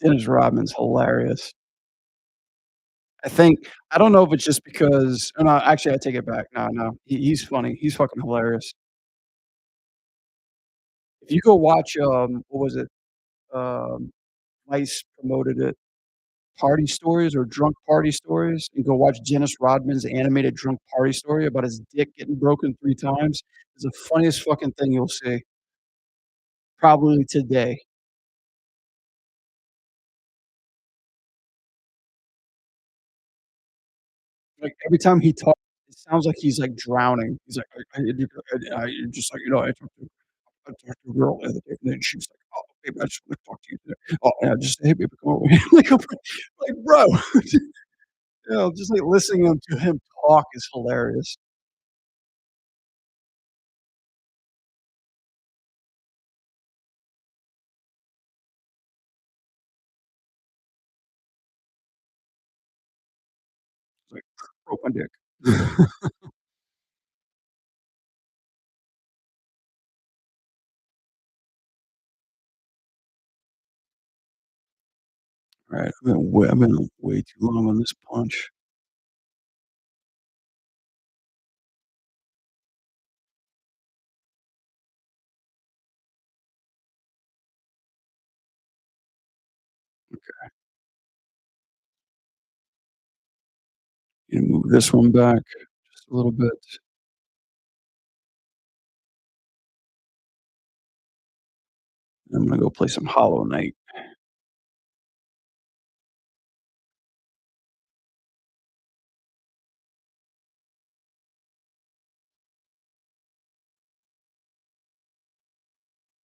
Dennis Rodman's hilarious. I don't know if it's just because no, actually, I take it back. No, no, he's funny. He's fucking hilarious. If you go watch, what was it? Um, Vice promoted it. party stories or drunk party stories and go watch Dennis Rodman's animated drunk party story about his dick getting broken 3 times, is the funniest fucking thing you'll see, probably today. Like, every time he talks, it sounds like he's, like, drowning. He's like, I just like, I talked to a girl the other day, and then she was like, "Oh, baby, I just wanna talk to you today. Oh, yeah, just hey, baby, come over here." Like, bro, just, like, listening to him talk is hilarious. It's like, "Broke my dick." Right, I've been way too long on this punch. You move this one back just a little bit. I'm gonna go play some Hollow Knight.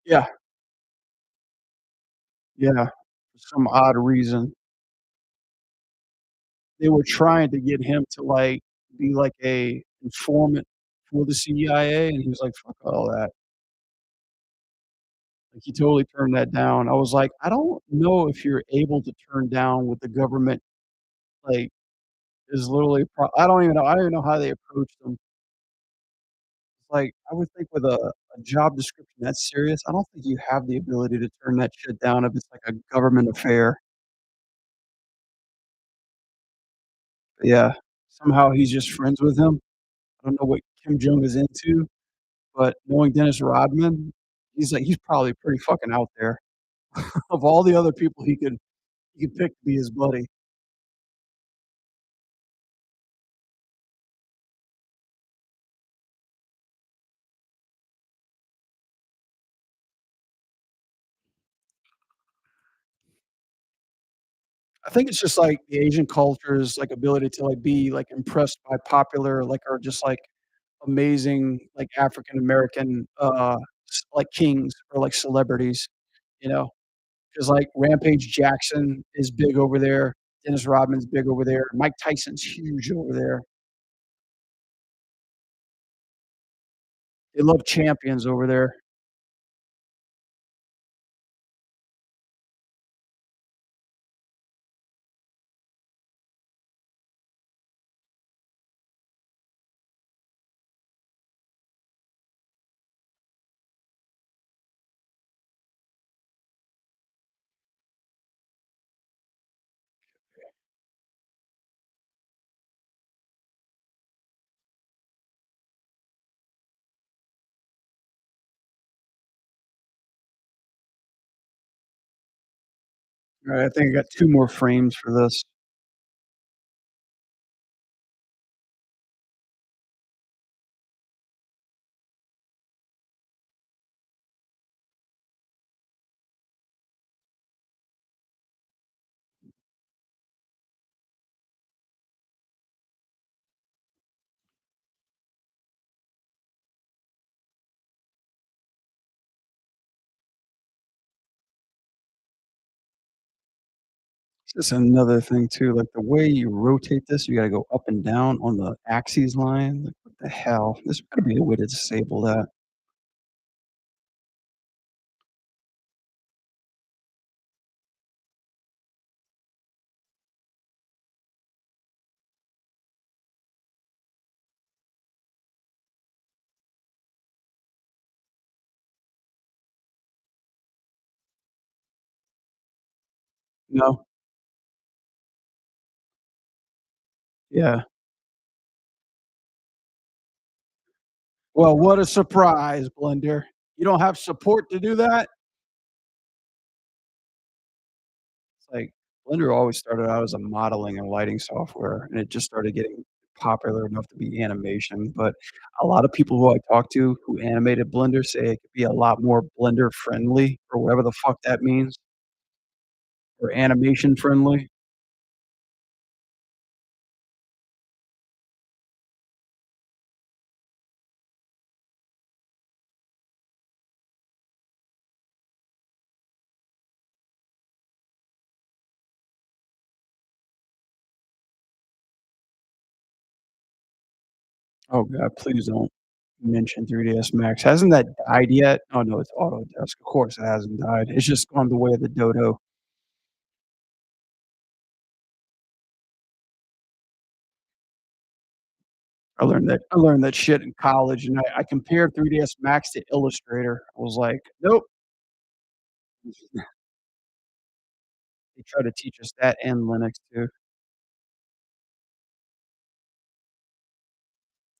Yeah, yeah, for some odd reason. They were trying to get him to, like, be like a informant for the CIA, and he was like, "Fuck all that." Like, he totally turned that down. I was like, "I don't know if you're able to turn down what the government, like, is literally I don't even know how they approached him. Like, I would think with a job description that serious, I don't think you have the ability to turn that shit down if it's like a government affair. But yeah, somehow he's just friends with him. I don't know what Kim Jong is into, but knowing Dennis Rodman, he's probably pretty fucking out there. Of all the other people he could pick to be his buddy. I think it's just, like, the Asian culture's, like, ability to, like, be, like, impressed by popular, like, or just, like, amazing, like, African American, like, kings or, like, celebrities, you know? 'Cause, like, Rampage Jackson is big over there, Dennis Rodman's big over there, Mike Tyson's huge over there. They love champions over there. Alright, I think I got 2 more frames for this. Just another thing too, like, the way you rotate this, you gotta go up and down on the axes line, like, what the hell? There's gotta be a way to disable that. No? Yeah. Well, what a surprise, Blender. You don't have support to do that? It's like Blender always started out as a modeling and lighting software, and it just started getting popular enough to be animation, but a lot of people who I talk to who animated Blender say it could be a lot more Blender friendly or whatever the fuck that means, or animation friendly. Oh god, please don't mention 3ds Max. Hasn't that died yet? Oh, no, it's Autodesk. Of course it hasn't died. It's just gone the way of the dodo. I learned that shit in college, and I compared 3ds Max to Illustrator. I was like, "Nope." They try to teach us that and Linux too,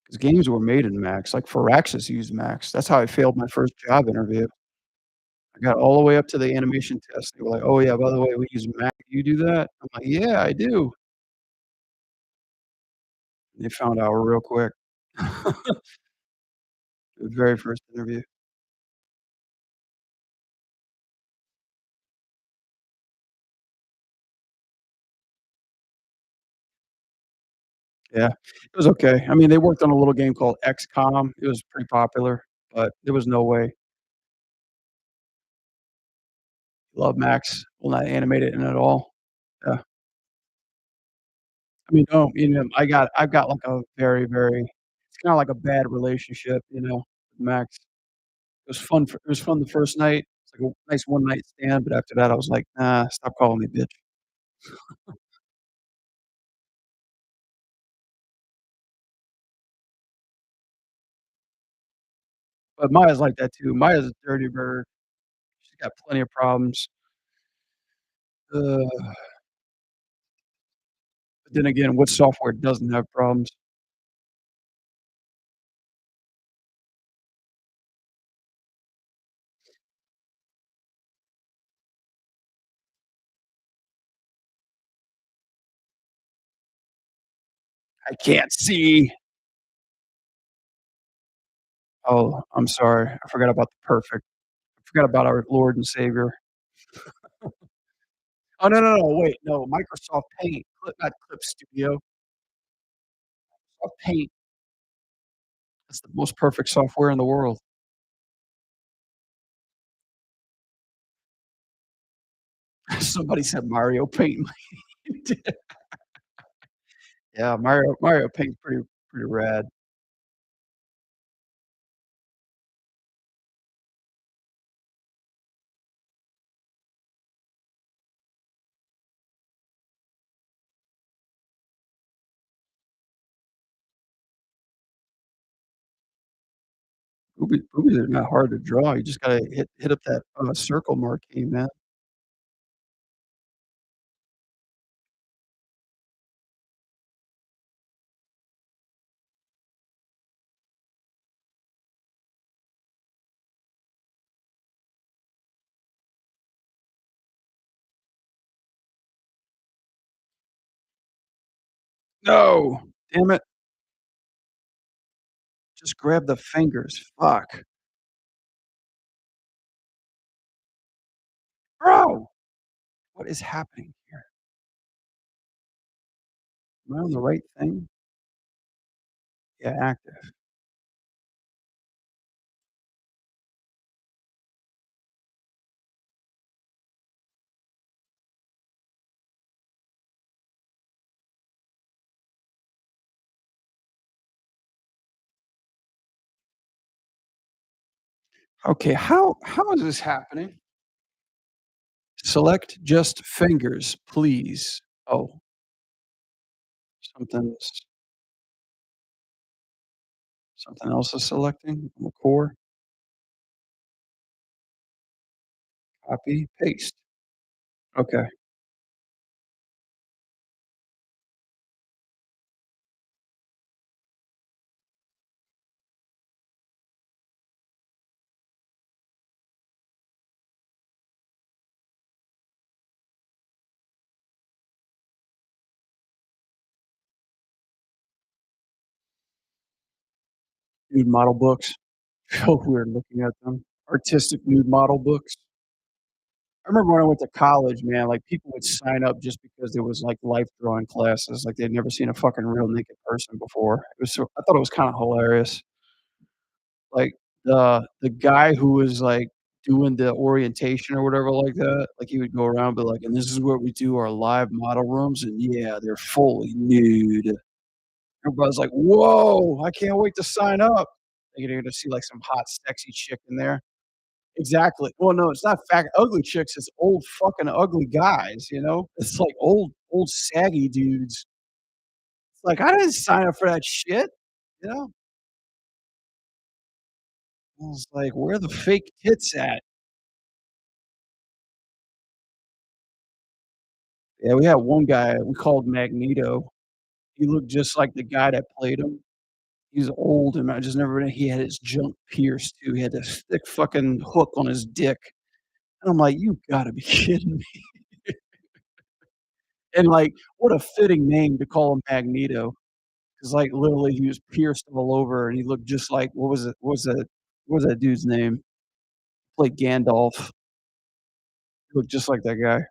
because games were made in Max, like Firaxis used Max. That's how I failed my first job interview. I got all the way up to the animation test. They were like, "Oh, yeah, by the way, we use Mac. You do that?" I'm like, "Yeah, I do." They found out real quick. The very first interview. Yeah, it was okay. I mean, they worked on a little game called XCOM. It was pretty popular, but there was no way. Love Max will not animate it in at all. Yeah. I mean, no, I've got like a very, very it's kinda like a bad relationship, with Max. It was fun the first night. It's like a nice one night stand, but after that, I was like, "Nah, stop calling me bitch." But Maya's like that too. Maya's a dirty bird. She's got plenty of problems. But then again, what software doesn't have problems? I can't see. Oh, I'm sorry. I forgot about the perfect. I forgot about our Lord and Savior. Oh, no, no, no, wait, no, Microsoft Paint, not Clip Studio. Microsoft Paint, that's the most perfect software in the world. Somebody said Mario Paint. Yeah, Mario Paint's pretty rad. Boobies are not hard to draw, you just gotta hit up that, circle marquee, man. No! Damn it, just grab the fingers, fuck. Bro! What is happening here? Am I on the right thing? Yeah, active. Okay, how is this happening? Select just fingers, please. Oh, something's something else is selecting on the core. Copy, paste. Okay. Nude model books. Felt weird looking at them. Artistic nude model books. I remember when I went to college, man, like, people would sign up just because there was, like, life drawing classes, like, they'd never seen a fucking real naked person before. It was so I thought it was kinda hilarious. Like, the guy who was, like, doing the orientation or whatever like that, like, he would go around and be like, "And this is where we do our live model rooms, and yeah, they're fully nude." Everybody's like, "Whoa, I can't wait to sign up." Thinking you're gonna see, like, some hot, sexy chick in there. Exactly. Well, no, it's not fat ugly chicks, it's old fucking ugly guys, you know? It's like old saggy dudes. It's like, I didn't sign up for that shit, you know? I was like, "Where are the fake tits at?" Yeah, we had one guy we called Magneto. He looked just like the guy that played him. He's old, and I just never he had his junk pierced too. He had this thick fucking hook on his dick. And I'm like, "You gotta be kidding me." And, like, what a fitting name to call him Magneto, 'cause, like, literally, he was pierced all over, and he looked just like what was that dude's name? Played Gandalf. He looked just like that guy.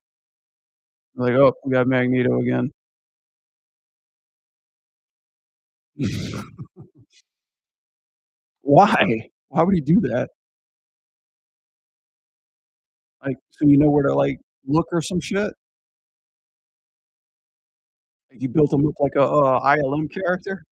Like, "Oh, we got Magneto again." Why? Why would he do that? Like, so you know where to, like, look or some shit? Like, you built him up like a, ILM character?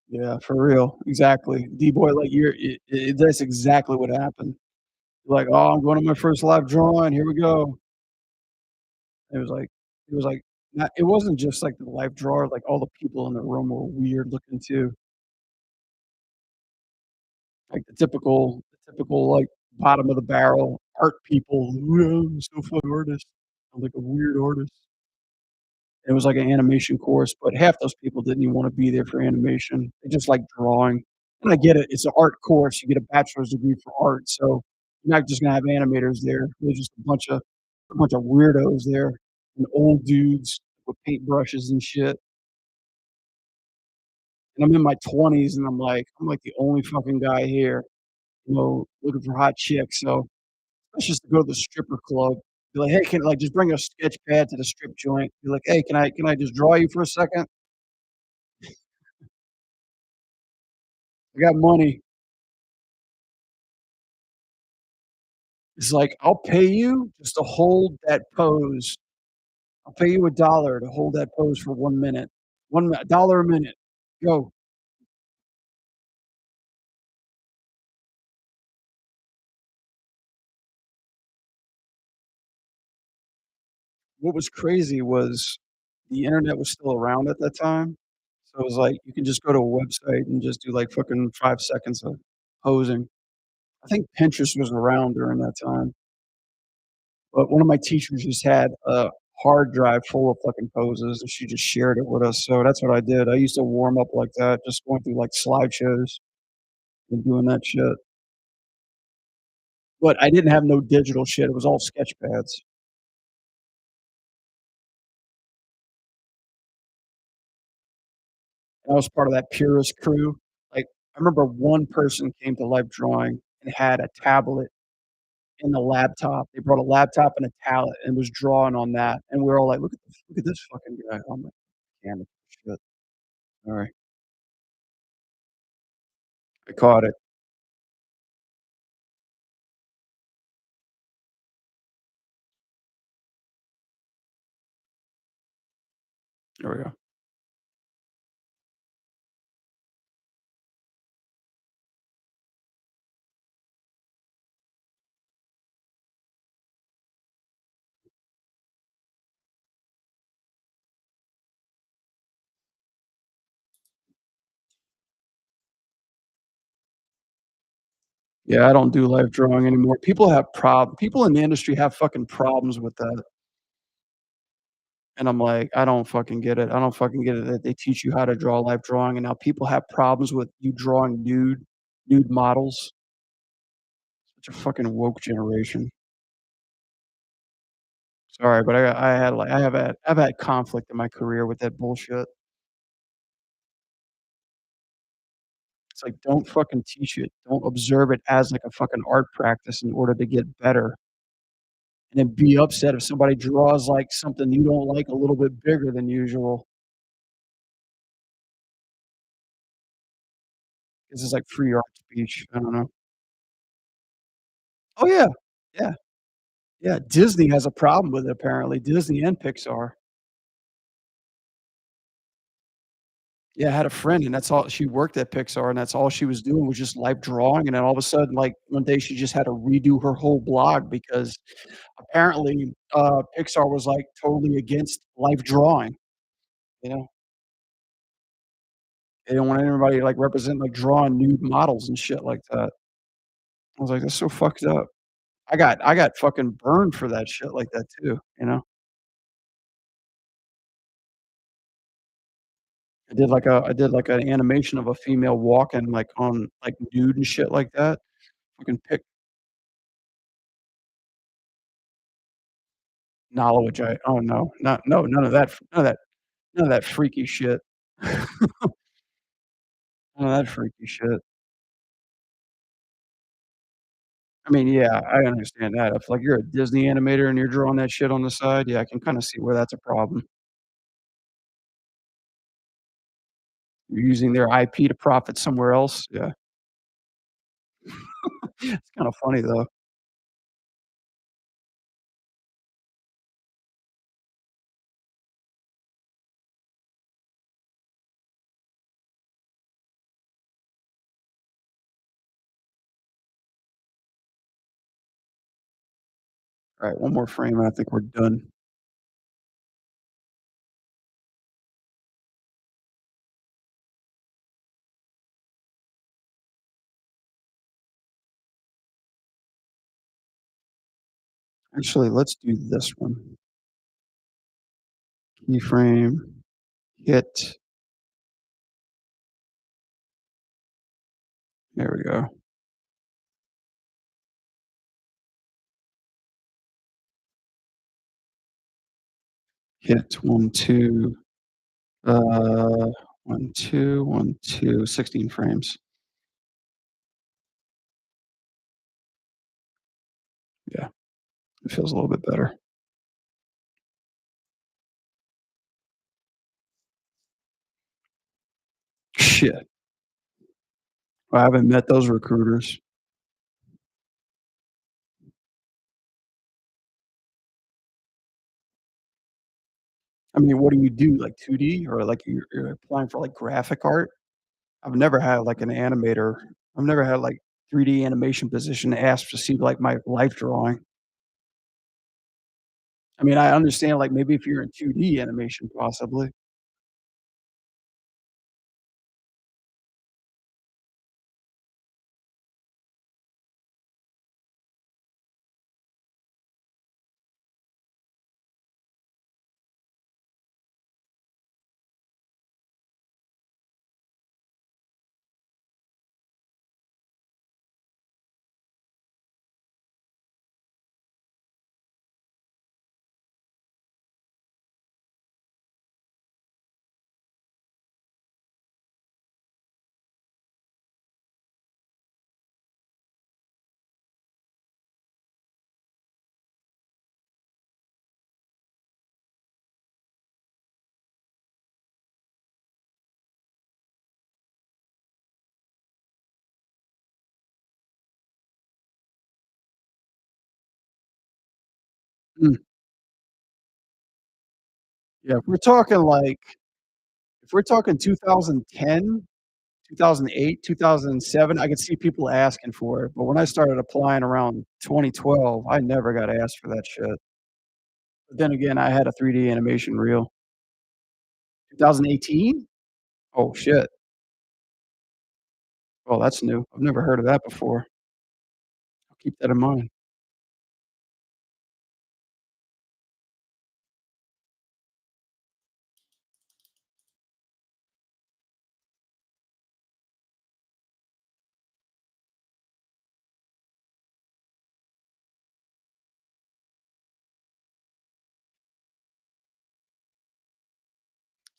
Yeah, for real. Exactly. D-boy, like, you're that's exactly what happened. Like, "Oh, I'm going to my first live drawing. Here we go." It was like not it wasn't just like the live drawer, like, all the people in the room were weird looking too. Like, the typical, like, bottom of the barrel art people. "Yeah, I'm so fun artist." I'm like a weird artist. It was like an animation course, but half those people didn't even wanna be there for animation. They just like drawing. And I get it, it's an art course, you get a bachelor's degree for art, so you're not just gonna have animators there. There's just a bunch of weirdos there and old dudes with paintbrushes and shit. And I'm in my 20s, and I'm like the only fucking guy here, looking for hot chicks, so let's just go to the stripper club. Be like, "Hey, can" like, just bring a sketch pad to the strip joint. Be like, "Hey, can I just draw you for a second? I got money." It's like, "I'll pay you just to hold that pose. I'll pay you $1 to hold that pose for 1 minute. $1 a minute. Go." What was crazy was the internet was still around at that time, so it was like, you can just go to a website and just do, like, fucking 5 seconds of posing. I think Pinterest was around during that time, but one of my teachers just had a hard drive full of fucking poses, and she just shared it with us, so that's what I did. I used to warm up like that, just going through, like, slideshows and doing that shit. But I didn't have no digital shit, it was all sketch pads. And I was part of that purist crew. Like, I remember one person came to Life Drawing and had a tablet and a laptop. They brought a laptop and a tablet and was drawing on that, and we're all like, "Look at this fucking guy." I'm like, "Damn it, shit." Sorry. I caught it. There we go. Yeah, I don't do live drawing anymore. People in the industry have fucking problems with that, and I'm like, "I don't fucking get it. I don't fucking get it that they teach you how to draw live drawing, and now people have problems with you drawing nude models." Such a fucking woke generation. Sorry, but I had, like I've had conflict in my career with that bullshit. It's like, don't fucking teach it. Don't observe it as, like, a fucking art practice in order to get better, and then be upset if somebody draws, like, something you don't like a little bit bigger than usual. This is like free art speech. I don't know. Oh, yeah. Yeah. Yeah. Disney has a problem with it apparently, Disney and Pixar. Yeah, I had a friend, and that's all she worked at Pixar, and that's all she was doing was just live drawing, and then all of a sudden, like, one day she just had to redo her whole blog because apparently, Pixar was, like, totally against live drawing, you know? They don't want anybody, like, representing, like, drawing nude models and shit like that. I was like, "That's so fucked up." I got fucking burned for that shit like that too, you know? I did, like, an animation of a female walking, like, on like, nude and shit like that. Fucking pic knowledge, I oh, no, not no, none of that freaky shit. None of that freaky shit. I mean, yeah, I understand that. If, like, you're a Disney animator and you're drawing that shit on the side, yeah, I can kinda see where that's a problem. You're using their IP to profit somewhere else, yeah. It's kinda funny, though. Alright, one more frame, and I think we're done. Actually, let's do this one. Keyframe, hit there we go. Hit 1, 2, uh, 1, 2, 1, 2, 16 frames. Yeah, it feels a little bit better. Shit. I haven't met those recruiters. I mean, what do you do, like 2D or, like, you're applying for, like, graphic art? I've never had, like, an animator I've never had, like, 3D animation position ask to see, like, my life drawing. I mean, I understand, like, maybe if you're in 2D animation, possibly. Mm, yeah, if we're talking 2010, 2008, 2007, I could see people asking for it, but when I started applying around 2012, I never got asked for that shit. But then again, I had a 3D animation reel. 2018? Oh, shit. Oh, that's new. I've never heard of that before. I'll keep that in mind.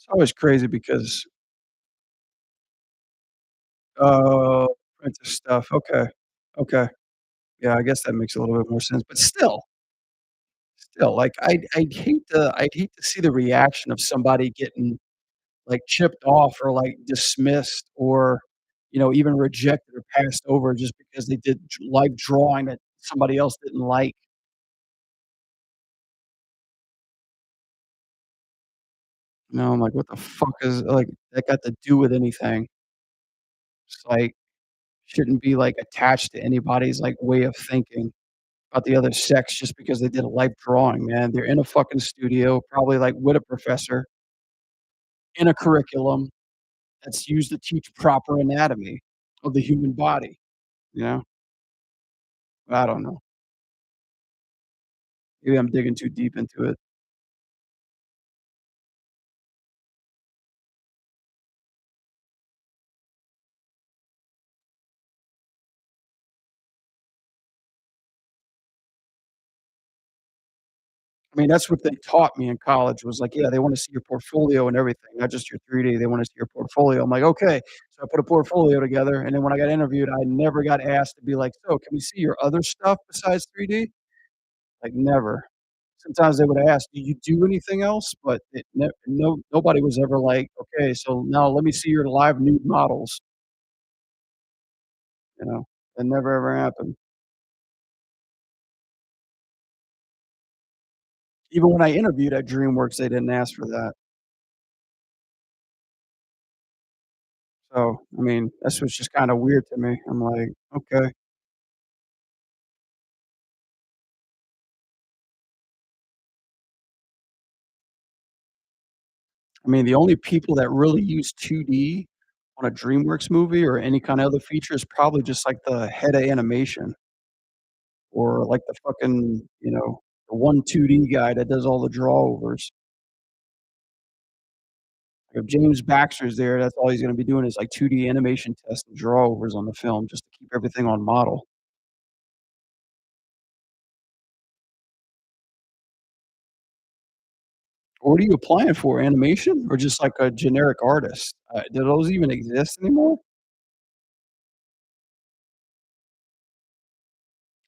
It's always crazy because oh, Princess stuff, okay, okay. Yeah, I guess that makes a little bit more sense, but still, like, I'd hate to see the reaction of somebody getting, like, chipped off or, like, dismissed or, even rejected or passed over just because they did live drawing that somebody else didn't like. I'm like, "What the fuck is like, that got to do with anything?" It's like, shouldn't be, like, attached to anybody's, like, way of thinking about the other sex just because they did a life drawing, man. They're in a fucking studio, probably, like, with a professor, in a curriculum that's used to teach proper anatomy of the human body, you know? I don't know. Maybe I'm digging too deep into it. I mean, that's what they taught me in college was like, "Yeah, they wanna see your portfolio and everything, not just your 3D, they wanna see your portfolio." I'm like, "Okay." So I put a portfolio together, and then when I got interviewed, I never got asked to be like, "So, can we see your other stuff besides 3D?" Like, never. Sometimes they would ask, "Do you do anything else?" But it nobody was ever like, "Okay, so now let me see your live nude models," you know? That never ever happened. Even when I interviewed at DreamWorks, they didn't ask for that. So, I mean, that's what's just kinda weird to me. I'm like, "Okay." I mean, the only people that really use 2D on a DreamWorks movie or any kind of other feature is probably just, like, the head of animation or, like, the fucking, the one 2D guy that does all the drawovers. If James Baxter's there, that's all he's gonna be doing is, like, 2D animation tests and drawovers on the film just to keep everything on model. What are you applying for, animation or just, like, a generic artist? Do those even exist anymore?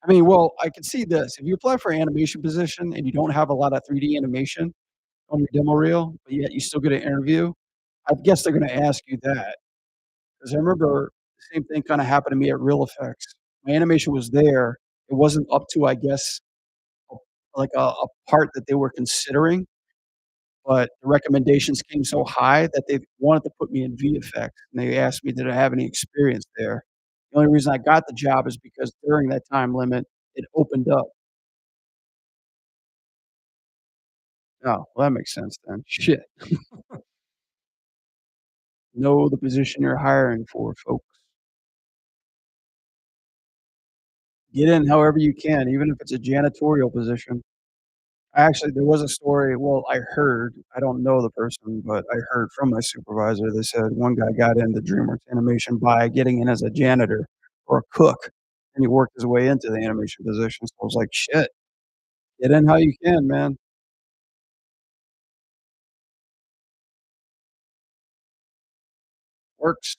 I mean, well, I can see this. If you apply for an animation position and you don't have a lot of 3D animation on your demo reel, but yet you still get an interview, I guess they're gonna ask you that. 'Cause I remember the same thing kinda happened to me at Real Effects. My animation was there. It wasn't up to, I guess, a like a part that they were considering, but the recommendations came so high that they wanted to put me in VFX, and they asked me, did I have any experience there? The only reason I got the job is because during that time limit, it opened up. Oh, well, that makes sense then. Shit. Know the position you're hiring for, folks. Get in however you can, even if it's a janitorial position. Actually, there was a story well, I heard, I don't know the person, but I heard from my supervisor, they said one guy got into DreamWorks Animation by getting in as a janitor or a cook, and he worked his way into the animation position, so I was like, "Shit, get in how you can, man. Works.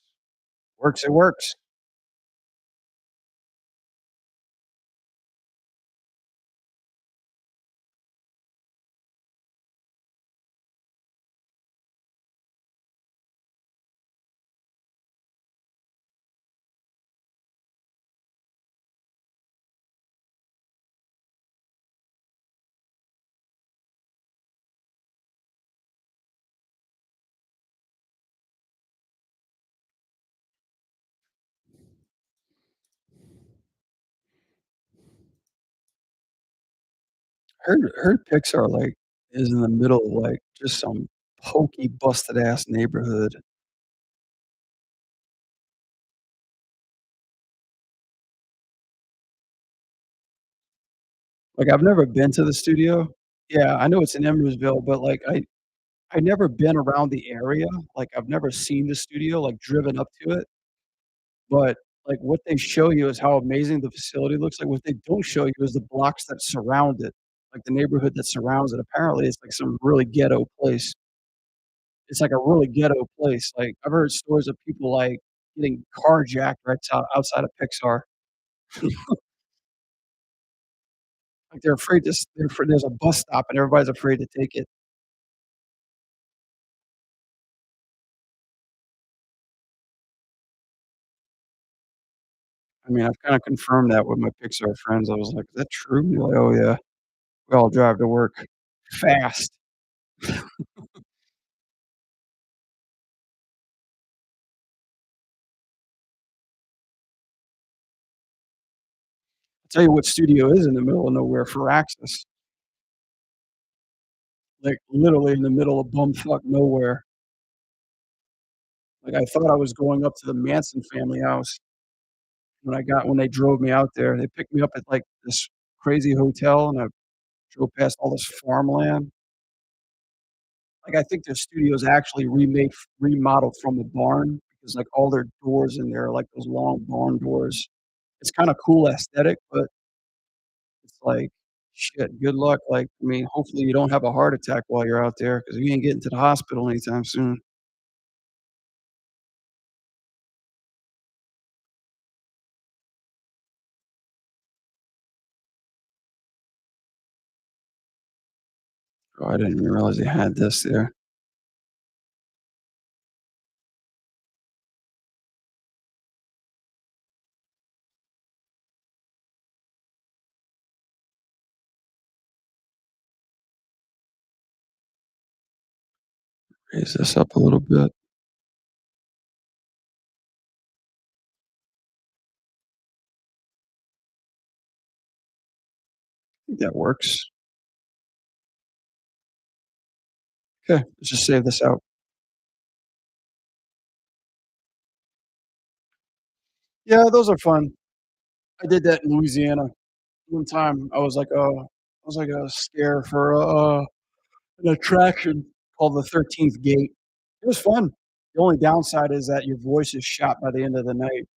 Works, it works." Heard Pixar, like, is in the middle of, like, just some pokey, busted ass neighborhood. Like, I've never been to the studio. Yeah, I know it's in Emeryville, but, like, I never been around the area, like, I've never seen the studio, like, driven up to it, but, like, what they show you is how amazing the facility looks like, what they don't show you is the blocks that surround it, like, the neighborhood that surrounds it, apparently, it's, like, some really ghetto place. it's like a really ghetto place, like, I've heard stories of people, like, getting carjacked right outside of Pixar. Like, they're afraid to s they're afraid there's a bus stop and everybody's afraid to take it. I mean, I've kinda confirmed that with my Pixar friends. I was like, "Is that true?" They're like, "Oh, yeah. We all drive to work fast." I'll tell you what studio is in the middle of nowhere, Firaxis. Like, literally in the middle of bumfuck nowhere. Like, I thought I was going up to the Manson family house when they drove me out there. They picked me up at, like, this crazy hotel, and I drove past all this farmland. Like, I think their studio's actually remodeled from the barn because, like, all their doors in there are like those long barn doors. It's kinda cool aesthetic, but it's like, shit, good luck, like, I mean, hopefully you don't have a heart attack while you're out there because you ain't getting to the hospital anytime soon. Oh, I didn't even realize they had this there. Raise this up a little bit. I think that works. Okay, let's just save this out. Yeah, those are fun. I did that in Louisiana. One time I was like a scare for, an attraction called the 13th Gate. It was fun. The only downside is that your voice is shot by the end of the night.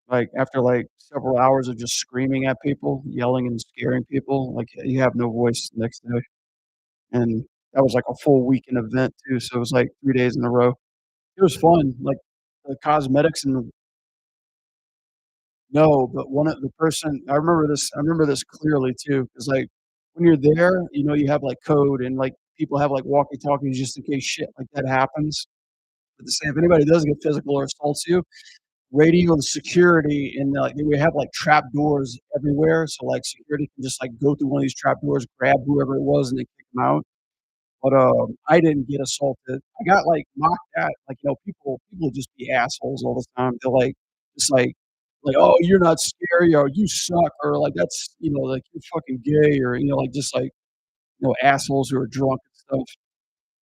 Like, after, like, several hours of just screaming at people, yelling and scaring people, like, you have no voice the next day, and that was, like, a full weekend event too, so it was, like, 3 days in a row. It was fun, like, the cosmetics and the no, but one of the person I remember this clearly too, 'cause, like, when you're there, you know, you have, like, code and, like, people have, like, walkie-talkies just in case shit like that happens. But to say if anybody does get physical or assaults you, radio and security and, like, we have, like, trap doors everywhere, so, like, security can just, like, go through one of these trap doors, grab whoever it was, and then kick them out. But, I didn't get assaulted. I got, like, mocked at, like, you know, people just be assholes all the time. They're, like, just like, "Oh, you're not scary," or "You suck," or, like, "That's" you know, like, "You're fucking gay," or, you know, like, just, like, you know, assholes who are drunk and stuff.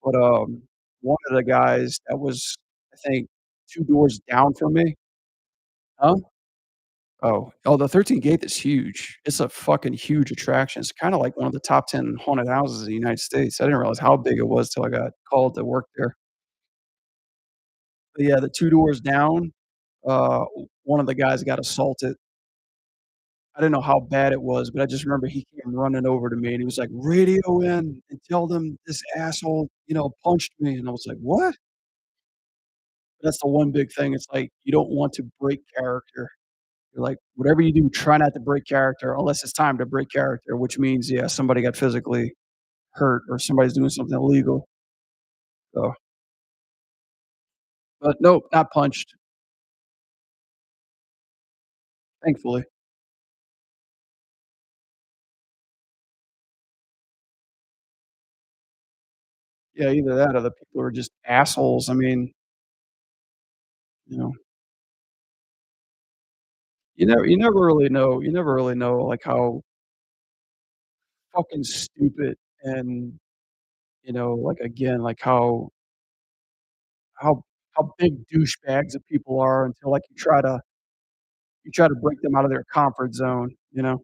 But, one of the guys that was, I think, 2 doors down from me. Huh? Oh, the 13th Gate is huge. It's a fucking huge attraction. It's kinda like one of the top 10 haunted houses in the United States. I didn't realize how big it was till I got called to work there. But yeah, the 2 doors down, one of the guys got assaulted. I didn't know how bad it was, but I just remember he came running over to me and he was like, "Radio in and tell them this asshole, you know, punched me." And I was like, "What?" That's the one big thing. It's like you don't want to break character. You're like, whatever you do, try not to break character unless it's time to break character, which means, yeah, somebody got physically hurt or somebody's doing something illegal. So, but nope, not punched, thankfully. Yeah, either that or the people are just assholes. I mean, you know, you never really know, like, how fucking stupid and, you know, like, again, like, how how big douchebags that people are until, like, you try to break them out of their comfort zone, you know?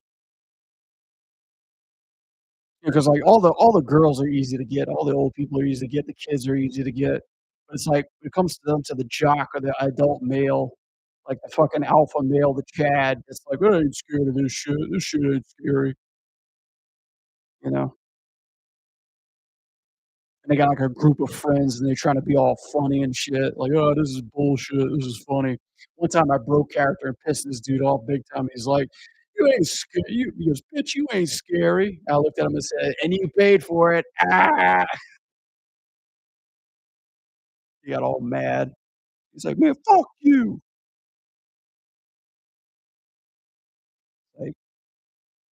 Because, like, all the girls are easy to get, all the old people are easy to get, the kids are easy to get. But it's like, when it comes to them to the jock or the adult male, like the fucking alpha male, the Chad, it's like, "I ain't scared of this shit. This shit ain't scary," you know? and they got, like, a group of friends, and they're trying to be all funny and shit, like, "Oh, this is bullshit, this is funny." One time I broke character and pissed this dude off big time, he's like, "You ain't sca" you he goes, "Bitch, you ain't scary." I looked at him and said, "And you paid for it, ah." He got all mad. He's like, "Man, fuck you." Like,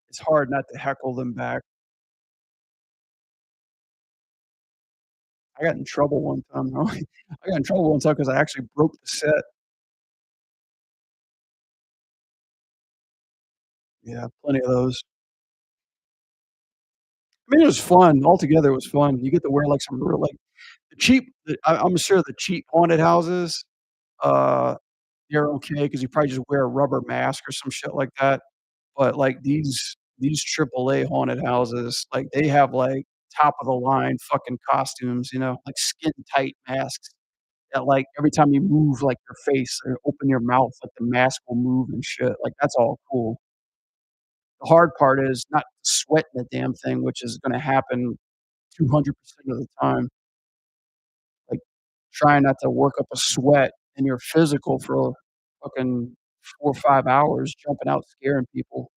it's hard not to heckle them back. I got in trouble one time, I got in trouble one time because I actually broke the set. Yeah, plenty of those. I mean, it was fun, altogether it was fun. You get to wear, like, some real, like the cheap the I'm sure the cheap haunted houses, uh, they're okay because you probably just wear a rubber mask or some shit like that, but, like, these AAA haunted houses, like, they have, like, top of the line fucking costumes, like skin tight masks that, like, every time you move, like, your face or open your mouth, like, the mask will move and shit, like, that's all cool. The hard part is not sweating the damn thing, which is gonna happen 200% of the time. Like, trying not to work up a sweat in your physical for fucking 4 or 5 hours, jumping out, scaring people.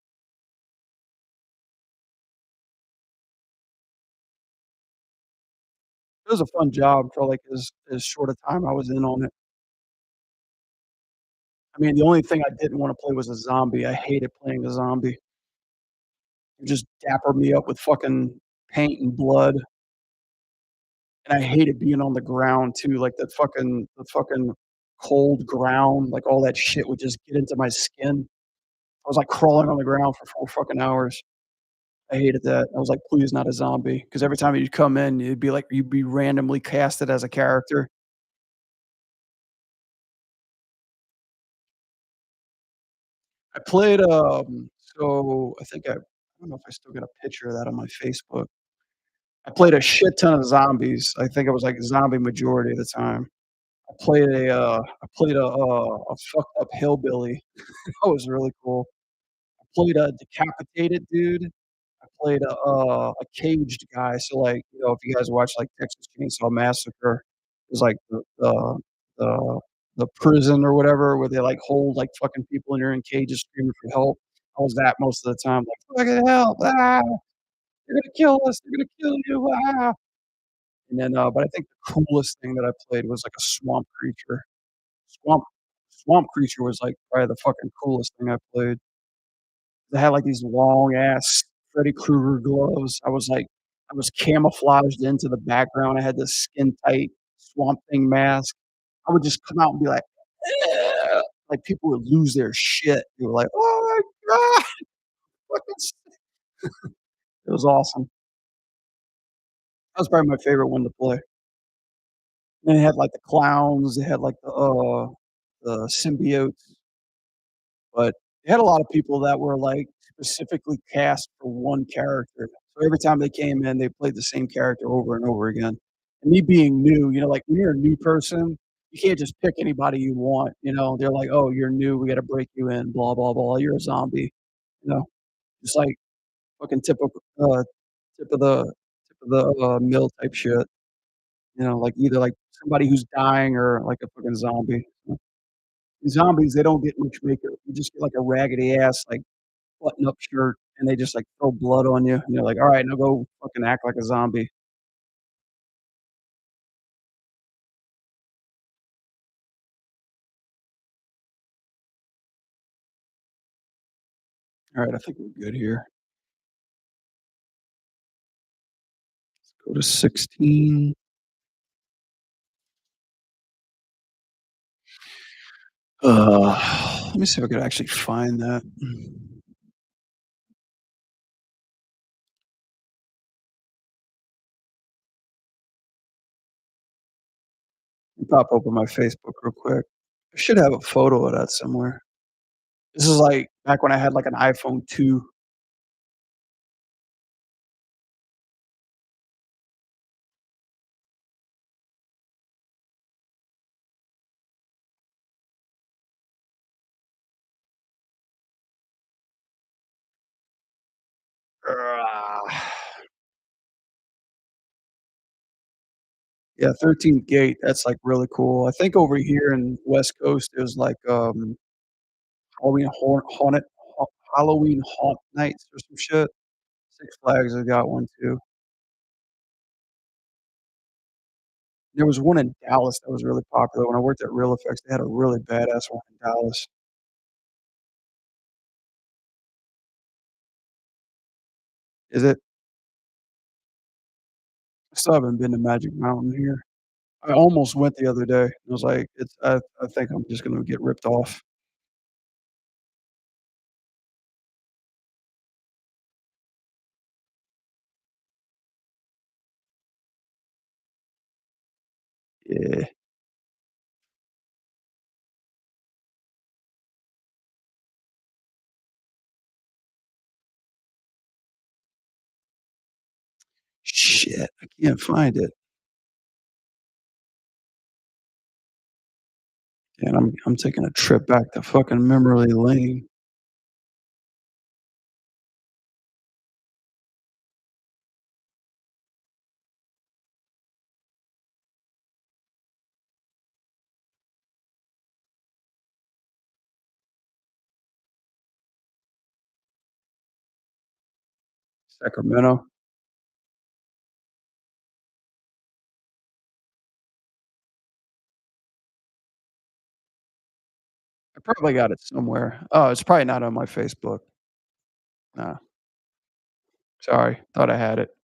It was a fun job for, like, as short a time I was in on it. I mean, the only thing I didn't wanna play was a zombie. I hated playing a zombie. It just dapper me up with fucking paint and blood, and I hated being on the ground too, like, the fucking cold ground, like, all that shit would just get into my skin. I was, like, crawling on the ground for 4 fucking hours. I hated that. I was like, "Please not a zombie," because every time you'd come in, it'd be like you'd be randomly casted as a character. I played, so I don't know if I still got a picture of that on my Facebook. I played a shit ton of zombies. I think it was, like, zombie majority of the time. I played a fucked up hillbilly. That was really cool. I played a decapitated dude. I played a caged guy. So, like, if you guys watch, like, Texas Chainsaw Massacre, there's, like, the prison or whatever where they, like, hold, like, fucking people and they're in cages screaming for help. I was that most of the time, like, "Fucking help, ah, they're gonna kill us, they're gonna kill you, ah." And then, but I think the coolest thing that I played was, like, a swamp creature. Swamp swamp creature was, like, probably the fucking coolest thing I played. They had, like, these long ass Freddy Krueger gloves. I was camouflaged into the background. I had this skin tight Swamp Thing mask. I would just come out and be like, "Ugh," like, people would lose their shit. They were like, "Oh my god." Fucking s It was awesome. That was probably my favorite one to play. Then they had, like, the clowns. They had, like, the symbiotes. But they had a lot of people that were, like, specifically cast for one character. So every time they came in, they played the same character over and over again. And me being new, like, when you're a new person, you can't just pick anybody you want, They're like, "Oh, you're new, we gotta break you in, blah, blah, blah, you're a zombie," you know? Just like fucking tip of the mill type shit, like, either, like, somebody who's dying or, like, a fucking zombie. Zombies, they don't get much makeup. You just get, like, a raggedy ass, like, button-up shirt, and they just, like, throw blood on you, and you're like, "Alright, now go fucking act like a zombie." Alright, I think we're good here. Go to 16. Let me see if I could actually find that. Let me pop open my Facebook real quick. I should have a photo of that somewhere. This is, like, back when I had, like, an iPhone 2. Ah, Yeah, 13th Gate, that's, like, really cool. I think over here in West Coast, there's, like, Halloween Haunted Ha Halloween Haunt Nights or some shit. Six Flags has got one too. There was one in Dallas that was really popular. When I worked at Real Effects, they had a really badass one in Dallas. Is it? I still haven't been to Magic Mountain here. I almost went the other day. I was like, I think I'm just gonna get ripped off. Yeah. Shit, I can't find it. And I'm taking a trip back to fucking memory lane. Sacramento. I probably got it somewhere. Oh, it's probably not on my Facebook. No, sorry, thought I had it.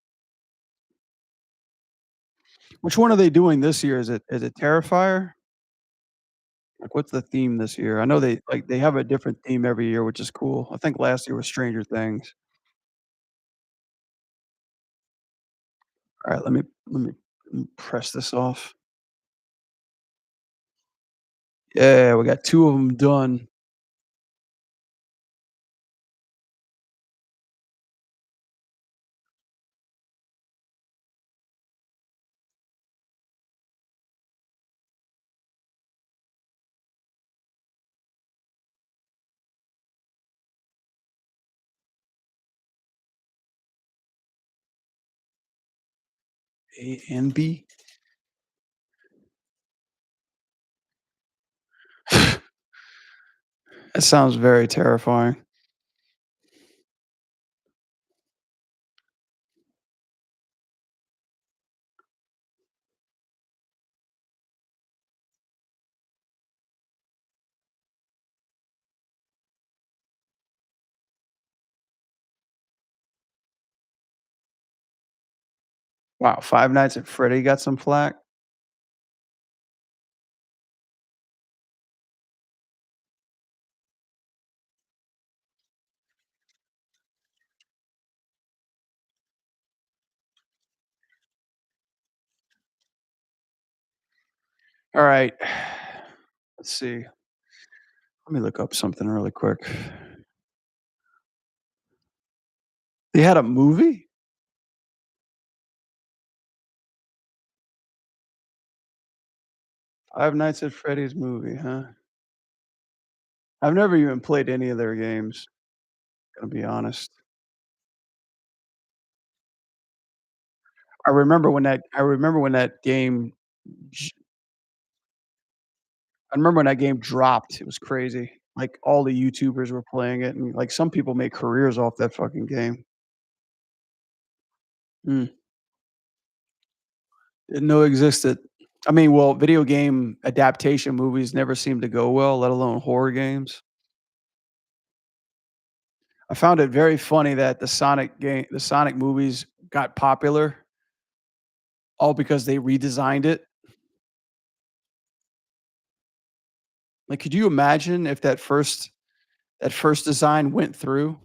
Which one are they doing this year? Is it Terrifier? Like, what's the theme this year? I know they have a different theme every year, which is cool. I think last year was Stranger Things. Alright, let me press this off. Yeah, we got 2 of them done. A and B? That sounds very terrifying. Wow, Five Nights at Freddy got some flack? Alright. Let's see. Let me look up something really quick. They had a movie? Five Nights at Freddy's movie, huh? I've never even played any of their games, gonna be honest. I remember when that game j I remember when that game dropped, it was crazy. Like, all the YouTubers were playing it, and, like, some people make careers off that fucking game. Mm, didn't know it existed. I mean, well, video game adaptation movies never seem to go well, let alone horror games. I found it very funny that the Sonic movies got popular all because they redesigned it. Like, could you imagine if that first design went through,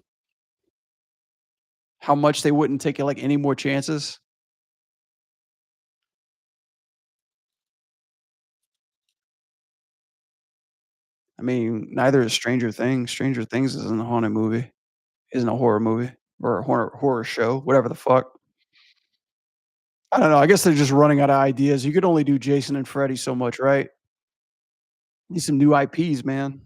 how much they wouldn't take, like, any more chances? I mean, neither is Stranger Things. Stranger Things isn't a haunted movie, isn't a horror movie or a horror show, whatever the fuck. I don't know, I guess they're just running out of ideas. You could only do Jason and Freddy so much, right? Need some new IPs, man.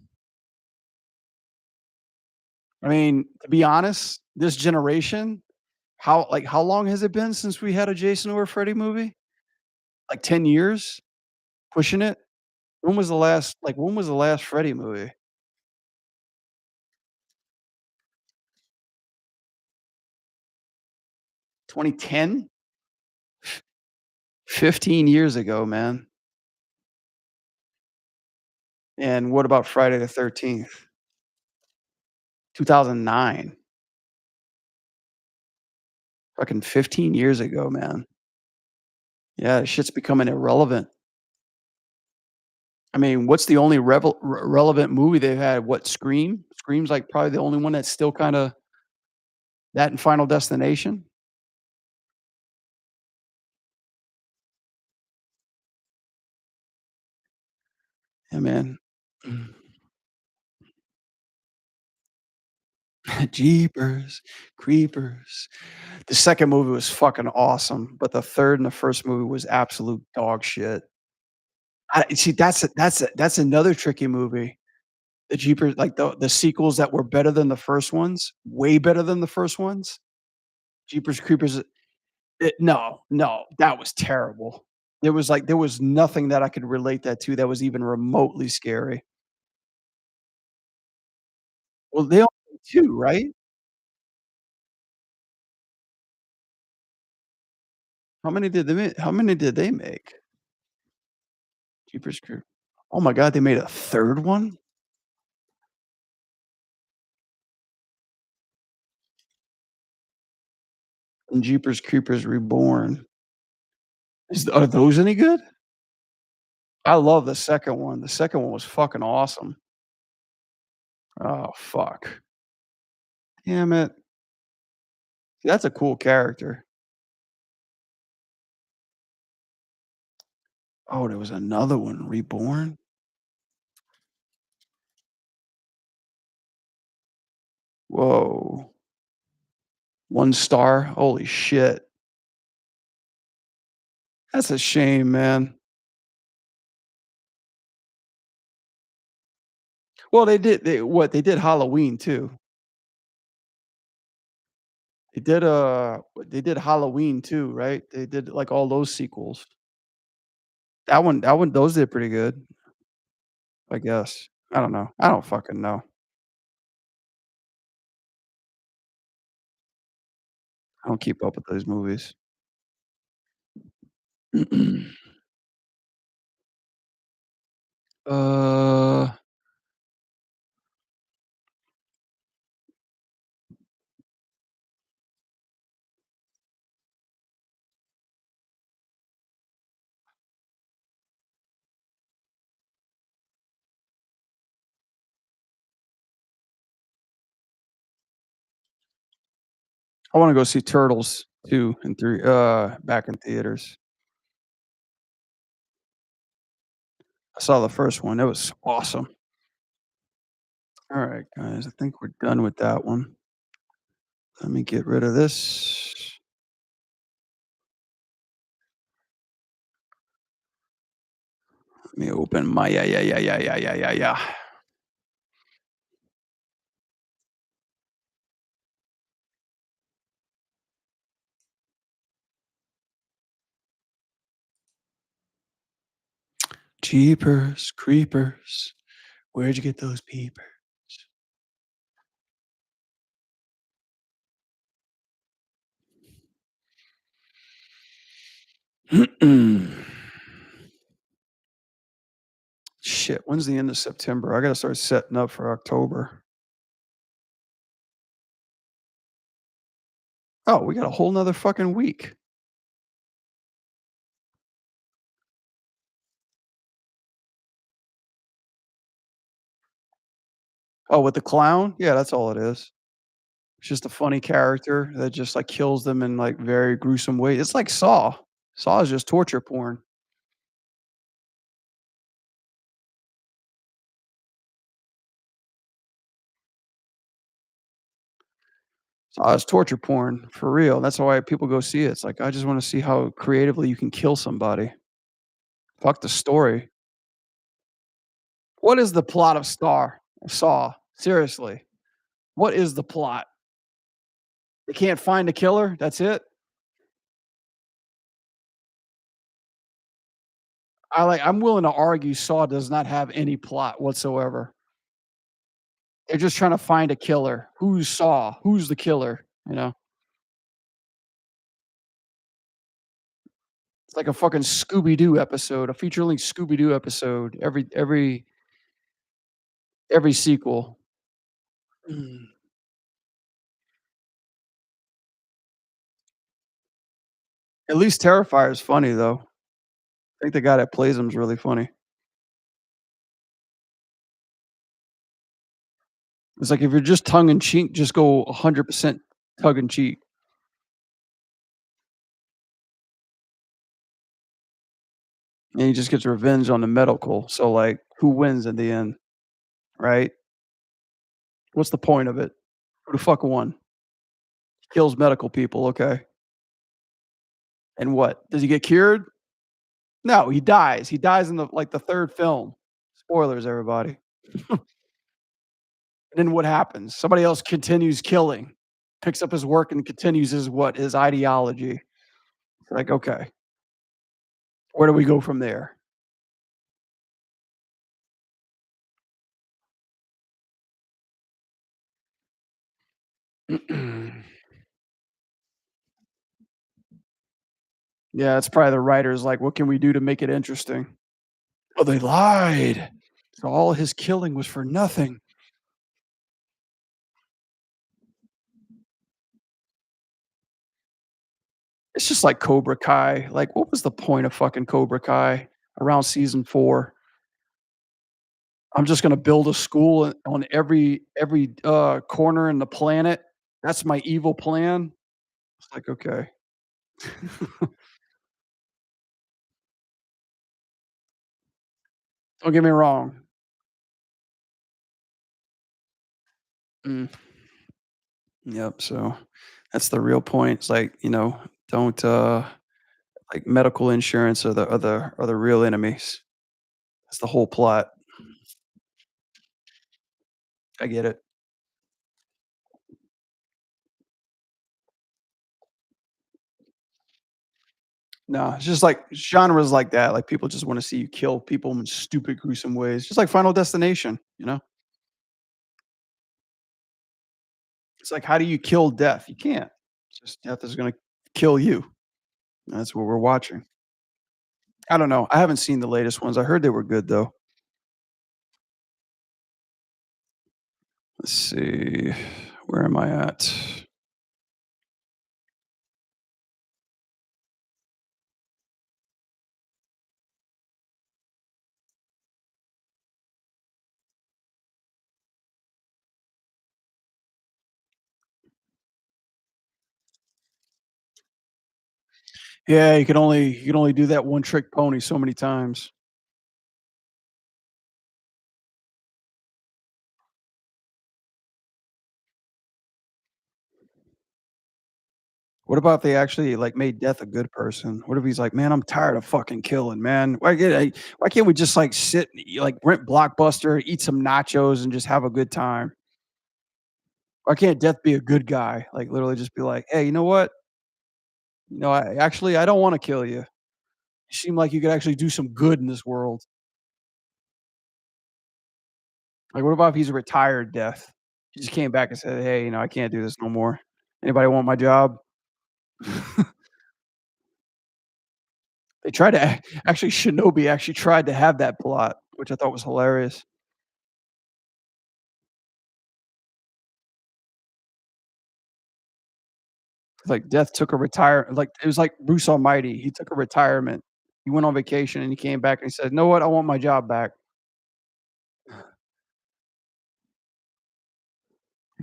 I mean, to be honest, this generation, how long has it been since we had a Jason or a Freddy movie? Like 10 years? Pushing it? When was the last Freddy movie? 2010? 15 years ago, man. And what about Friday the 13th? 2009. Fucking 15 years ago, man. Yeah, shit's becoming irrelevant. I mean, what's the only relevant movie they've had? What, Scream? Scream's, like, probably the only one that's still kinda that and Final Destination? Yeah, man. Jeepers Creepers. The 2nd movie was fucking awesome, but the 3rd and the 1st movie was absolute dog shit. I see, that's another tricky movie. The Jeepers like, the sequels that were better than the first ones, way better than the first ones. Jeepers Creepers no, no, that was terrible. There was nothing that I could relate that to that was even remotely scary. Well, they only made 2, right? How many did they make? Jeepers Creep Oh my god, they made a 3rd one? And Jeepers Creepers Reborn. Are those any good? I love the 2nd one. The 2nd one was fucking awesome. Oh, fuck. Damn it. That's a cool character. Oh, there was another one, Reborn? Whoa. 1 star? Holy shit. That's a shame, man. Well, they did Halloween too. They did Halloween too, right? They did, like, all those sequels. That one those did pretty good, I guess. I don't know. I don't fucking know. I don't keep up with those movies. Uh, I wanna go see Turtles 2 and 3, back in theaters. I saw the first one, it was awesome. Alright, guys, I think we're done with that one. Let me get rid of this. Let me open my yeah. Jeepers creepers, where'd you get those peepers? Shit, when's the end of September? I gotta start setting up for October. Oh, we got a whole 'nother fucking week. Oh, with the clown? Yeah, that's all it is. It's just a funny character that just, like, kills them in, like, very gruesome ways. It's like Saw. Saw is just torture porn. Saw is torture porn, for real. That's why people go see it. It's like, I just wanna see how creatively you can kill somebody. Fuck the story. What is the plot of Saw? Seriously. What is the plot? They can't find the killer? That's it? I'm willing to argue Saw does not have any plot whatsoever. They're just trying to find a killer. Who's Saw? Who's the killer, you know? It's like a fucking Scooby Doo episode, a feature length Scooby Doo episode, every sequel. Mm. At least Terrifier's funny, though. I think the guy that plays him is really funny. It's like if you're just tongue in cheek, just go 100% tongue in cheek. And he just gets revenge on the medical. So, like, who wins in the end, right? What's the point of it? Who the fuck won? Kills medical people, okay. And what? Does he get cured? No, he dies. He dies in the 3rd film. Spoilers, everybody. And then what happens? Somebody else continues killing, picks up his work and continues his what? His ideology. Like, okay, where do we go from there? Yeah, it's probably the writers like, "What can we do to make it interesting?" "Oh, they lied. So all his killing was for nothing." It's just like Cobra Kai. Like, what was the point of fucking Cobra Kai around season 4? I'm just gonna build a school on every corner in the planet. That's my evil plan. It's like, okay. Don't get me wrong. Mm, yep, so that's the real point. It's like, don't, like, medical insurance are the real enemies. That's the whole plot. I get it. No, it's just like genres like that, like, people just wanna see you kill people in stupid, gruesome ways, just like Final Destination, you know? It's like, how do you kill death? You can't. It's just death is gonna kill you. That's what we're watching. I don't know. I haven't seen the latest ones. I heard they were good, though. Let's see. Where am I at? Yeah, you can only do that one trick pony so many times. What about if they actually, like, made Death a good person? What if he's like, "Man, I'm tired of fucking killing, man. Why can't we just, like, sit, like, rent Blockbuster, eat some nachos, and just have a good time? Why can't Death be a good guy?" Like, literally just be like, "Hey, you know what? I don't wanna kill you. You seem like you could actually do some good in this world." Like, what about if he's a retired Death? He just came back and said, "Hey, I can't do this no more. Anybody want my job?" They tried to actually, Shinobi actually tried to have that plot, which I thought was hilarious. Like, Death took a retire like, it was like Bruce Almighty, he took a retirement. He went on vacation and he came back and he said, "Know what? I want my job back." You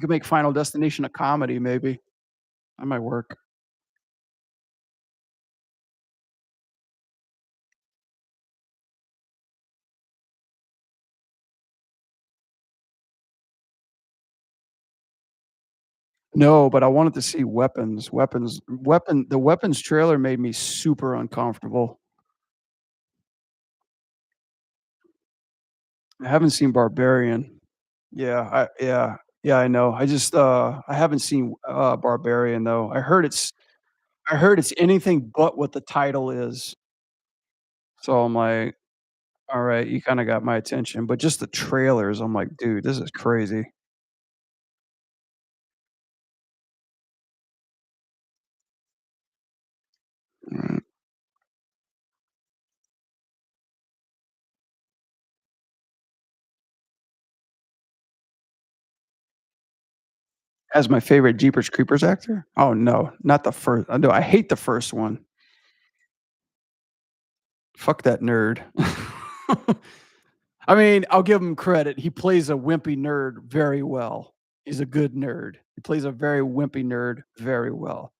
could make Final Destination a comedy maybe. That might work. No, but I wanted to see the Weapons trailer made me super uncomfortable. I haven't seen Barbarian. Yeah, I know. I haven't seen, Barbarian, though. I heard it's anything but what the title is. So I'm like, Alright, you kinda got my attention, but just the trailers, I'm like, "Dude, this is crazy." Mm. As my favorite Jeepers Creepers actor? Oh, no, not the first. No, I hate the first one. Fuck that nerd. I mean, I'll give him credit. He plays a wimpy nerd very well. He's a good nerd. He plays a very wimpy nerd very well.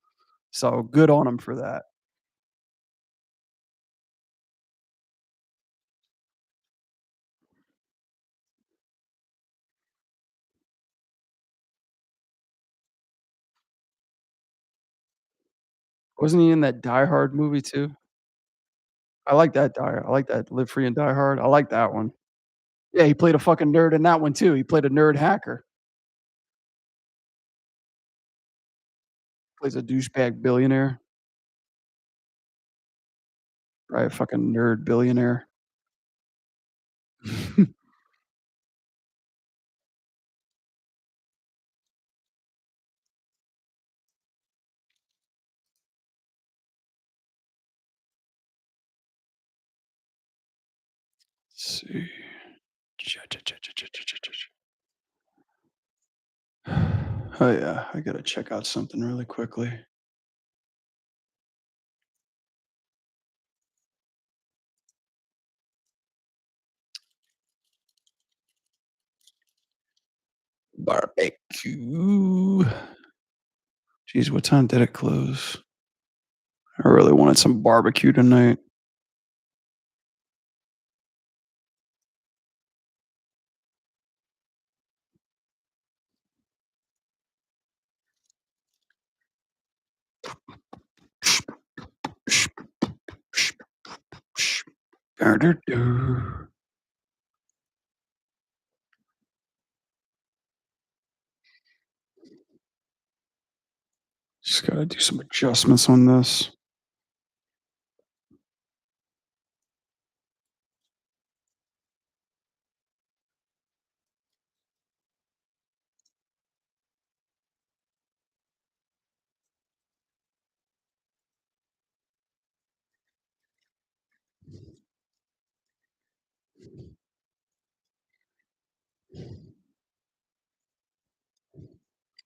So, good on him for that. Wasn't he in that Die Hard movie too? I like that Live Free and Die Hard. I like that one. Yeah, he played a fucking nerd in that one too. He played a nerd hacker. Plays a douchebag billionaire, right? A fucking nerd billionaire. See. Cha cha cha cha cha cha cha cha. Oh, yeah, I gotta check out something really quickly. Barbecue. Jeez, what time did it close? I really wanted some barbecue tonight. Just gotta do some adjustments on this.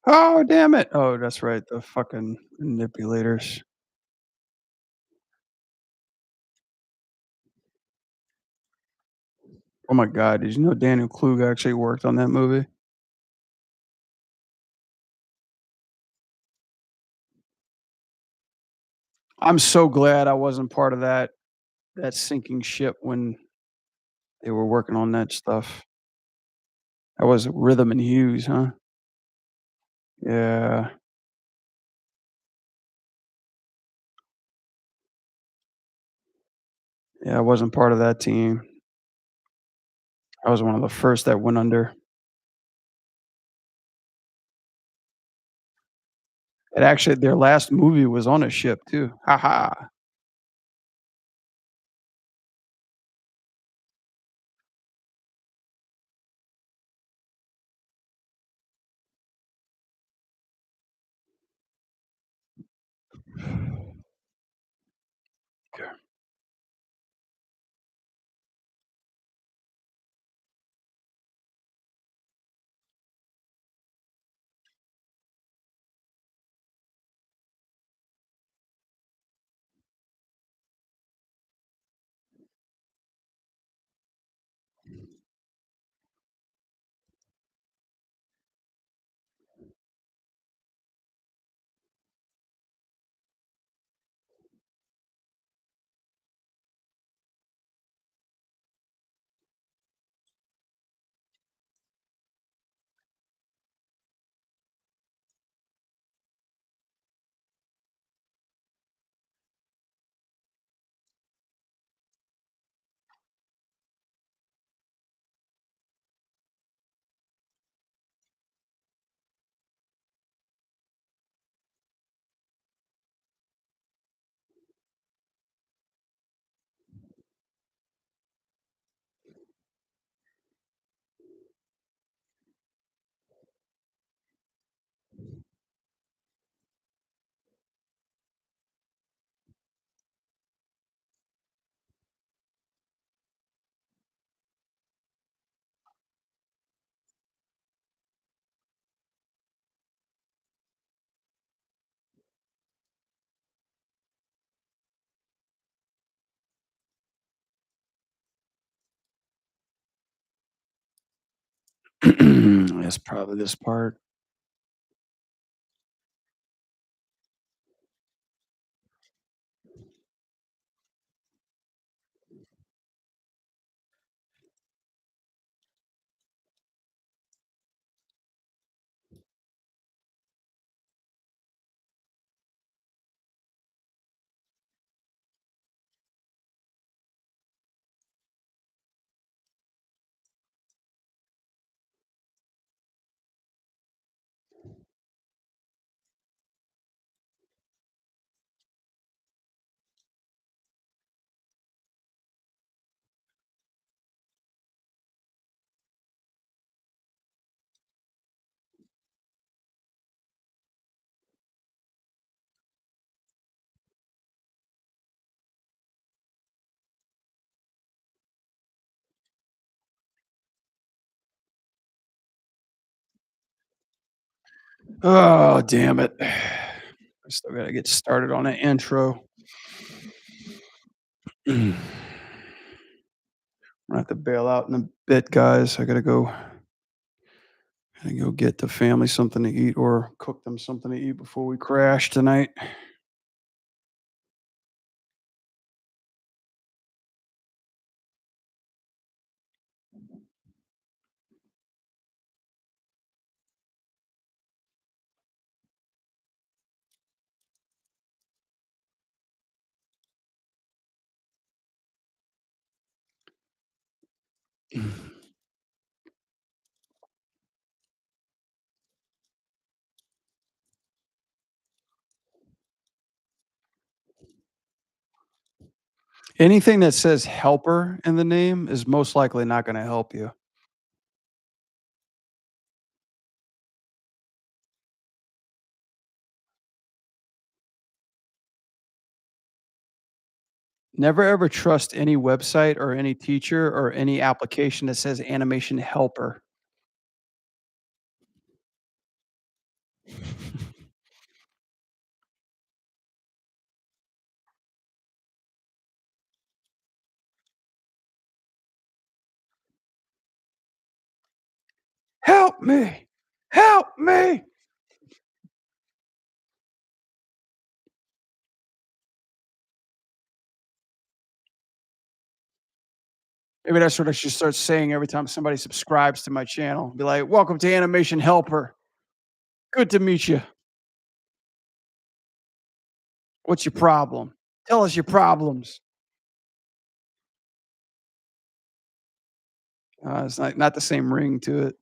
Oh, damn it. Oh, that's right, the fucking manipulators. Oh my god, did you know Daniel Klug actually worked on that movie? I'm so glad I wasn't part of that sinking ship when they were working on that stuff. That was Rhythm and Hughes, huh? Yeah. Yeah, I wasn't part of that team. I was one of the first that went under. It actually their last movie was on a ship too. Ha ha. It's probably this part. Oh, damn it. I still gotta get started on an intro. I'm gonna have to bail out in a bit, guys. I gotta go get the family something to eat or cook them something to eat before we crash tonight. Anything that says helper in the name is most likely not gonna help you. Never ever trust any website or any teacher or any application that says animation helper. "Help me! Help me!" Maybe that's what I should start saying every time somebody subscribes to my channel. Be like, "Welcome to Animation Helper. Good to meet you. What's your problem? Tell us your problems." It's not the same ring to it.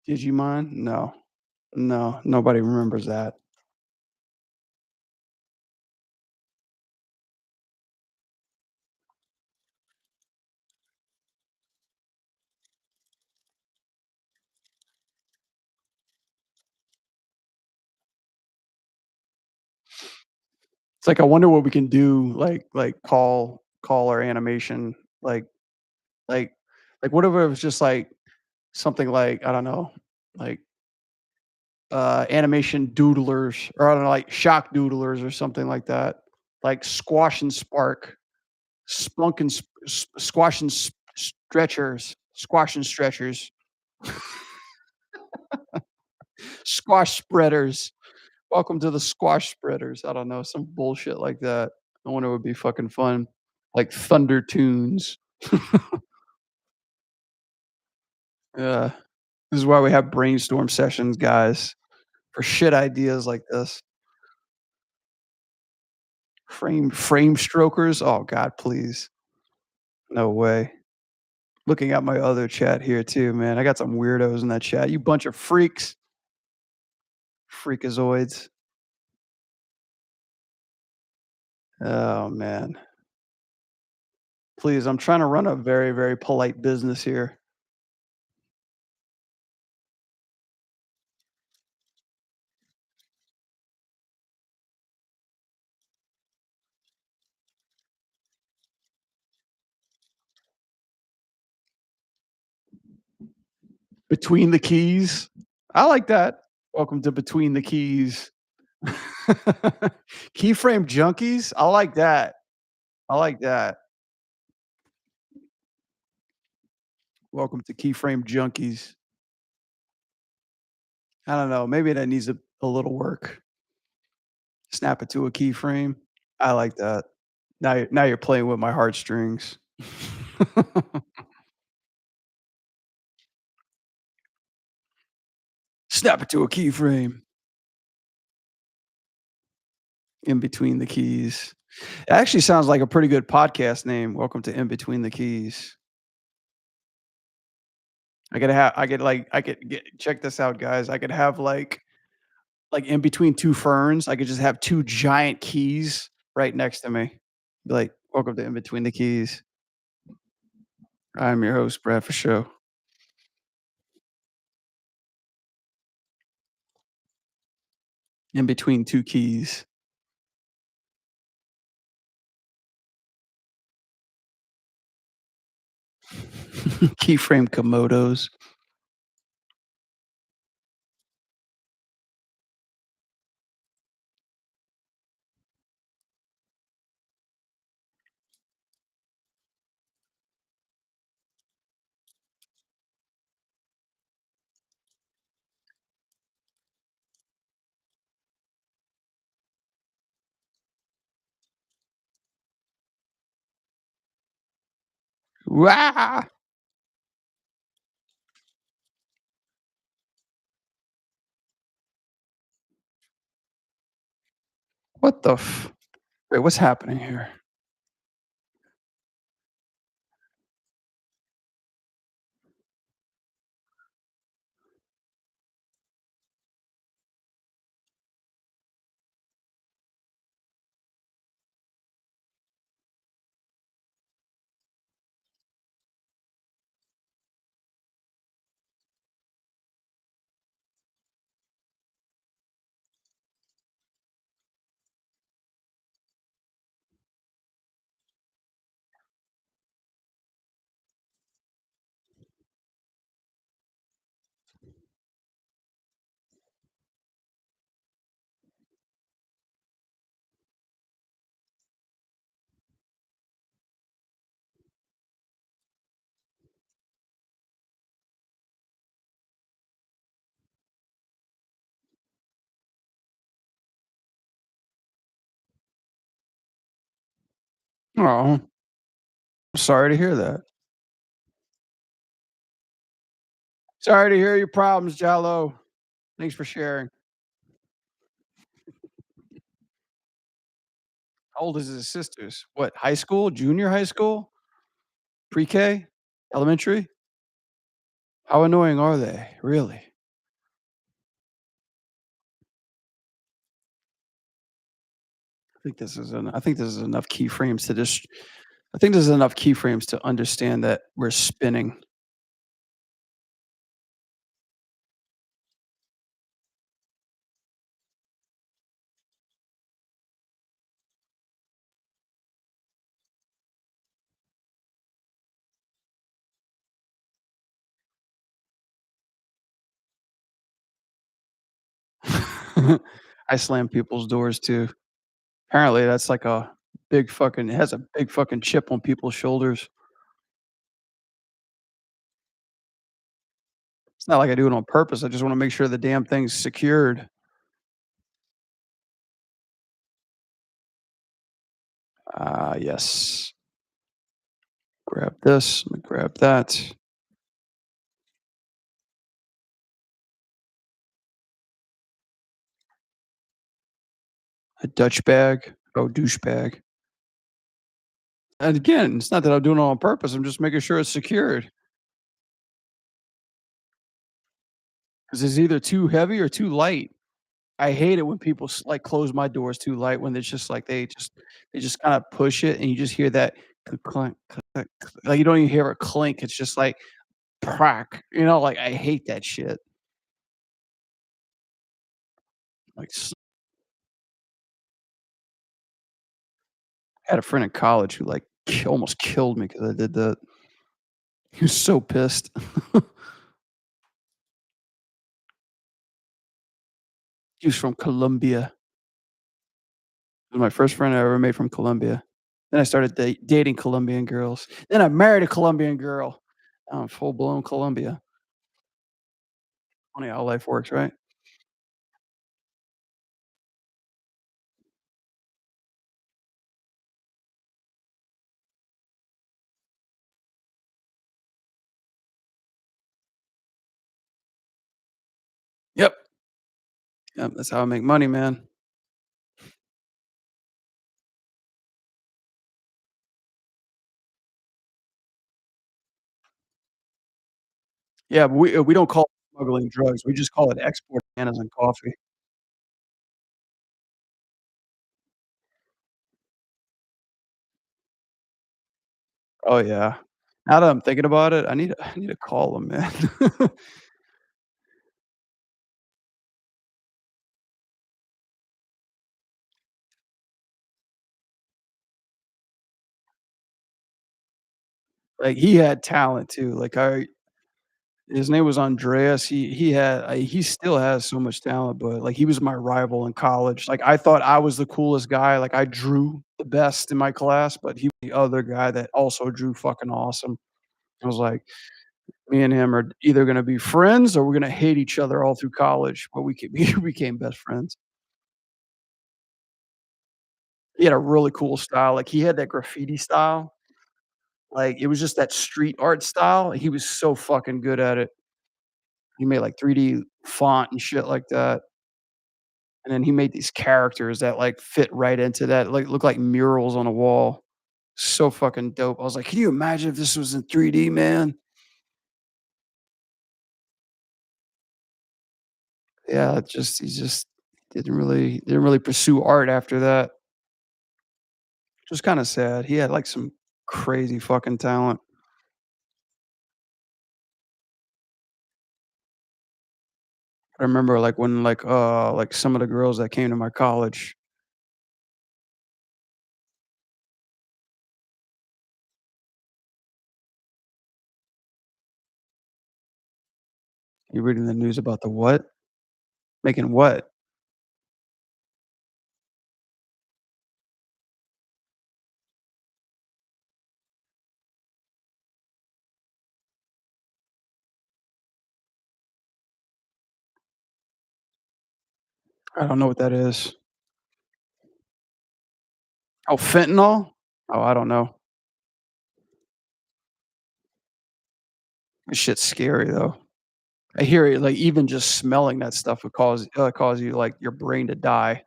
Digimon? No. No, nobody remembers that. It's like, I wonder what we can do, like, call our animation, like what if it was just, like, something like, I don't know, like, animation doodlers, or I don't know, like, shock doodlers or something like that, like Squash and Spark, Spunk and Squash and Stretchers, Squash and Stretchers, Squash Spreaders. Welcome to the Squash Spreaders. I don't know, some bullshit like that. I wonder it would be fucking fun. Like Thunder Tunes. Yeah. This is why we have brainstorm sessions, guys, for shit ideas like this. Frame strokers? Oh god, please. No way. Looking at my other chat here too, man. I got some weirdos in that chat. You bunch of freaks. Freakazoids. Oh man. Please, I'm trying to run a very, very polite business here. Between the keys. I like that. Welcome to Between the Keys. Keyframe junkies? I like that. I like that. Welcome to Keyframe junkies. I don't know, maybe that needs a little work. Snap it to a keyframe. I like that. Now you're playing with my heartstrings. Snap it to a keyframe. In between the keys. It actually sounds like a pretty good podcast name. Welcome to In Between the Keys. I could get check this out, guys. I could have like in between 2 ferns, I could just have 2 giant keys right next to me. Be like, "Welcome to In Between the Keys. I'm your host, Brad for show. In between 2 keys." Keyframe Komodos. Wah! What the f Wait, what's happening here? Oh, sorry to hear that. Sorry to hear your problems, Jallo. Thanks for sharing. How old is his sisters? What, high school, junior high school, pre-K, elementary? How annoying are they? Really? I think this is enough keyframes to just I think this is enough keyframes to understand that we're spinning. I slam people's doors too. Apparently, that's like a big fucking it has a big fucking chip on people's shoulders. It's not like I do it on purpose, I just wanna make sure the damn thing's secured. Ah, yes. Grab this, let me grab that. A Dutch bag. Oh, douchebag. And again, it's not that I'm doing it on purpose, I'm just making sure it's secured. 'Cause it's either too heavy or too light. I hate it when people like, close my doors too light when it's just like they just kinda push it and you just hear that clunk, clunk, like, you don't even hear a clink, it's just like, crack, like, I hate that shit. Like, I had a friend in college who, like, almost killed me because I did that. He was so pissed. He was from Colombia. He was my first friend I ever made from Colombia. Then I started dating Colombian girls. Then I married a Colombian girl. I'm full blown Colombia. Funny how life works, right? Yep. Yep, that's how I make money, man. Yeah, but we don't call it smuggling drugs. We just call it exporting bananas and coffee. Oh, yeah. Now that I'm thinking about it, I need to call him, man. Like, he had talent too. Like, I his name was Andreas. He still has so much talent, but, like, he was my rival in college. Like, I thought I was the coolest guy. Like, I drew the best in my class, but he was the other guy that also drew fucking awesome. I was like, me and him are either gonna be friends or we're gonna hate each other all through college, but we became best friends. He had a really cool style, like, he had that graffiti style, like, it was just that street art style, he was so fucking good at it. He made, like, 3D font and shit like that, and then he made these characters that, like, fit right into that, like, look like murals on a wall. So fucking dope. I was like, "Can you imagine if this was in 3D, man?" Yeah, it just he just didn't really pursue art after that, which was kinda sad. He had, like, some crazy fucking talent. I remember, like, when, like, some of the girls that came to my college, you reading the news about the what? Making what? I don't know what that is. Oh, fentanyl? Oh, I don't know. This shit's scary, though. I hear it, like, even just smelling that stuff would cause you, like, your brain to die.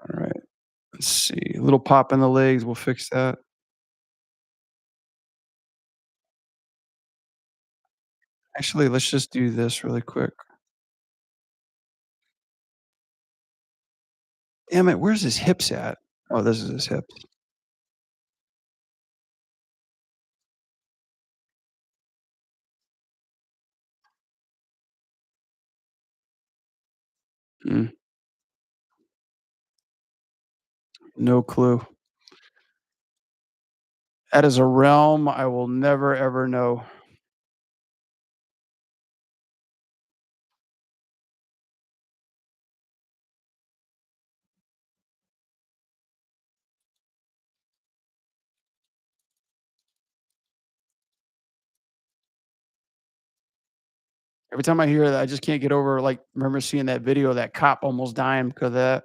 Alright, let's see. A little pop in the legs, we'll fix that. Actually, let's just do this really quick. Damn it, where's his hips at? Oh, this is his hips. Mm, no clue. That is a realm I will never, ever know. Every time I hear that, I just can't get over, like, remember seeing that video of that cop almost dying because of that.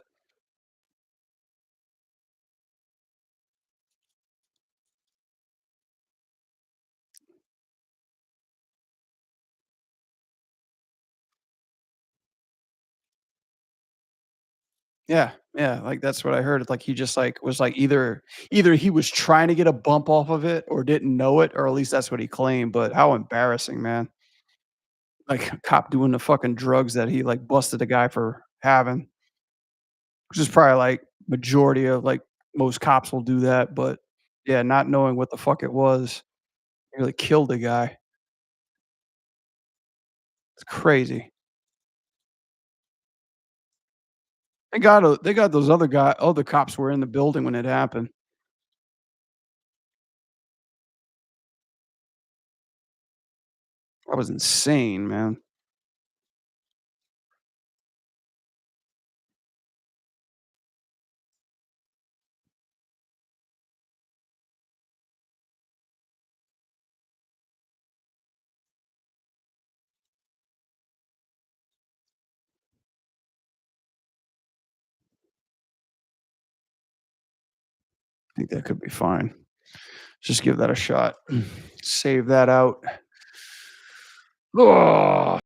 Yeah, yeah, like, that's what I heard. It's like he just, like, was, like, either he was trying to get a bump off of it or didn't know it, or at least that's what he claimed, but how embarrassing, man. Like, a cop doing the fucking drugs that he, like, busted a guy for having, which is probably, like, majority of, like, most cops will do that, but, yeah, not knowing what the fuck it was, really killed a guy. It's crazy. They got those other cops were in the building when it happened. That was insane, man. I think that could be fine. Just give that a shot. Save that out. Oh,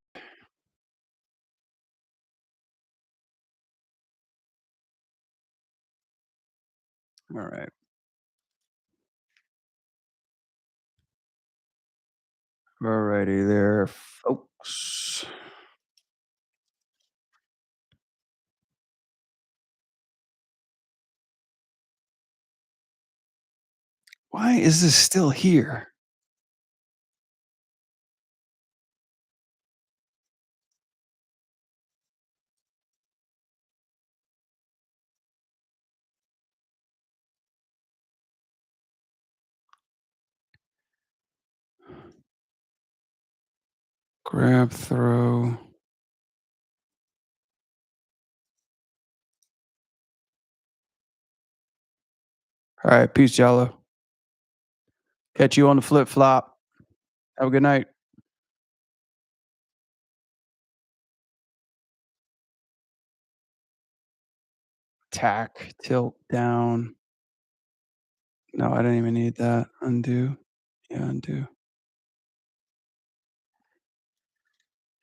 alright. Alrighty there, folks. Why is this still here? Grab, throw. Alright, peace, Jello. Catch you on the flip flop. Have a good night. Tack, tilt, down. No, I didn't even need that. Undo. Yeah, undo.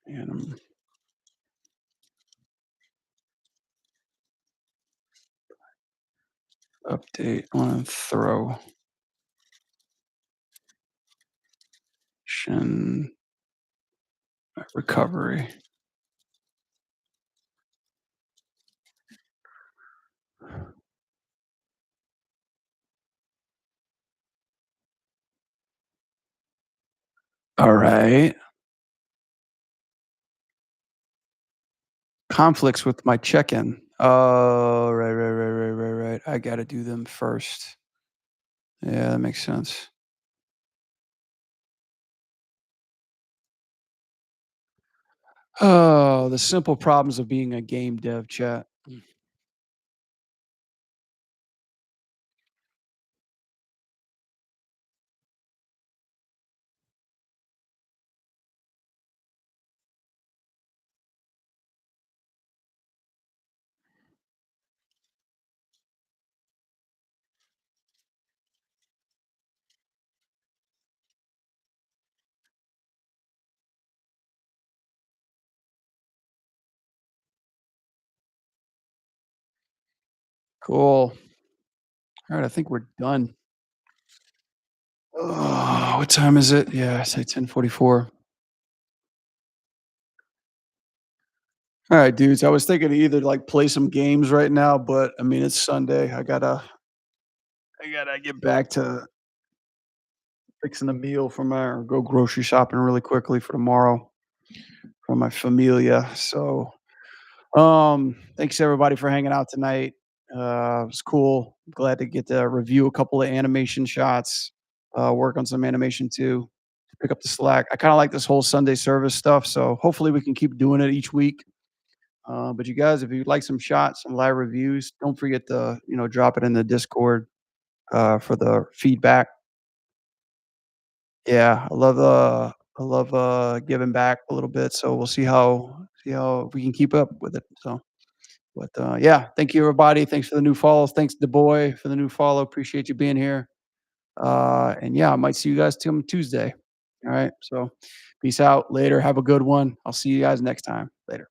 And update on throw. Shin recovery. Alright. Conflicts with my check-in. Oh, right. I gotta do them first. Yeah, that makes sense. Oh, the simple problems of being a game dev, chat. Cool. Alright, I think we're done. Oh, what time is it? Yeah, I say 10:44. Alright, dudes, I was thinking to either, like, play some games right now, but, I mean, it's Sunday. I gotta get back to fixing a meal for my or go grocery shopping really quickly for tomorrow for my familia. So, thanks everybody for hanging out tonight. It was cool. Glad to get to review a couple of animation shots, work on some animation too, pick up the slack. I kind of like this whole Sunday service stuff, so hopefully we can keep doing it each week. But you guys, if you'd like some shots, some live reviews, don't forget to drop it in the Discord for the feedback. Yeah, I love giving back a little bit, so we'll see how we can keep up with it. So, but yeah, thank you everybody. Thanks for the new follows. Thanks the boy for the new follow. Appreciate you being here. And yeah, I might see you guys till Tuesday. All right. So, peace out. Later. Have a good one. I'll see you guys next time. Later.